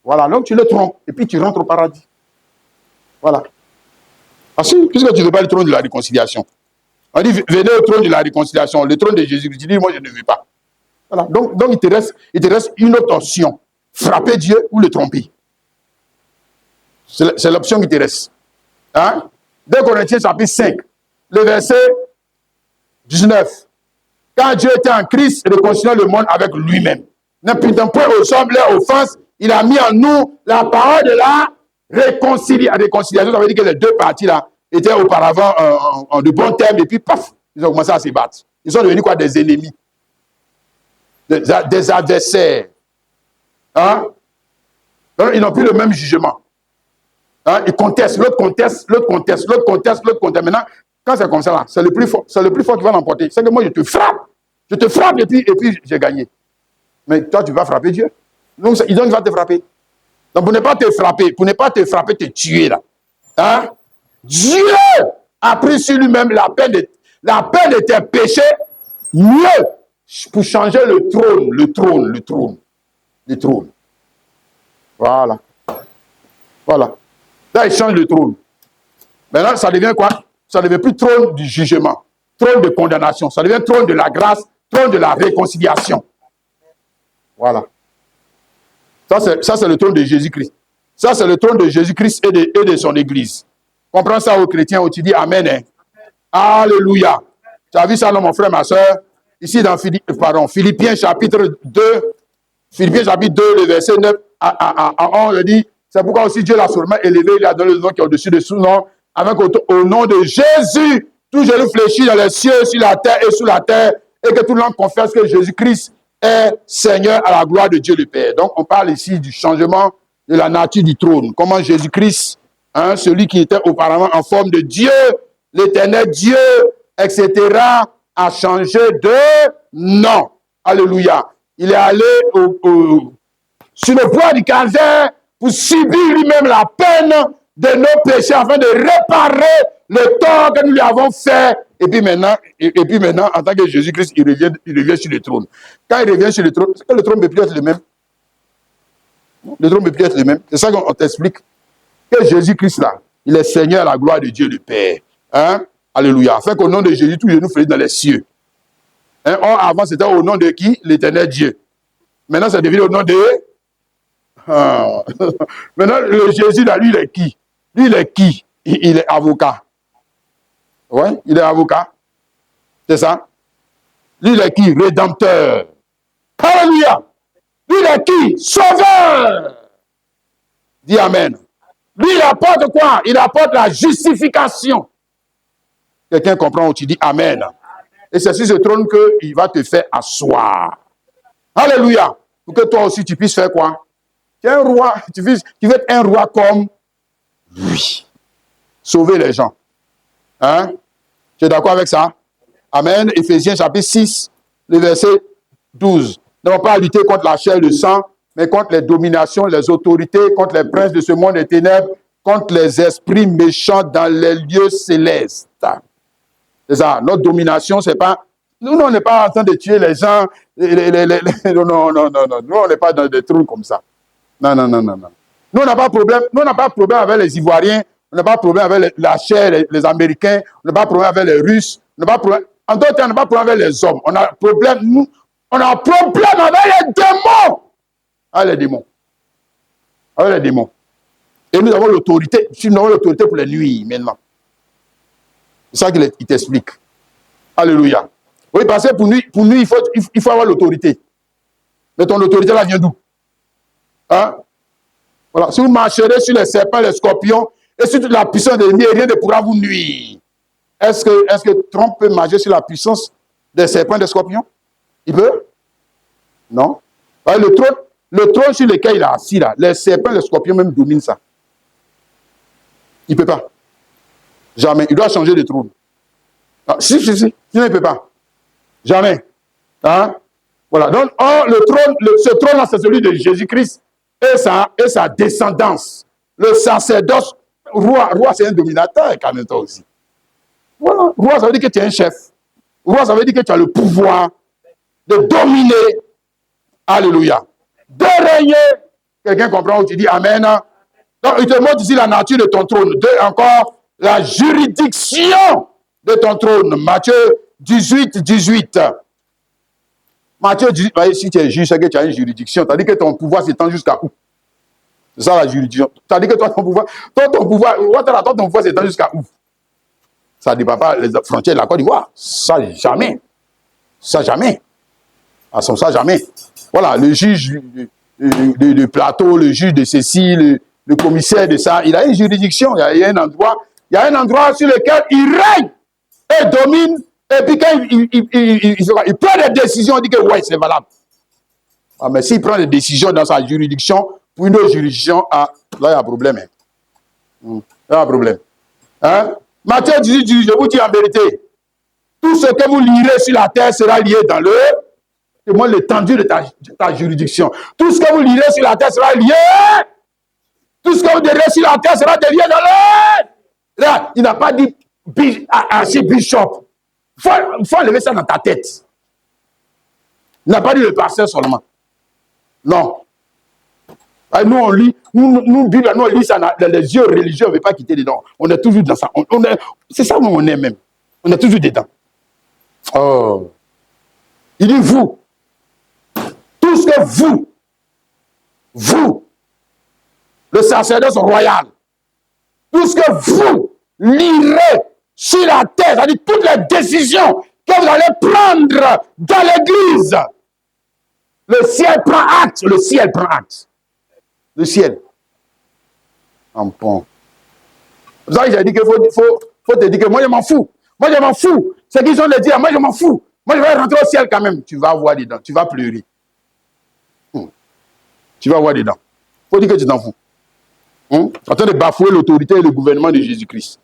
Voilà, donc tu le trompes et puis tu rentres au paradis. Voilà. Ah si, puisque tu ne veux pas le trône de la réconciliation. On dit, venez au trône de la réconciliation, le trône de Jésus. Tu dis, moi je ne veux pas. Voilà, donc il te reste une autre option. Frapper Dieu ou le tromper. C'est l'option qui te reste. Hein? 2 Corinthiens chapitre 5, le verset 19. Quand Dieu était en Christ, réconciliant le monde avec lui-même. N'importe point aux hommes leur offense, il a mis en nous la parole de la réconciliation. Réconciliation, ça veut dire que les deux parties là étaient auparavant en de bons termes, et puis paf, ils ont commencé à se battre. Ils sont devenus quoi? Des ennemis. Des adversaires. Hein? Donc, ils n'ont plus le même jugement. Hein? Ils contestent, l'autre conteste, l'autre conteste, l'autre conteste, l'autre conteste. Maintenant, quand c'est comme ça, là, c'est le plus fort qui va l'emporter. C'est que moi, je te frappe et puis j'ai gagné. Mais toi, tu vas frapper Dieu. Donc, il va te frapper. Donc, pour ne pas te frapper, te tuer, là. Hein? Dieu a pris sur lui-même la peine de tes péchés, mieux, pour changer le trône. Voilà. Voilà. Là, il change le trône. Maintenant, ça devient quoi? Ça ne devient plus trône du jugement, trône de condamnation. Ça devient trône de la grâce, trône de la réconciliation. Voilà. Ça, c'est le trône de Jésus-Christ. Ça, c'est le trône de Jésus-Christ et de son Église. Comprends ça aux chrétiens où tu dis Amen. Hein? Alléluia. Tu as vu ça, là, mon frère, ma soeur? Ici, dans Philippiens chapitre 2, le verset 9 à 11, il dit, c'est pourquoi aussi Dieu l'a sûrement élevé, il a donné le nom qui est au-dessus de sous-nom, avec au nom de Jésus, tout genou fléchit dans les cieux, sur la terre et sous la terre, et que tout le monde confesse que Jésus-Christ est Seigneur à la gloire de Dieu le Père. Donc, on parle ici du changement de la nature du trône. Comment Jésus-Christ, hein, celui qui était auparavant en forme de Dieu, l'éternel Dieu, etc., a changé de nom. Alléluia. Il est allé sur le bois du calvaire pour subir lui-même la peine de nos péchés afin de réparer le tort que nous lui avons fait. Et puis maintenant, en tant que Jésus-Christ, il revient sur le trône. Quand il revient sur le trône, c'est que le trône ne peut plus être le même. Le trône ne peut plus être le même. C'est ça qu'on t'explique. Que Jésus-Christ, là, il est Seigneur à la gloire de Dieu le Père. Hein? Alléluia. Afin qu'au nom de Jésus, tout genou fléchisse dans les cieux. Hein? Or, avant, c'était au nom de qui? L'éternel Dieu. Maintenant, ça devient au nom de... Maintenant, le Jésus, là, lui, il est qui? Lui, il est qui? Il est avocat. Oui, il est avocat. C'est ça? Lui, il est qui? Rédempteur. Alléluia. Lui, il est qui? Sauveur. Dis Amen. Lui, il apporte quoi? Il apporte la justification. Quelqu'un comprend où tu dis Amen. Et c'est sur ce trône qu'il va te faire asseoir. Alléluia. Pour que toi aussi, tu puisses faire quoi? Tu es un roi. Tu veux être un roi comme lui. Sauver les gens. Hein? Tu es d'accord avec ça? Amen. Éphésiens chapitre 6, le verset 12. Non pas à lutter contre la chair et le sang, mais contre les dominations, les autorités, contre les princes de ce monde des ténèbres, contre les esprits méchants dans les lieux célestes. C'est ça. Notre domination, c'est pas... Nous, on n'est pas en train de tuer les gens. Non. Nous, on n'est pas dans des trucs comme ça. Non. Nous, on n'a pas de problème avec les Ivoiriens. On n'a pas de problème avec la chair, les Américains. On n'a pas de problème avec les Russes. En d'autres termes, on n'a pas de problème avec les hommes. On a un problème avec les démons. Avec les démons. Avec les démons. Et nous avons l'autorité. Nous avons l'autorité pour les nuire maintenant. C'est ça qu'il t'explique. Alléluia. Oui, parce que pour nous, il faut avoir l'autorité. Mais ton autorité, là, vient d'où? Hein? Voilà. Si vous marcherez sur les serpents, les scorpions, et sur toute la puissance de l'ennemi, rien ne pourra vous nuire. Est-ce que Trump peut marcher sur la puissance des serpents et des scorpions? Il peut? Non. Le trône sur lequel il est assis, là, les serpents, les scorpions même dominent ça. Il ne peut pas. Jamais. Il doit changer de trône. Ah, si. Sinon, il ne peut pas. Jamais. Hein? Voilà. Donc, ce trône-là, c'est celui de Jésus-Christ et sa descendance. Le sacerdoce, roi, c'est un dominateur, quand même, toi aussi. Voilà. Roi, ça veut dire que tu es un chef. Roi, ça veut dire que tu as le pouvoir de dominer. Alléluia. De régner. Quelqu'un comprend où tu dis Amen. Donc, il te montre ici la nature de ton trône. Encore, la juridiction de ton trône. Matthieu 18, 18. Matthieu 18, si tu es juge, c'est que tu as une juridiction. C'est-à-dire que ton pouvoir s'étend jusqu'à où? C'est ça la juridiction. C'est-à-dire que toi, ton pouvoir s'étend jusqu'à où? Ça ne dépend pas les frontières de la Côte d'Ivoire. Ça, jamais. Ça, jamais. Ça, jamais. Voilà, le juge de plateau, le juge de ceci, le commissaire de ça, il a une juridiction, il y a un endroit sur lequel il règne et domine, et puis quand il prend des décisions, il dit que ouais, c'est valable. Ah, mais s'il prend des décisions dans sa juridiction, pour une autre juridiction, là, il y a un problème. Hein. Il y a un problème. Hein? Matthieu 18, je vous dis en vérité, tout ce que vous lirez sur la terre sera lié dans le... Et moi, l'étendue de ta juridiction. Tout ce que vous lirez sur la terre sera lié. Tout ce que vous direz sur la terre sera lié dans l'air. Là, il n'a pas dit bishop. Il faut enlever ça dans ta tête. Il n'a pas dit le pasteur seulement. Non. Nous, on lit, nous, Bible, nous, on lit ça dans les yeux religieux, on ne veut pas quitter dedans. On est toujours dans ça. C'est ça où on est même. On est toujours dedans. Oh. Il dit vous. Tout ce que vous, le sacerdoce royal, tout ce que vous lirez sur la terre, c'est-à-dire toutes les décisions que vous allez prendre dans l'église, le ciel prend acte, le ciel prend acte. Le ciel. En pont. Vous savez, j'ai dit qu'il faut te dire que moi je m'en fous. Moi je m'en fous. C'est qu'ils ont de dire, moi je m'en fous. Moi je vais rentrer au ciel quand même. Tu vas voir dedans, tu vas pleurer. Tu vas voir dedans. Il faut dire que tu t'en fous. En train de bafouer l'autorité et le gouvernement de Jésus-Christ.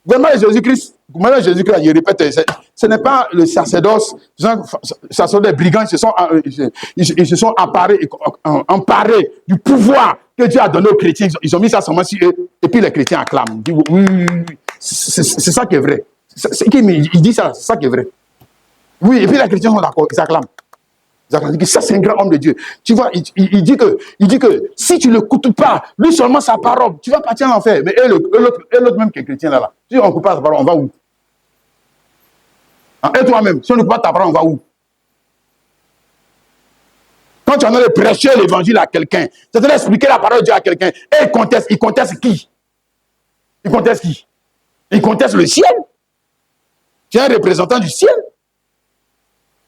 Le gouvernement de Jésus-Christ, je répète, ce n'est pas le sacerdoce. Ce sont des brigands, ils se sont emparés du pouvoir que Dieu a donné aux chrétiens. Ils ont mis ça seulement sur eux, et puis les chrétiens acclament. Ils disent, oui. C'est ça qui est vrai. Il dit ça, c'est ça qui est vrai. Oui, et puis les chrétiens sont d'accord, ils acclament. Il dit que ça, c'est un grand homme de Dieu. Tu vois, il dit que si tu ne l'écoutes pas, lui seulement sa parole, tu vas partir en enfer. Mais l'autre même qui est chrétien là, si on n'écoute pas sa parole, on va où? Et toi-même, si on n'écoute pas ta parole, on va où? Quand tu en as de prêcher l'évangile à quelqu'un, tu as expliquer la parole de Dieu à quelqu'un, et il conteste qui? Il conteste qui? Il conteste le ciel. Tu es un représentant du ciel.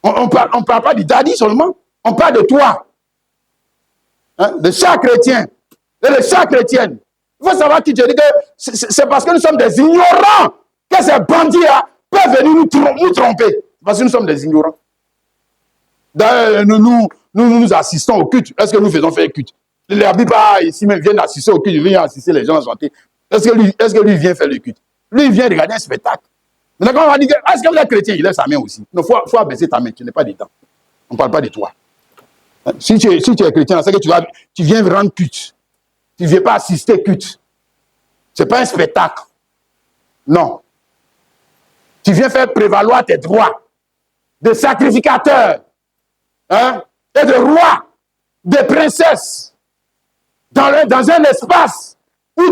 On ne parle pas du daddy seulement. On parle de toi. Hein? De chaque chrétien. Et de chaque chrétienne. Il faut savoir qui te dit que c'est parce que nous sommes des ignorants que ces bandits-là peuvent venir nous tromper. Parce que nous sommes des ignorants. D'ailleurs, nous assistons au culte. Est-ce que nous faisons faire culte? Les Bible ici même viennent assister au culte. Ils viennent assister les gens à chanter. Est-ce que lui vient faire le culte? Lui, il vient regarder un spectacle. Maintenant, quand on va dire, est-ce que vous êtes chrétien? Il lève sa main aussi. Il faut abaisser ta main, tu n'es pas dedans. On ne parle pas de toi. Si tu es chrétien, c'est que tu viens rendre culte. Tu ne viens pas assister culte. Ce n'est pas un spectacle. Non. Tu viens faire prévaloir tes droits de sacrificateur, hein, et de roi, de princesse, dans un espace où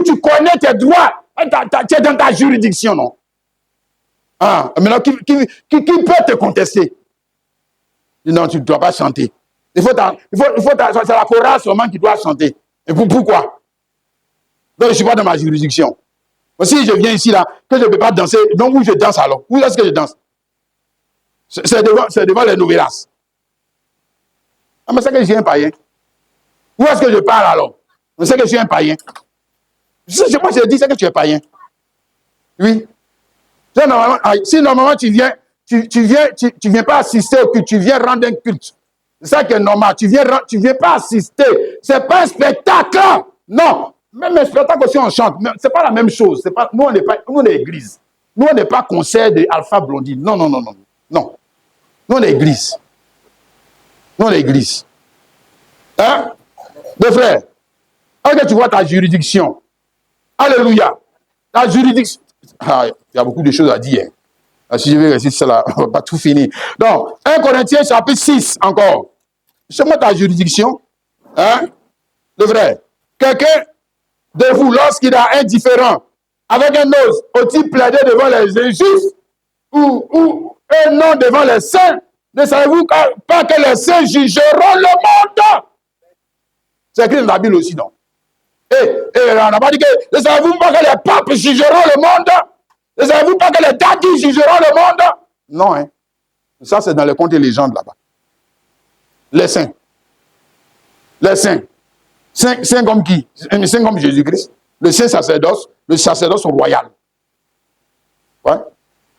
tu connais tes droits. Tu es dans ta juridiction, non? Ah, maintenant, qui peut te contester? Non, tu ne dois pas chanter. C'est la chorale seulement qui doit chanter. Et pourquoi? Donc, je ne suis pas dans ma juridiction. Si je viens ici, là, que je ne peux pas danser, donc où je danse alors? Où est-ce que je danse? C'est devant les novelas. Ah, mais c'est que je suis un païen. Où est-ce que je parle alors? C'est que je suis un païen. Moi, je dis, c'est que tu es païen. Oui. Si normalement tu viens pas assister au culte, tu viens rendre un culte. C'est ça qui est normal. Tu viens pas assister. C'est pas un spectacle. Non. Même un spectacle aussi, on chante. Mais c'est pas la même chose. C'est pas, nous, on est église. Nous, on n'est pas concert de Alpha Blondie. Non, non, non, non. Non. Nous, on est église. Nous, on est église. Hein? Deux frères. Est-ce que tu vois ta juridiction? Alléluia. La juridiction. Ah, il y a beaucoup de choses à dire. Si je vais rester cela, on va pas tout finir. Donc, 1 Corinthiens chapitre 6 encore. C'est-moi ta juridiction. Hein? Le vrai. Quelqu'un de vous, lorsqu'il a un différend avec un autre, au-il plaider devant les injustes ou un non devant les saints? Ne savez-vous pas que les saints jugeront le monde? C'est écrit dans la Bible aussi, non? Et on n'a pas dit que ne savez-vous pas que les papes jugeront le monde? Ne savez-vous pas que les dadis jugeront le monde? Non, hein. Ça, c'est dans les contes et légendes là-bas. Les saints. Les saints. Saints comme qui? Saints comme Jésus-Christ. Le saint sacerdoce, le sacerdoce royal. Ouais.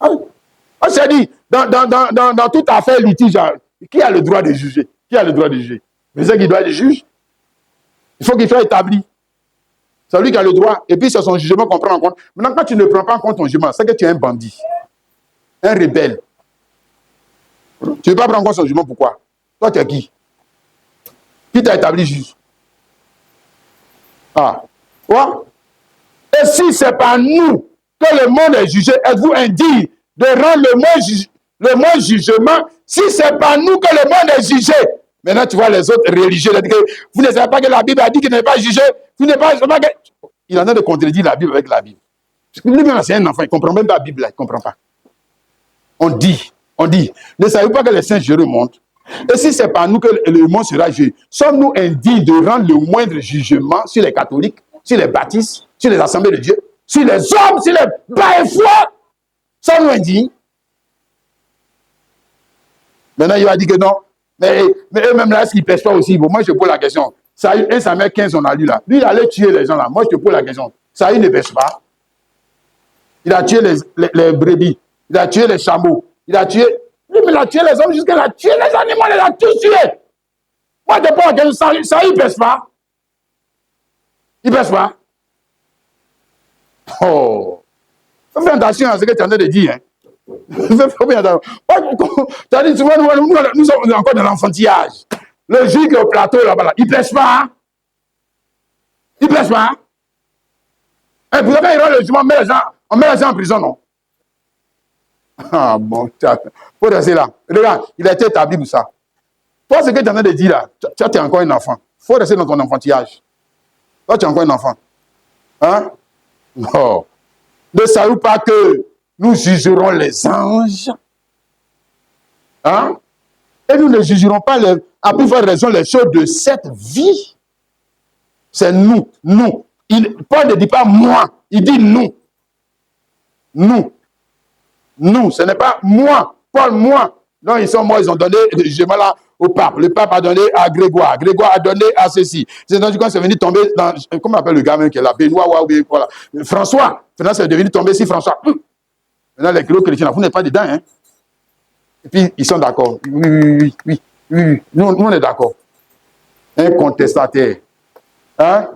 On s'est dit, dans toute affaire litige, qui a le droit de juger? Qui a le droit de juger? Mais c'est qui doit être juge. Il faut qu'il soit établi. C'est lui qui a le droit. Et puis, c'est son jugement qu'on prend en compte. Maintenant, quand tu ne prends pas en compte ton jugement, c'est que tu es un bandit. Un rebelle. Tu ne veux pas prendre en compte son jugement, pourquoi? Toi, tu es qui? Qui t'a établi juge? Ah. Quoi? Et si ce n'est pas nous que le monde est jugé, êtes-vous indigne de rendre le moins jugement si ce n'est pas nous que le monde est jugé? Maintenant, tu vois les autres religieux, vous ne savez pas que la Bible a dit qu'il n'est pas jugé. Vous n'êtes pas que... Il en a de contredire la Bible avec la Bible. Lui-même, c'est un enfant, il ne comprend même pas la Bible, là, il ne comprend pas. On dit, ne savez-vous pas que les saints jurés montent? Et si ce n'est pas nous que le monde sera jugé, sommes-nous indignes de rendre le moindre jugement sur les catholiques, sur les baptistes, sur les assemblées de Dieu, sur les hommes, sur les bains-foi? Sommes-nous indignes? Maintenant, il va dire que non. Mais eux-mêmes là, est-ce qu'ils ne pêchent pas aussi? Bon, moi, je pose la question. Saül, 1 Samuel 15, on a lu là. Lui, il allait tuer les gens là. Moi, je te pose la question. Saül ne pêche pas. Il a tué les brebis. Il a tué les chameaux. Il a tué... Lui, il a tué les hommes jusqu'à il a tué les animaux. Il a tous tués. Moi, je te pose la question. Saül ne pêche pas. Il ne pêche pas. Oh. Faut faire attention à ce que tu es en train de dire. Hein. Faut bien attention. Tu as dit souvent, nous sommes encore dans l'enfantillage. Le juge qui est au plateau là-bas, là, il ne pêche pas. Il ne pêche pas. Et vous avez le jugement, on met les gens en prison, non? Ah bon, il faut rester là. Regarde, il a été établi pour ça. Toi, ce que tu es en train de dire là, tu es encore un enfant. Il faut rester dans ton enfantillage. Toi, tu es encore un enfant. Hein? Non. Ne savez-vous pas que nous jugerons les anges? Hein? Et nous ne jugerons pas, à plus forte raison, les choses de cette vie. C'est nous. Paul ne dit pas moi, il dit nous. Nous, ce n'est pas moi. Paul, moi. Non, ils sont morts, ils ont donné le jugement là au pape. Le pape a donné à Grégoire. Grégoire a donné à ceci. C'est donc quand c'est venu tomber dans, comment on appelle le gamin qui est là, Benoît, voilà. François. Maintenant, c'est devenu tomber sur François. Maintenant, les chrétiens, vous n'êtes pas dedans, hein. Et puis, ils sont d'accord. Oui. Nous, on est d'accord. Un contestataire. Hein?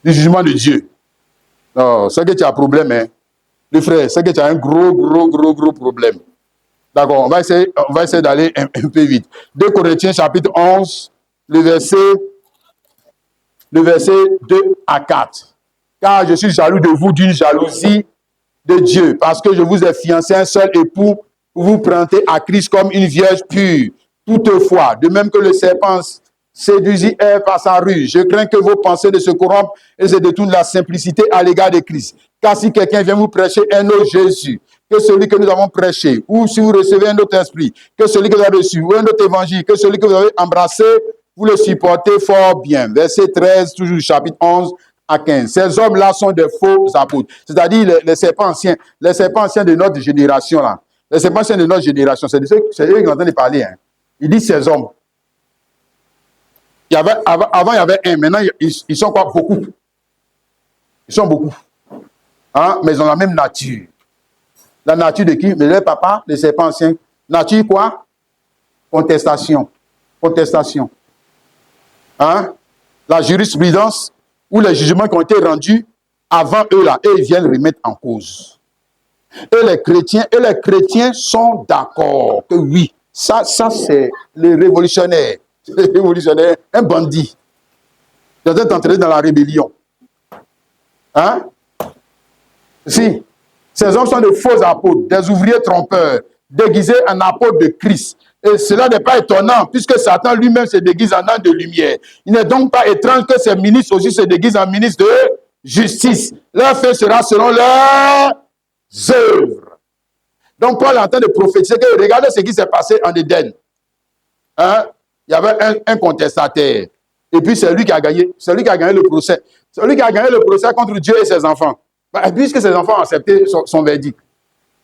Du jugement de Dieu. Non, c'est que tu as un problème, hein. Le frère, c'est que tu as un gros problème. D'accord, on va essayer d'aller un peu vite. 2 Corinthiens chapitre 11, le verset 2 à 4. Car je suis jaloux de vous d'une jalousie de Dieu, parce que je vous ai fiancé un seul époux, vous prêtez à Christ comme une vierge pure. Toutefois, de même que le serpent séduisit Ève par sa ruse, je crains que vos pensées ne se corrompent et se détournent de la simplicité à l'égard de Christ. Car si quelqu'un vient vous prêcher un autre Jésus que celui que nous avons prêché, ou si vous recevez un autre esprit que celui que vous avez reçu, ou un autre évangile que celui que vous avez embrassé, vous le supportez fort bien. Verset 13, toujours chapitre 11 à 15. Ces hommes-là sont des faux apôtres, c'est-à-dire les serpents anciens de notre génération là. Les serpents anciens de notre génération, c'est eux qui sont en train de parler. Hein. Ils disent ces hommes. Avant, il y avait un. Maintenant, ils sont quoi? Beaucoup. Ils sont beaucoup. Hein? Mais ils ont la même nature. La nature de qui? Mais les papas, les serpents anciens. Nature quoi? Contestation. contestation. Hein? La jurisprudence ou les jugements qui ont été rendus avant eux là, et ils viennent remettre en cause. Et les chrétiens sont d'accord que oui, ça c'est les révolutionnaires. Les révolutionnaires, un bandit. Ils sont entrés dans la rébellion. Hein? Si. Ces hommes sont de faux apôtres, des ouvriers trompeurs, déguisés en apôtres de Christ. Et cela n'est pas étonnant, puisque Satan lui-même se déguise en ange de lumière. Il n'est donc pas étrange que ses ministres aussi se déguisent en ministres de justice. Leur fait sera selon leurs œuvres. Donc Paul est en train de prophétiser que regardez ce qui s'est passé en Éden. Hein? Il y avait un contestataire. Et puis c'est lui qui a gagné. C'est lui qui a gagné le procès. C'est lui qui a gagné le procès contre Dieu et ses enfants. Puisque ses enfants ont accepté son verdict.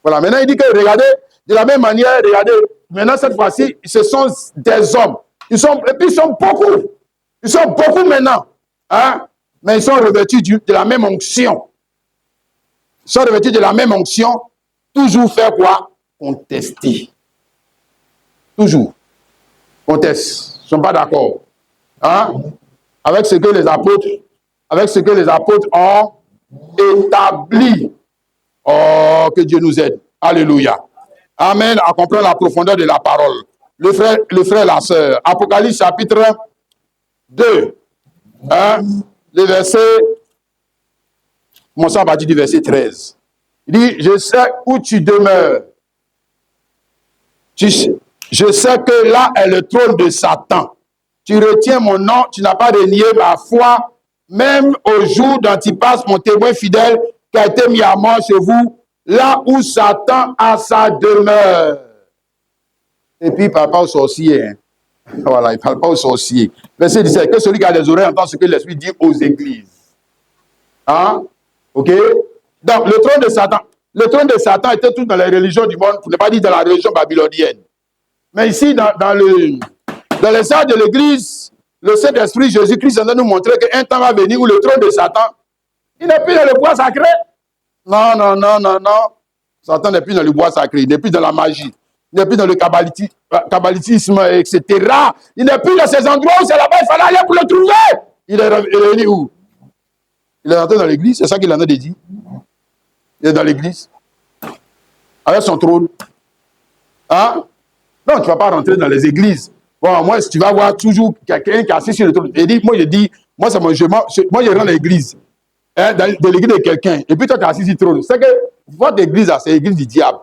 Voilà. Maintenant, il dit que regardez, de la même manière, regardez, maintenant cette fois-ci, ce sont des hommes. Et puis ils sont beaucoup. Ils sont beaucoup maintenant. Hein? Mais ils sont revêtus de la même onction. Ils sont revêtus de la même onction. Toujours faire quoi? Contester. Toujours. Contestent. Ils ne sont pas d'accord. Hein? Avec ce que les apôtres ont établi. Oh, que Dieu nous aide. Alléluia. Amen. À comprendre la profondeur de la parole. Le frère, la sœur. Apocalypse chapitre 2. Hein? Le verset. Mon sang va dire du verset 13. Il dit, je sais où tu demeures. Je sais que là est le trône de Satan. Tu retiens mon nom, tu n'as pas renié ma foi, même au jour d'Antipas, mon témoin fidèle, qui a été mis à mort chez vous, là où Satan a sa demeure. Et puis il ne parle pas aux sorciers. Hein. Voilà, il ne parle pas aux sorciers. Verset 17, que celui qui a des oreilles entend ce que l'Esprit dit aux églises. Hein? Ok? Donc, le trône de Satan était tout dans les religions du monde, pour ne pas dire dans la religion babylonienne. Mais ici, dans les arts de l'Église, le Saint-Esprit, Jésus-Christ, est en train de nous montrer qu'un temps va venir où le trône de Satan, il n'est plus dans le bois sacré. Non. Satan n'est plus dans le bois sacré, il n'est plus dans la magie, il n'est plus dans le kabbalisme, etc. Il n'est plus dans ces endroits où c'est là-bas, il fallait aller pour le trouver. Il est revenu où? Il est rentré dans l'église, c'est ça qu'il en a dit. Il est dans l'église, avec son trône. Hein? Non, tu ne vas pas rentrer dans les églises. Bon, moi, tu vas voir toujours quelqu'un qui est assis sur le trône. Moi, c'est moi, je rentre dans l'église. Hein, dans l'église de quelqu'un. Et puis toi, tu es assis sur le trône. C'est que votre église, là, c'est l'église du diable.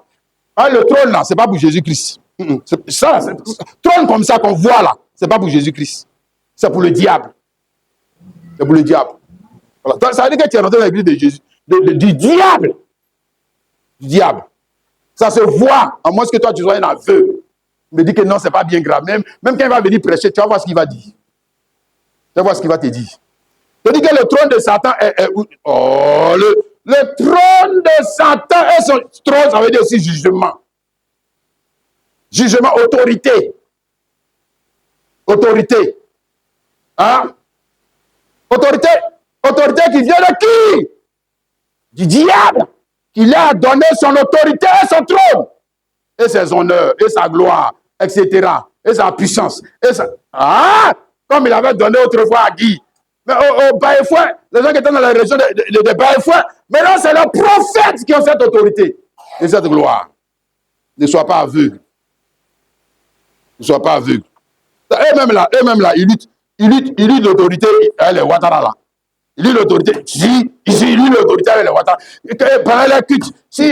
Hein, le trône, là, ce n'est pas pour Jésus-Christ. Ça, trône comme ça qu'on voit, là, ce n'est pas pour Jésus-Christ. C'est pour le diable. C'est pour le diable. Voilà. Ça veut dire que tu es rentré dans l'église de Jésus. Du diable. Du diable. Ça se voit, à moins que toi, tu sois un aveugle. Il me dit que non, ce n'est pas bien grave. Même quand il va venir prêcher, tu vas voir ce qu'il va dire. Tu vas voir ce qu'il va te dire. Il dit que le trône de Satan est où? Oh, le trône de Satan et son trône, ça veut dire aussi jugement. Jugement, autorité. Autorité. Hein? Autorité qui vient de qui? Du diable. Il a donné son autorité et son trône. Et ses honneurs, et sa gloire, etc. Et sa puissance. Comme il avait donné autrefois à Guy. Mais au Baïfouin, les gens qui étaient dans la région de Baïfouin, maintenant c'est les prophètes qui ont cette autorité et cette gloire. Ne sois pas aveugle. Ne sois pas aveugle. Eux-mêmes là, ils luttent l'autorité avec les Ouattara là. Ils luttent l'autorité. Ils luttent l'autorité avec les Ouattara. Pendant les cultes, si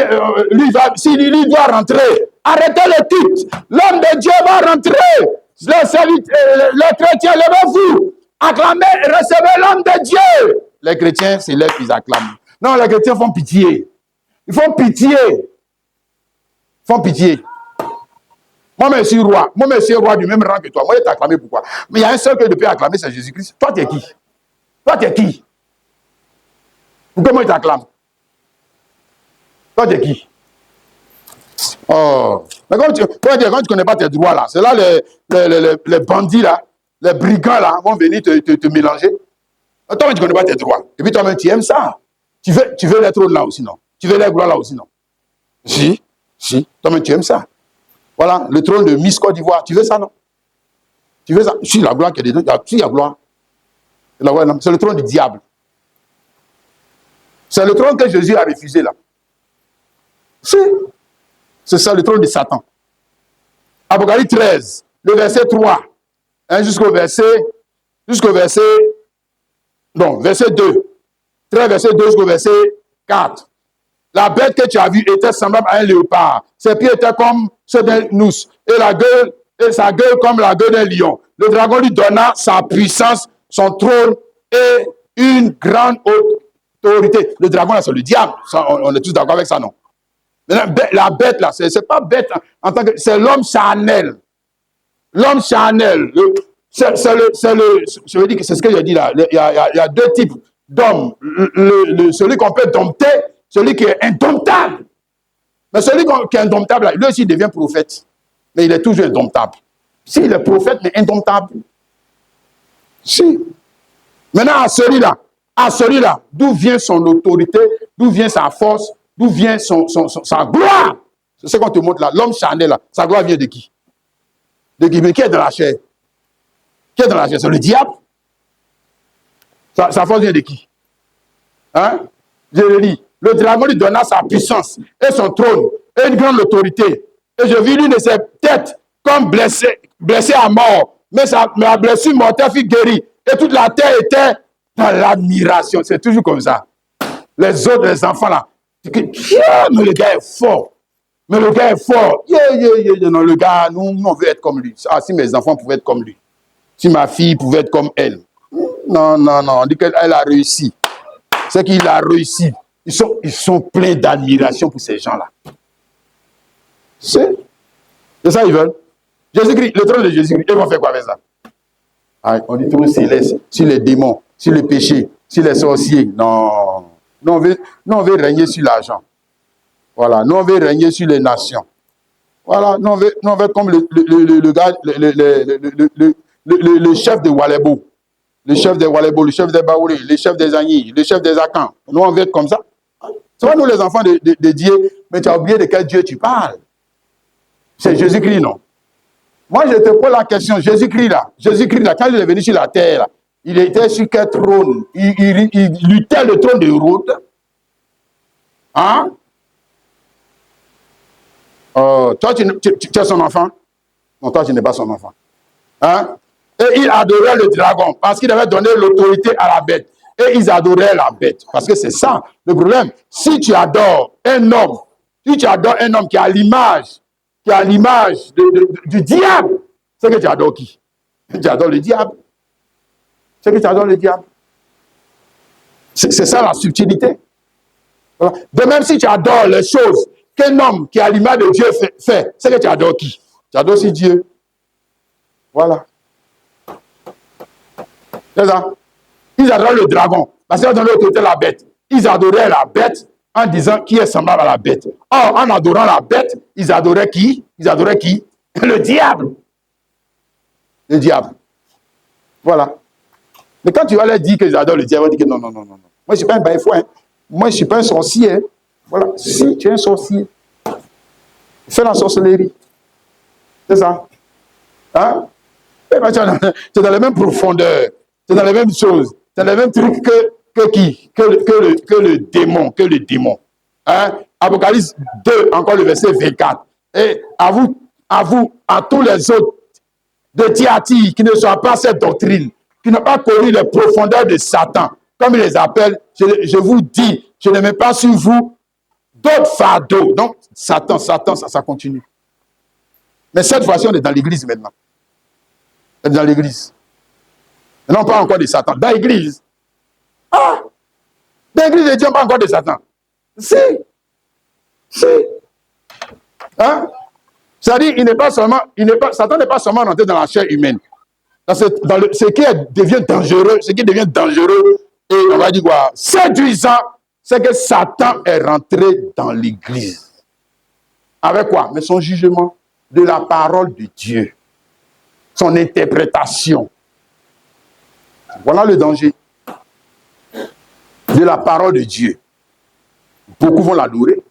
lui doit rentrer, arrêtez le culte. L'homme de Dieu va rentrer. Les chrétiens, levez-vous. Acclamez, recevez l'homme de Dieu. Les chrétiens se lèvent, ils acclament. Non, les chrétiens font pitié. Ils font pitié. Ils font pitié. Moi, je suis roi. Moi, je suis roi du même rang que toi. Moi, je t'ai acclamé pourquoi? Mais il y a un seul que je peux acclamer, c'est Jésus-Christ. Toi, tu es qui? Toi, tu es qui? Pourquoi moi, je t'acclame? Toi, tu es qui? Oh. Mais quand tu ne connais pas tes droits, là, c'est là les bandits, là, les brigands, là, vont venir te mélanger. Toi, tu ne connais pas tes droits. Et puis, toi-même, tu aimes ça. Tu veux les trônes là aussi, non? Tu veux les gloires là aussi, non? Si. Toi-même, tu aimes ça. Voilà, le trône de Miss Côte d'Ivoire. Tu veux ça, non? Tu veux ça? Si la gloire qui est dedans, il y a gloire. C'est le trône du diable. C'est le trône que Jésus a refusé là. C'est ça le trône de Satan. Apocalypse 13, le verset 3, hein, jusqu'au verset 2. 13, verset 2 jusqu'au verset 4. La bête que tu as vue était semblable à un léopard. Ses pieds étaient comme ceux d'un nous. Et sa gueule comme la gueule d'un lion. Le dragon lui donna sa puissance, son trône et une grande autorité. Le dragon, là, c'est le diable. Ça, on est tous d'accord avec ça, non? Mais la bête, là, c'est pas bête en tant que... C'est l'homme charnel. L'homme charnel. Je veux dire que c'est ce que j'ai dit là. Il y a deux types d'hommes. Celui qu'on peut dompter, celui qui est indomptable. Mais celui qui est indomptable, lui aussi, il devient prophète. Mais il est toujours indomptable. Si, il est prophète, mais indomptable. Si. Maintenant, à celui-là, d'où vient son autorité, d'où vient sa force, d'où vient sa gloire? C'est ce qu'on te montre là. L'homme charnel, là, sa gloire vient de qui? De qui? Mais qui est dans la chair? Qui est dans la chair? C'est le diable. Sa force vient de qui? Hein? Je le lis. Le dragon lui donna sa puissance et son trône et une grande autorité. Et je vis l'une de ses têtes comme blessée à mort. Mais la blessure mortelle fut guérie. Et toute la terre était dans l'admiration. C'est toujours comme ça. Les autres, les enfants là. Mais le gars est fort. Mais le gars est fort. Non, le gars, nous, on veut être comme lui. Ah, si mes enfants pouvaient être comme lui. Si ma fille pouvait être comme elle. Non. On dit qu'elle a réussi. C'est qu'il a réussi. Ils sont pleins d'admiration pour ces gens-là. C'est ça qu'ils veulent. Jésus-Christ, le trône de Jésus-Christ, ils vont faire quoi avec ça? Ah, on dit trône céleste, sur les démons, sur le péché, sur les sorciers. Non. Nous, on veut régner sur l'argent. Voilà. Nous, on veut régner sur les nations. Voilà. Nous, on veut être comme le gars, le chef de Walebo. Le chef des Walebo, le chef des Baouri, le chef des Agni, le chef des Akans. Nous, on veut être comme ça. C'est pas nous les enfants de Dieu, mais tu as oublié de quel Dieu tu parles. C'est Jésus-Christ, non? Moi, je te pose la question, Jésus-Christ, quand il est venu sur la terre, là, il était sur quel trône? Il luttait le trône de Hérode. Hein? Toi, tu es son enfant? Non, toi, tu n'es pas son enfant. Hein? Et il adorait le dragon parce qu'il avait donné l'autorité à la bête. Et ils adoraient la bête. Parce que c'est ça le problème. Si tu adores un homme, qui a l'image, du diable, c'est que tu adores qui? Tu adores le diable. C'est que tu adores le diable. C'est ça la subtilité. Voilà. De même, si tu adores les choses qu'un homme qui a l'image de Dieu fait, c'est que tu adores qui? Tu adores aussi Dieu. Voilà. C'est ça. Ils adoraient le dragon parce qu'ils ont donné l'autorité à la bête. Ils adoraient la bête en disant qui est semblable à la bête. Or, en adorant la bête, ils adoraient qui? Le diable. Le diable. Voilà. Mais quand tu vas leur dire qu'ils adorent le diable, ils vont dire que non. Moi, je ne suis pas un baïfou. Hein. Moi, je ne suis pas un sorcier. Hein. Voilà. Si tu es un sorcier, fais la sorcellerie. C'est ça. Hein? C'est dans les mêmes profondeurs. C'est dans les mêmes choses. C'est dans les mêmes trucs que qui? Que le démon. Hein? Apocalypse 2, encore le verset 24. Et à vous, à tous les autres de Thyatire qui ne soient pas cette doctrine, qui n'ont pas connu les profondeurs de Satan, comme il les appelle, je vous dis, je ne mets pas sur vous d'autres fardeaux. Donc, Satan, ça continue. Mais cette fois-ci, on est dans l'église maintenant. On est dans l'église. Non, pas encore de Satan. Dans l'église. Ah! Dans l'église de Dieu, pas encore de Satan. Si. Hein? C'est-à-dire, Satan n'est pas seulement rentré dans la chair humaine. Ce qui devient dangereux, et on va dire quoi, séduisant, c'est que Satan est rentré dans l'église. Avec quoi? Mais son jugement de la parole de Dieu. Son interprétation. Voilà le danger de la parole de Dieu. Beaucoup vont l'adorer.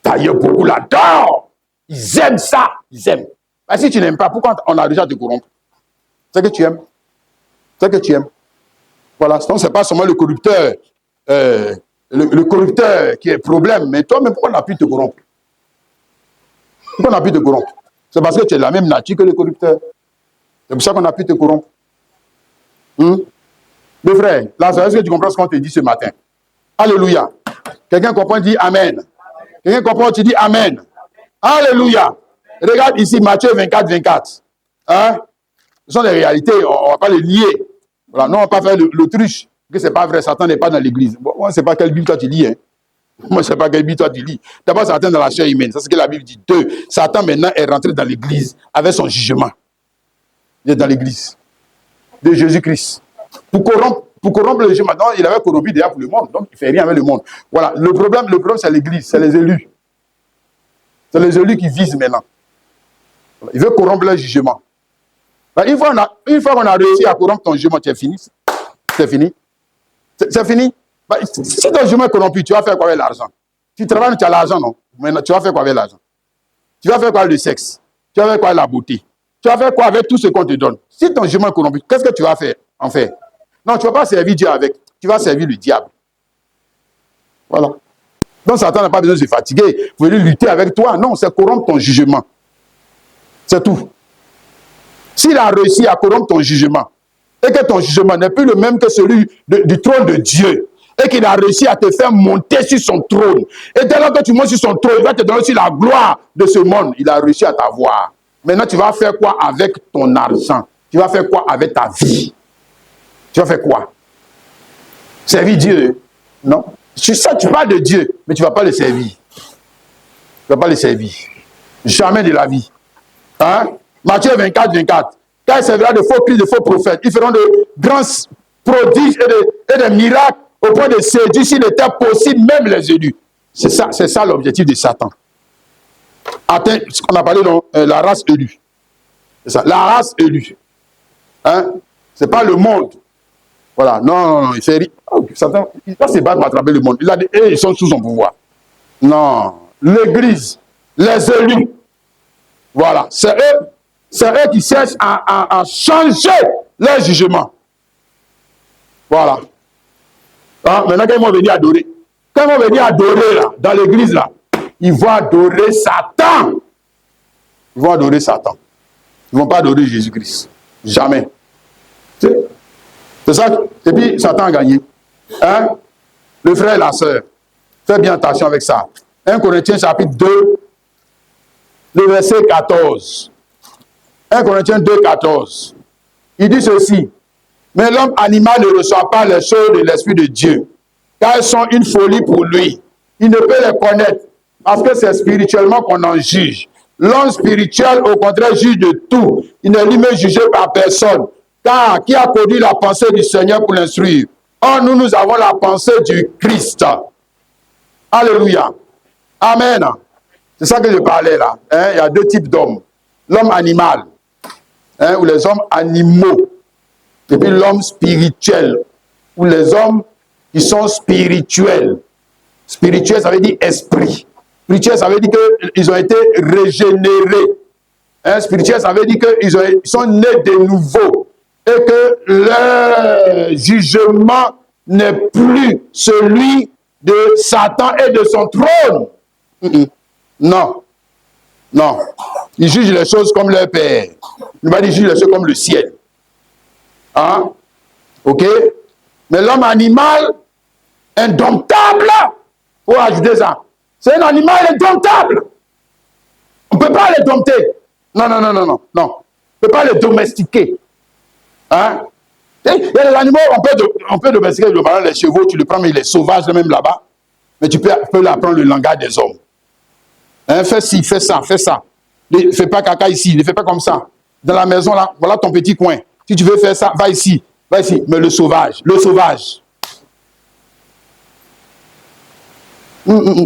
D'ailleurs, beaucoup l'adorent. Ils aiment ça. Ils aiment. Mais si tu n'aimes pas, pourquoi on a déjà te corrompre? C'est que tu aimes. C'est que tu aimes. Voilà, donc c'est pas seulement le corrupteur, le corrupteur qui est problème, mais toi-même, pourquoi on a pu te corrompre? Pourquoi on a pu te corrompre? C'est parce que tu es de la même nature que le corrupteur. C'est pour ça qu'on a pu te corrompre. Mes frères, là, est-ce que tu comprends ce qu'on te dit ce matin? Alléluia. Quelqu'un comprend, dit Amen. Quelqu'un comprend, tu dis Amen. Alléluia. Regarde ici, Matthieu 24, 24. Hein? Ce sont des réalités, on ne va pas les lier. Voilà, non, on ne va pas faire l'autruche. Que ce n'est pas vrai, Satan n'est pas dans l'église. Bon, moi, je ne sais pas quelle Bible toi tu lis. Hein. Moi, je ne sais pas quelle Bible toi tu lis. D'abord, Satan dans la chair humaine. C'est ce que la Bible dit. 2, Satan maintenant est rentré dans l'église avec son jugement. Il est dans l'église de Jésus-Christ. Pour corrompre le jugement. Non, il avait corrompu déjà pour le monde. Donc, il ne fait rien avec le monde. Voilà, le problème c'est l'église, c'est les élus. C'est les élus qui visent maintenant. Il veut corrompre le jugement. Une fois qu'on a réussi à corrompre ton jugement, tu es fini. C'est fini. C'est fini. Si ton jugement est corrompu, tu vas faire quoi avec l'argent? Tu travailles, tu as l'argent, non? Maintenant, tu vas faire quoi avec l'argent? Tu vas faire quoi avec le sexe? Tu vas faire quoi avec la beauté? Tu vas faire quoi avec tout ce qu'on te donne? Si ton jugement est corrompu, qu'est-ce que tu vas faire en fait? Non, tu ne vas pas servir Dieu avec. Tu vas servir le diable. Voilà. Donc Satan n'a pas besoin de se fatiguer. Vous voulez lutter avec toi? Non, c'est corrompre ton jugement. C'est tout. S'il a réussi à corrompre ton jugement, et que ton jugement n'est plus le même que celui du trône de Dieu, et qu'il a réussi à te faire monter sur son trône, et dès lors que tu montes sur son trône, il va te donner aussi la gloire de ce monde. Il a réussi à t'avoir. Maintenant, tu vas faire quoi avec ton argent? Tu vas faire quoi avec ta vie? Tu vas faire quoi? Servir Dieu? Non. Tu sais, tu parles de Dieu, mais tu ne vas pas le servir. Tu ne vas pas le servir. Jamais de la vie. Hein? Matthieu 24, 24. Quand il servira de faux Christ, de faux prophètes, ils feront de grands prodiges et de miracles au point de séduire, s'il était possible, même les élus. C'est ça l'objectif de Satan. Atteindre ce qu'on a parlé de la race élue. C'est ça, la race élue. Hein? Ce n'est pas le monde. Voilà, non, il fait Satan, il va se battre pour attraper le monde. Il a dit, ils sont sous son pouvoir. Non, l'église, les élus. Voilà, c'est eux qui cherchent à changer leur jugement. Voilà. Ah, maintenant, quand ils vont venir adorer, là, dans l'église, là, ils vont adorer Satan. Ils vont adorer Satan. Ils ne vont pas adorer Jésus-Christ. Jamais. C'est ça. Et puis, Satan a gagné. Hein? Le frère et la sœur. Fais bien attention avec ça. 1 Corinthiens chapitre 2, le verset 14. 1 Corinthiens 2, 14. Il dit ceci. Mais l'homme animal ne reçoit pas les choses de l'Esprit de Dieu, car elles sont une folie pour lui. Il ne peut les connaître, parce que c'est spirituellement qu'on en juge. L'homme spirituel, au contraire, juge de tout. Il n'est lui-même jugé par personne. Car qui a conduit la pensée du Seigneur pour l'instruire? Or, nous avons la pensée du Christ. Alléluia. Amen. C'est ça que je parlais là. Hein? Il y a deux types d'hommes. L'homme animal, hein, ou les hommes animaux. Et puis l'homme spirituel, ou les hommes qui sont spirituels. Spirituel, ça veut dire esprit. Spirituel, ça veut dire qu'ils ont été régénérés. Hein? Spirituel, ça veut dire qu'ils sont nés de nouveau. Et que leur jugement n'est plus celui de Satan et de son trône. Non. Non. Ils jugent les choses comme leur Père. Il va dire, ils jugent les choses comme le ciel. Hein? Ok? Mais l'homme animal, indomptable, il faut ajouter ça. C'est un animal indomptable. On ne peut pas les dompter. Non. On ne peut pas les domestiquer. Hein? Il y a des animaux, on peut domestiquer les chevaux, tu le prends, mais il est sauvage même là-bas. Mais tu peux lui apprendre le langage des hommes. Hein? Fais ci, fais ça, fais ça. Ne fais pas caca ici, ne fais pas comme ça. Dans la maison, là, voilà ton petit coin. Si tu veux faire ça, va ici. Mais le sauvage.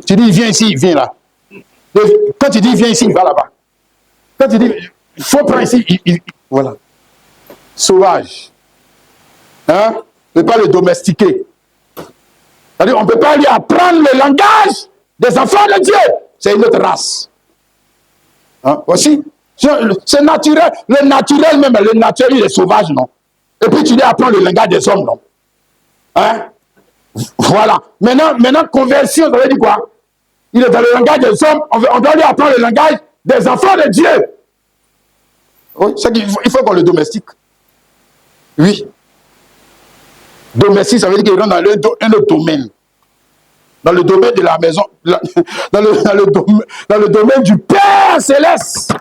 Tu dis, viens ici, viens là. Quand tu dis, viens ici, il va là-bas. Quand tu dis, il faut prendre ici, voilà. Sauvage. Hein? On ne peut pas le domestiquer. C'est-à-dire, on ne peut pas lui apprendre le langage des enfants de Dieu. C'est une autre race. Hein? Voici, C'est naturel. Le naturel même, le naturel, il est sauvage, non? Et puis tu lui apprends le langage des hommes, non? Hein? Voilà. Maintenant, conversion, ça veut dire quoi? Il est dans le langage des hommes, on doit lui apprendre le langage des enfants de Dieu. Oui, il faut qu'on le domestique. Oui. Domestique, ça veut dire qu'il rentre dans un autre domaine. Dans le domaine de la maison, dans le domaine du Père Céleste.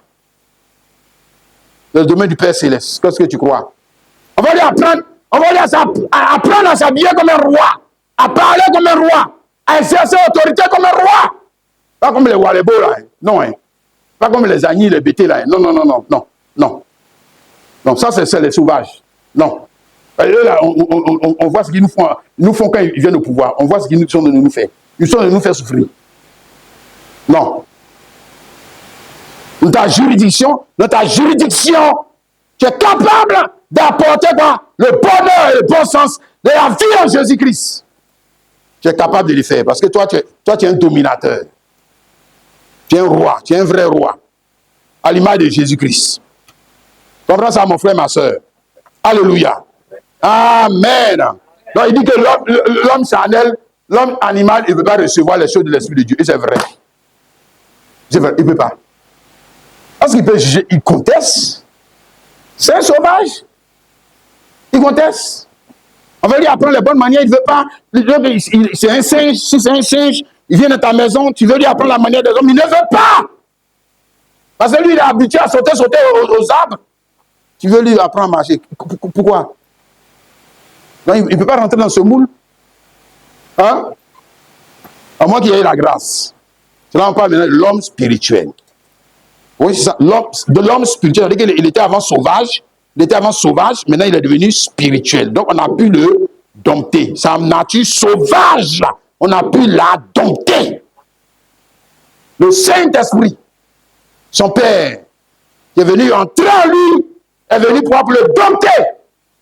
Dans le domaine du Père Céleste. Qu'est-ce que tu crois? On va lui apprendre à s'habiller comme un roi, à parler comme un roi, à exercer l'autorité comme un roi. Pas comme les Walebo là. Non, hein. Pas comme les Agnis, les Bétés là. Non. Non, ça c'est les sauvages. Non. Eux, là, on voit ce qu'ils nous font quand ils viennent au pouvoir. On voit ce qu'ils sont de nous faire. Ils sont de nous faire souffrir. Non. Dans ta juridiction, tu es capable d'apporter quoi? Le bonheur et le bon sens de la vie en Jésus-Christ. Tu es capable de le faire parce que toi, tu es un dominateur. Tu es un roi, tu es un vrai roi. À l'image de Jésus-Christ. Comprends ça, mon frère, ma soeur. Alléluia. Amen. Donc, il dit que l'homme charnel, l'homme animal, il ne peut pas recevoir les choses de l'Esprit de Dieu. Et c'est vrai. C'est vrai, il ne peut pas. Parce qu'il peut juger, il conteste. C'est un sauvage. Il conteste. On va lui apprendre les bonnes manières, il ne veut pas. C'est un singe, si c'est un singe, il vient dans ta maison, tu veux lui apprendre la manière des hommes, il ne veut pas. Parce que lui, il est habitué à sauter aux arbres. Tu veux lui apprendre à marcher. Pourquoi? Non, il ne peut pas rentrer dans ce moule. Hein? À moins qu'il y ait la grâce. C'est là on parle maintenant de l'homme spirituel. Oui, c'est ça. De l'homme spirituel. C'est-à-dire qu'il était avant sauvage. Maintenant il est devenu spirituel. Donc on a pu le dompter. Sa nature sauvage, on a pu la dompter. Le Saint-Esprit, son Père, qui est venu entrer en lui, est venu pour le dompter,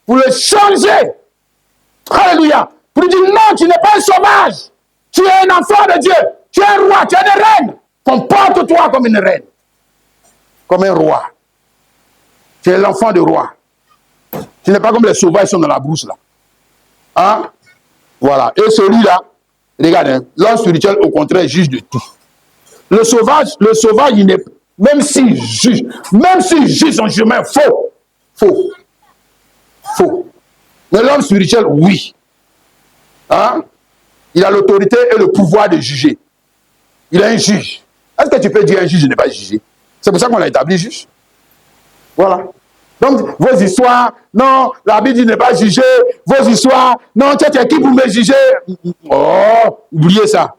pour le changer. Alléluia. Pour lui dire non, tu n'es pas un sauvage. Tu es un enfant de Dieu. Tu es un roi, tu es une reine. Comporte-toi comme une reine. Comme un roi. Tu es l'enfant du roi. Tu n'es pas comme les sauvages qui sont dans la brousse là. Hein? Voilà. Et celui-là, regarde, hein, l'homme spirituel, au contraire, juge de tout. Le sauvage, il n'est, même s'il juge son chemin, faux. Mais l'homme spirituel, oui. Hein? Il a l'autorité et le pouvoir de juger. Il est un juge. Est-ce que tu peux dire un juge n'est pas jugé? C'est pour ça qu'on a établi juge. Voilà. Donc, vos histoires, non, la Bible dit n'est pas jugé. Vos histoires, non, tu es qui pour me juger? Oh, oubliez ça.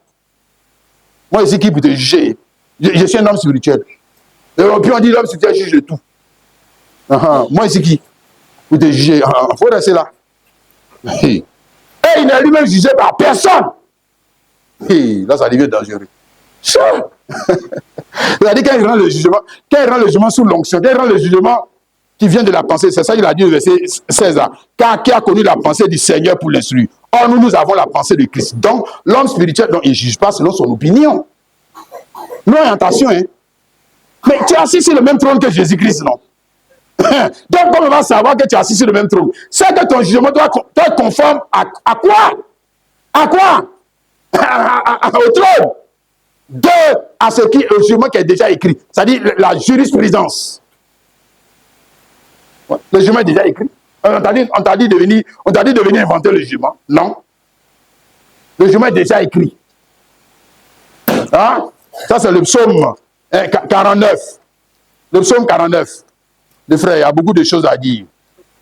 Moi, je suis qui pour te juger? Je suis un homme spirituel. Et puis on dit l'homme spirituel juge de tout. Moi, je suis qui pour te juger? Il faut rester là. Et il n'est lui-même jugé par personne. Là, ça devient dangereux. C'est-à-dire quand il rend le jugement sous l'onction, quand il rend le jugement qui vient de la pensée, c'est ça qu'il a dit au verset 16 là. Car qui a connu la pensée du Seigneur pour l'instruire? Or, nous avons la pensée de Christ. Donc, l'homme spirituel, donc, il ne juge pas selon son opinion. Non, attention, hein. Mais tu es assis sur le même trône que Jésus-Christ, non? Donc, comment on va savoir que tu es assis sur le même trône? C'est que ton jugement doit être conforme à quoi? À quoi? Au trône. À ce qui, au jugement qui est déjà écrit. C'est-à-dire la jurisprudence. Ouais. Le jugement est déjà écrit. On t'a dit de venir inventer le jugement. Non. Le jugement est déjà écrit. Hein? Ça, c'est le psaume 49. Le psaume 49. Les frères, il y a beaucoup de choses à dire.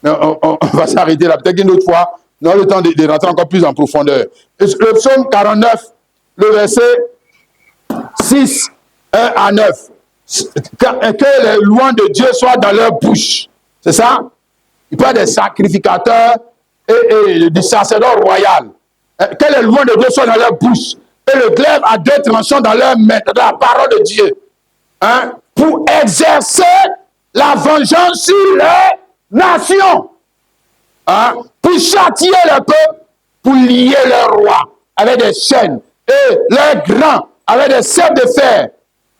Mais on va s'arrêter là. Peut-être qu'une autre fois, on aura le temps de rentrer encore plus en profondeur. Le psaume 49, le verset 6, 1 à 9. Que les louanges de Dieu soient dans leur bouche. C'est ça? Il parle des sacrificateurs et du sacerdoce royal. Que les louanges de Dieu soient dans leur bouche. Et le glaive à deux tranchants dans leur main, dans la parole de Dieu. Hein? Pour exercer la vengeance sur les nations. Hein? Pour châtier le peuple, pour lier leurs rois avec des chaînes. Et leurs grands avec des ceps de fer.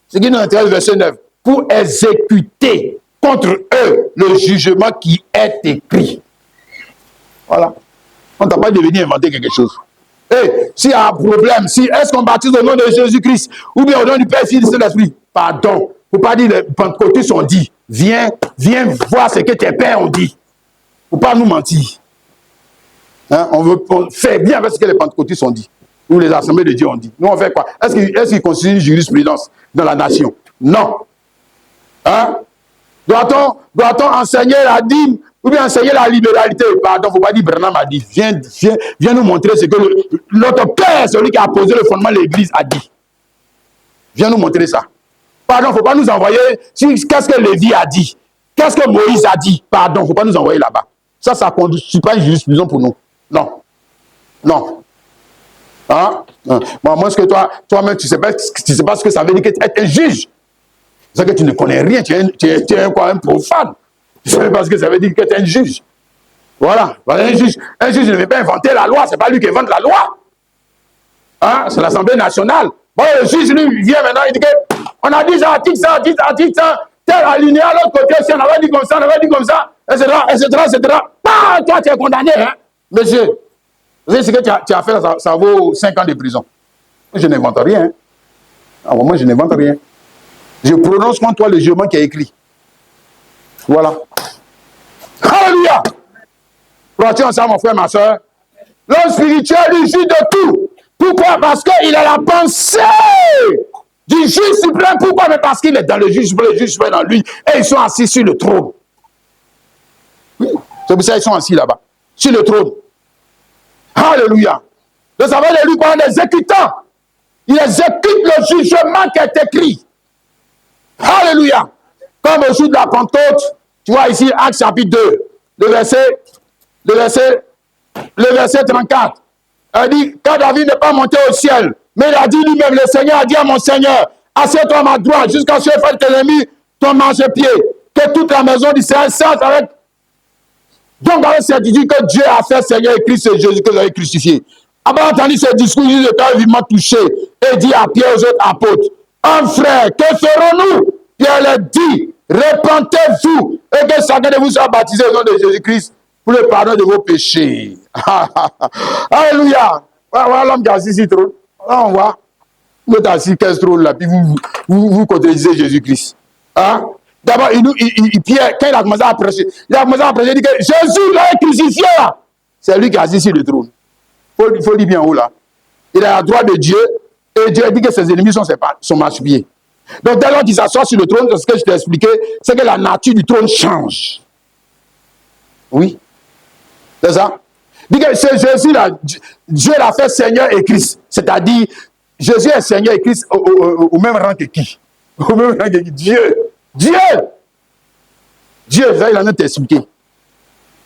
Ce qui nous intéresse, verset 9. pour exécuter contre eux le jugement qui est écrit. Voilà. On ne t'a pas devenu inventer quelque chose. Et s'il y a un problème, est-ce qu'on baptise au nom de Jésus-Christ ou bien au nom du Père, Fils et de l'Esprit? Pardon. Il ne faut pas dire les pentecôtistes ont dit. Viens voir ce que tes pères ont dit. Il ne faut pas nous mentir. Hein? On fait bien avec ce que les pentecôtistes ont dit. Ou les assemblées de Dieu ont dit. Nous, on fait quoi? Est-ce qu'ils constituent une jurisprudence dans la nation? Non. Hein? Doit-on enseigner la dîme ou bien enseigner la libéralité? Pardon, il ne faut pas dire Branham a dit. Viens nous montrer ce que notre Père, celui qui a posé le fondement de l'Église, a dit. Viens nous montrer ça. Pardon, il ne faut pas nous envoyer. Qu'est-ce que Lévi a dit? Qu'est-ce que Moïse a dit? Pardon, il ne faut pas nous envoyer là-bas. Ça ne constitue pas une jurisprudence pour nous. Non. Non. Hein? Bon, moi, est-ce que toi-même, tu ne sais pas ce que ça veut dire être un juge? C'est que tu ne connais rien, tu es un profane. Tu ne sais pas ce que ça veut dire que tu es un juge. Voilà. Un juge ne veut pas inventer la loi, ce n'est pas lui qui invente la loi. Hein? C'est l'Assemblée nationale. Bon, le juge, lui, il vient maintenant, il dit qu'on a dit ça, article ça, tel alinéa à l'autre côté, si on avait dit comme ça, on avait dit comme ça, etc. Ah, toi, tu es condamné, hein? Monsieur, vous savez ce que tu as fait, ça vaut 5 ans de prison. Je n'invente rien. Hein? Ah, moi, je n'invente rien. Je prononce contre toi le jugement qui est écrit. Voilà. Alléluia. Crois-tu en ça, mon frère, ma soeur? L'homme spirituel, il juge de tout. Pourquoi? Parce qu'il a la pensée du juge suprême. Pourquoi? Mais parce qu'il est dans le juge suprême dans lui. Et ils sont assis sur le trône. Oui. C'est pour ça qu'ils sont assis là-bas. Sur le trône. Alléluia. Vous savez, lui, quand on est exécutant, il exécute le jugement qui est écrit. Alléluia. Comme au jour de la Pentecôte, tu vois ici, Actes chapitre 2, le verset 34. Il dit, quand David n'est pas monté au ciel, mais il a dit lui-même, le Seigneur a dit à mon Seigneur, assieds-toi à ma droite, jusqu'à ce que je fasse tes ennemis ton marchepied, que toute la maison d'Israël sache avec. Donc, avec certitude que Dieu a fait Seigneur et Christ et Jésus que vous avez crucifié. Après entendu ce discours, il était vivement touché et dit à Pierre aux autres apôtres, un frère, que ferons-nous? Pierre leur dit, repentez-vous et que chacun de vous soit baptisé au nom de Jésus-Christ pour le pardon de vos péchés. Alléluia. Voilà l'homme qui est assis ici, trône. Là, on voit. Vous êtes assis, 15 trônes là, puis vous contredisez Jésus-Christ. Hein? D'abord, Pierre, quand il a commencé à prêcher, il dit que Jésus l'a crucifié là. C'est lui qui est assis sur le trône. Il faut dire bien haut là. Il a la droite de Dieu et Dieu dit que ses ennemis sont marchepieds. Donc, dès lors qu'il s'assoit sur le trône, ce que je t'ai expliqué, c'est que la nature du trône change. Oui. C'est ça. Dit que c'est Jésus là, Dieu l'a fait Seigneur et Christ. C'est-à-dire, Jésus est Seigneur et Christ au même rang que qui? Au même rang que qui? Dieu, ça, il en a t'expliqué.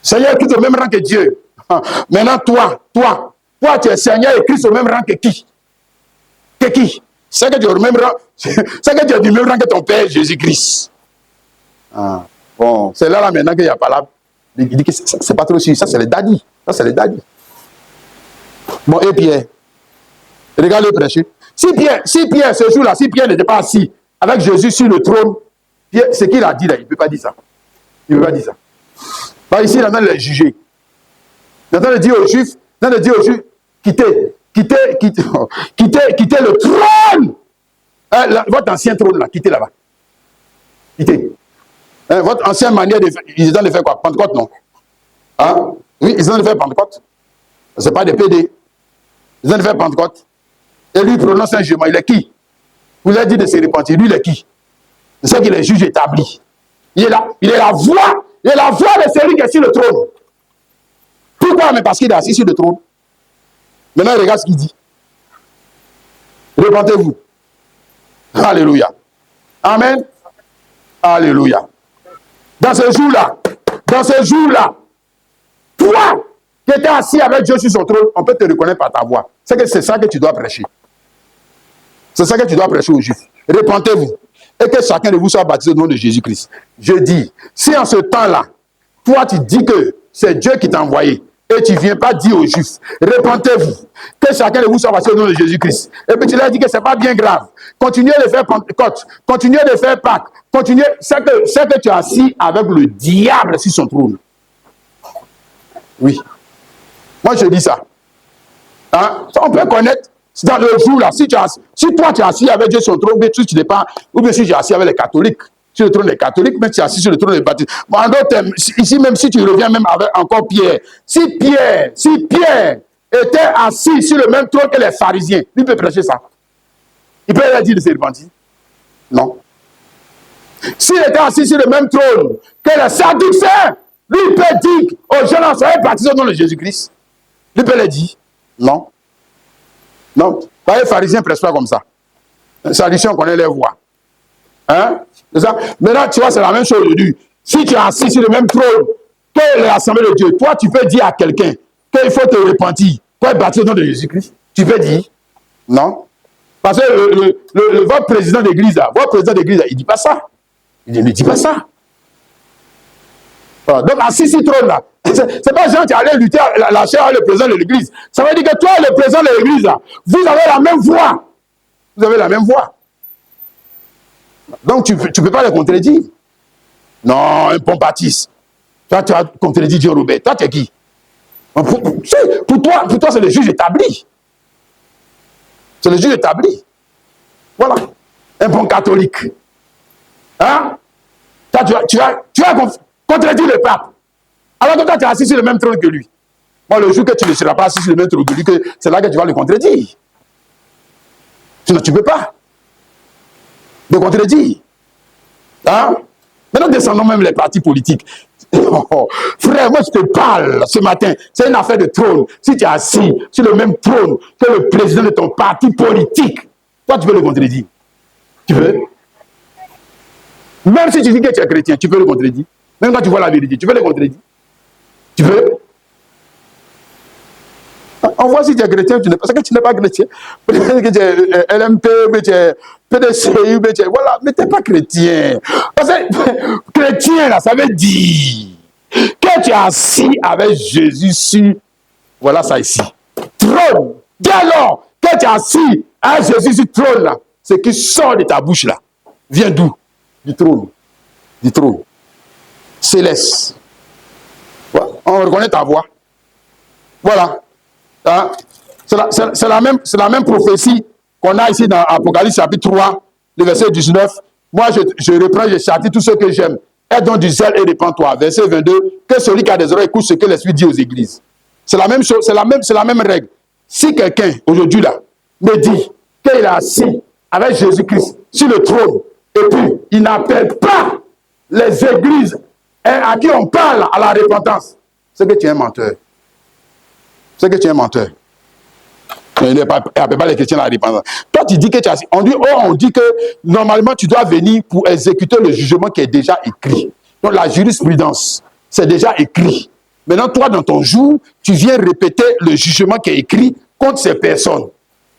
Seigneur et Christ au même rang que Dieu. Maintenant, toi, tu es Seigneur et Christ au même rang que qui? Que qui? C'est que tu es au même rang, c'est que tu es du même rang que ton Père Jésus-Christ. Ah, bon, c'est là maintenant qu'il n'y a pas là. Il dit que c'est pas trop sûr. Ça, c'est les daddies. Ça, c'est les daddies. Bon, et Pierre, regarde-le prêcher. Si Pierre, ce jour-là, si Pierre n'était pas assis avec Jésus sur le trône, Pierre, ce qu'il a dit là, il ne peut pas dire ça. Il ne peut pas dire ça. Bah, ici, il est en train de les juger. Il est en train de dire aux Juifs, quittez le trône. Votre ancien trône là, quittez là-bas. Quittez. Votre ancienne manière de faire, ils ont de faire quoi? Pentecôte, non? Hein? Oui, ils ont de faire Pentecôte. Ce n'est pas des PD. Ils ont de faire Pentecôte. Et lui, il prononce un jugement. Il est qui? Vous avez dit de se repentir. Lui, il est qui? C'est qu'il est juge établi. Il est là. Il est la voix. Il est la voix de celui qui est sur le trône. Pourquoi? Mais parce qu'il est assis sur le trône. Maintenant, regarde ce qu'il dit. Repentez-vous. Alléluia. Amen. Alléluia. Dans ce jour-là, toi qui étais assis avec Dieu sur son trône, on peut te reconnaître par ta voix. C'est que c'est ça que tu dois prêcher. C'est ça que tu dois prêcher aux Juifs. Repentez-vous. Et que chacun de vous soit baptisé au nom de Jésus-Christ. Je dis, si en ce temps-là, toi tu dis que c'est Dieu qui t'a envoyé, et tu ne viens pas dire aux Juifs, répentez-vous, que chacun de vous soit baptisé au nom de Jésus-Christ. Et puis tu leur dis que ce n'est pas bien grave. Continuez de faire Pentecôte, continuez de faire Pâques, continuez, c'est que tu es assis avec le diable sur son trône. Oui. Moi, je dis ça. Hein? Ça, on peut connaître dans le jour là. Si toi tu es assis avec Dieu sur son trône, tu n'es pas, ou bien si tu es assis avec les catholiques, sur le trône des catholiques, mais tu es assis sur le trône des baptistes. En d'autres termes, ici, même si tu reviens même avec encore Pierre, si Pierre était assis sur le même trône que les pharisiens, lui peut prêcher ça. Il peut leur dire de se repentir. Non. S'il était assis sur le même trône que les sadducéens, lui il peut dire aux jeunes, soyez baptisés au nom de Jésus-Christ. Lui peut leur dire. Non. Non. Les pharisiens ne prêchent pas comme ça. Les sadducéens, on connaît les voix. Hein? C'est ça? Maintenant, tu vois, c'est la même chose aujourd'hui. Si tu es assis sur le même trône que l'Assemblée de Dieu, toi, tu peux dire à quelqu'un qu'il faut te repentir pour être baptisé au nom de Jésus-Christ. Tu peux dire? Non. Parce que votre président d'église, il ne dit pas ça. Il ne dit pas ça. Voilà. Donc, assis sur le trône, là, c'est pas gens qui allaient lutter la chair avec le président de l'église. Ça veut dire que toi et le président de l'église, vous avez la même voix. Vous avez la même voix. Donc, tu ne peux pas les contredire. Non, un bon baptiste. Toi, tu as contredit Dieu Robert. Toi, tu es qui? Pour toi, c'est le juge établi. C'est le juge établi. Voilà. Un bon catholique. Hein? Toi, tu as contredit le pape. Alors que toi, tu es assis sur le même trône que lui. Moi, le jour que tu ne seras pas assis sur le même trône que lui, c'est là que tu vas le contredire. Sinon, tu ne peux pas. De contredire. Hein? Maintenant, descendons même les partis politiques. Oh, frère, moi je te parle ce matin, c'est une affaire de trône. Si tu es assis sur le même trône que le président de ton parti politique, toi tu peux le contredire. Tu veux? Même si tu dis que tu es chrétien, tu peux le contredire. Même quand tu vois la vérité, tu peux le contredire. Tu veux? On voit si tu es chrétien, parce que tu n'es pas chrétien. Peut-être que tu es LMP, mais tu es PDCI, mais tu es... Voilà, mais tu n'es pas chrétien. Parce que chrétien, là, ça veut dire que tu es assis avec Jésus sur... Voilà ça ici. Trône. Dès lors que tu es assis avec Jésus sur trône, là, ce qui sort de ta bouche, là, vient d'où? Du trône. Du trône. Céleste. Voilà. On reconnaît ta voix. Voilà. Hein? C'est la même prophétie qu'on a ici dans Apocalypse chapitre 3, le verset 19. Moi, je reprends, je châtie tous ceux que j'aime. Aie donc du zèle et répands-toi. Verset 22. Que celui qui a des oreilles écoute ce que l'Esprit dit aux églises. C'est la même chose, c'est la même règle. Si quelqu'un, aujourd'hui là, me dit qu'il est assis avec Jésus-Christ sur le trône, et puis il n'appelle pas les églises à qui on parle à la repentance, c'est que tu es un menteur. C'est que tu es un menteur. Il n'appelle pas les chrétiens à la repentance. Toi, tu dis que tu as... On dit que normalement, tu dois venir pour exécuter le jugement qui est déjà écrit. Donc, la jurisprudence, c'est déjà écrit. Maintenant, toi, dans ton jour, tu viens répéter le jugement qui est écrit contre ces personnes.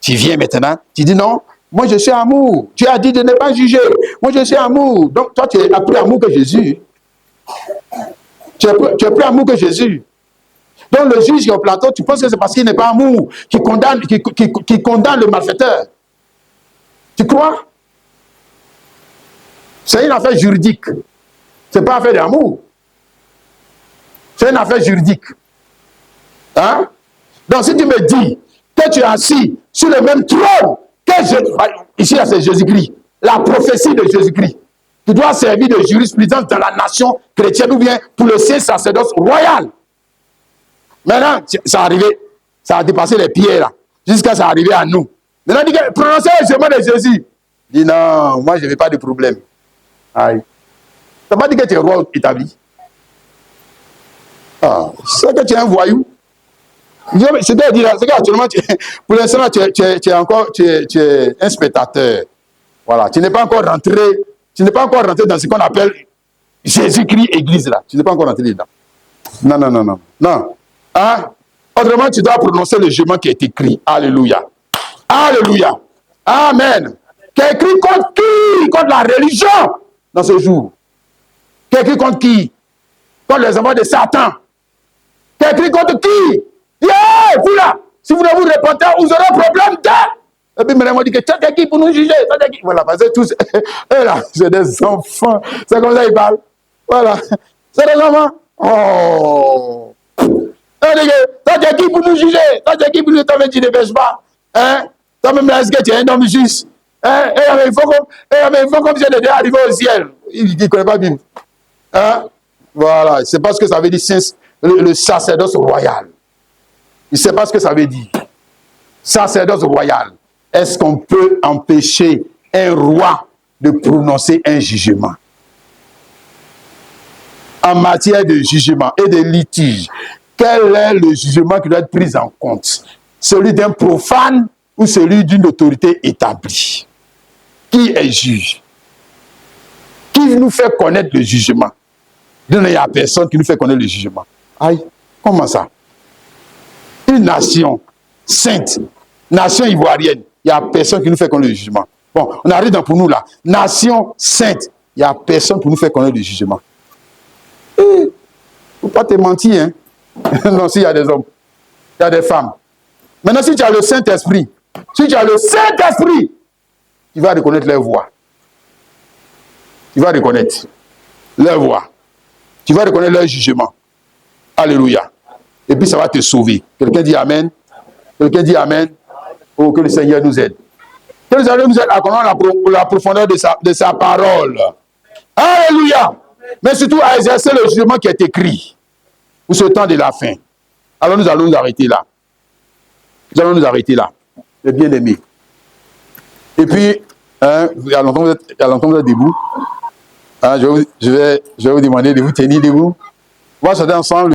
Tu viens maintenant, tu dis non, moi je suis amour. Tu as dit de ne pas juger. Moi je suis amour. Donc, toi, tu es plus amour que Jésus. Tu es plus amour que Jésus. Donc le juge qui est au plateau, tu penses que c'est parce qu'il n'est pas amour qui condamne le malfaiteur. Tu crois? C'est une affaire juridique. Ce n'est pas une affaire d'amour. C'est une affaire juridique. Hein? Donc si tu me dis que tu es assis sur le même trône que ici c'est Jésus-Christ, la prophétie de Jésus-Christ, tu dois servir de jurisprudence dans la nation chrétienne ou bien pour le sacerdoce royal. Maintenant, ça a dépassé les pieds là, jusqu'à ça arriver à nous. Maintenant, il dit que prononcez le chemin de Jésus. Il dit non, moi je n'ai pas de problème. Aïe. Ça ne veut pas dire que tu es roi établi. Ah, c'est que tu es un voyou. C'est-à-dire, qu'actuellement, pour l'instant, tu es un spectateur. Voilà, tu n'es pas encore rentré dans ce qu'on appelle Jésus-Christ Église là. Tu n'es pas encore rentré dedans. Non. Hein? Autrement, tu dois prononcer le jugement qui est écrit. Alléluia. Alléluia. Amen. Qui est écrit contre qui? Contre la religion dans ce jour. Qui est écrit contre qui? Contre les enfants de Satan. Qui a écrit contre qui? Yeah, vous là, si vous ne vous répondez, vous aurez un problème de... Et puis maintenant, on dit que c'est qui pour nous juger? Voilà, parce que tous, eux là, c'est des enfants. C'est comme ça ils parlent. Voilà, c'est des enfants. Oh! C'est qui pour nous juger? C'est qui pour nous dire tu ne pêches pas? Hein? Toi-même là, est-ce que tu es un homme juste? Hein? Et il faut comme si on était arrivé au ciel. Il ne connaît pas Bible. Hein? Voilà, c'est pas ce que ça veut dire, le sacerdoce royal. Il ne sait pas ce que ça veut dire. Sacerdoce royal. Est-ce qu'on peut empêcher un roi de prononcer un jugement? En matière de jugement et de litige, quel est le jugement qui doit être pris en compte? Celui d'un profane ou celui d'une autorité établie? Qui est juge? Qui nous fait connaître le jugement? Il n'y a personne qui nous fait connaître le jugement. Aïe, comment ça? Une nation sainte, nation ivoirienne, il n'y a personne qui nous fait connaître le jugement. Bon, on arrive dans pour nous là. Nation sainte, il n'y a personne pour nous faire connaître le jugement. Il ne faut pas te mentir, hein? Non, s'il y a des hommes, il y a des femmes. Maintenant, si tu as le Saint-Esprit, tu vas reconnaître leur voix. Tu vas reconnaître leur voix. Tu vas reconnaître leur jugement. Alléluia. Et puis ça va te sauver. Quelqu'un dit Amen. Quelqu'un dit Amen. Oh, que le Seigneur nous aide. Que le Seigneur nous aide à connaître la profondeur de sa parole. Alléluia. Mais surtout à exercer le jugement qui est écrit pour ce temps de la fin. Alors nous allons nous arrêter là. Nous allons nous arrêter là. Les bien-aimés. Et puis, il y a longtemps vous êtes debout. Je vais vous demander de vous tenir debout. On va chanter ensemble.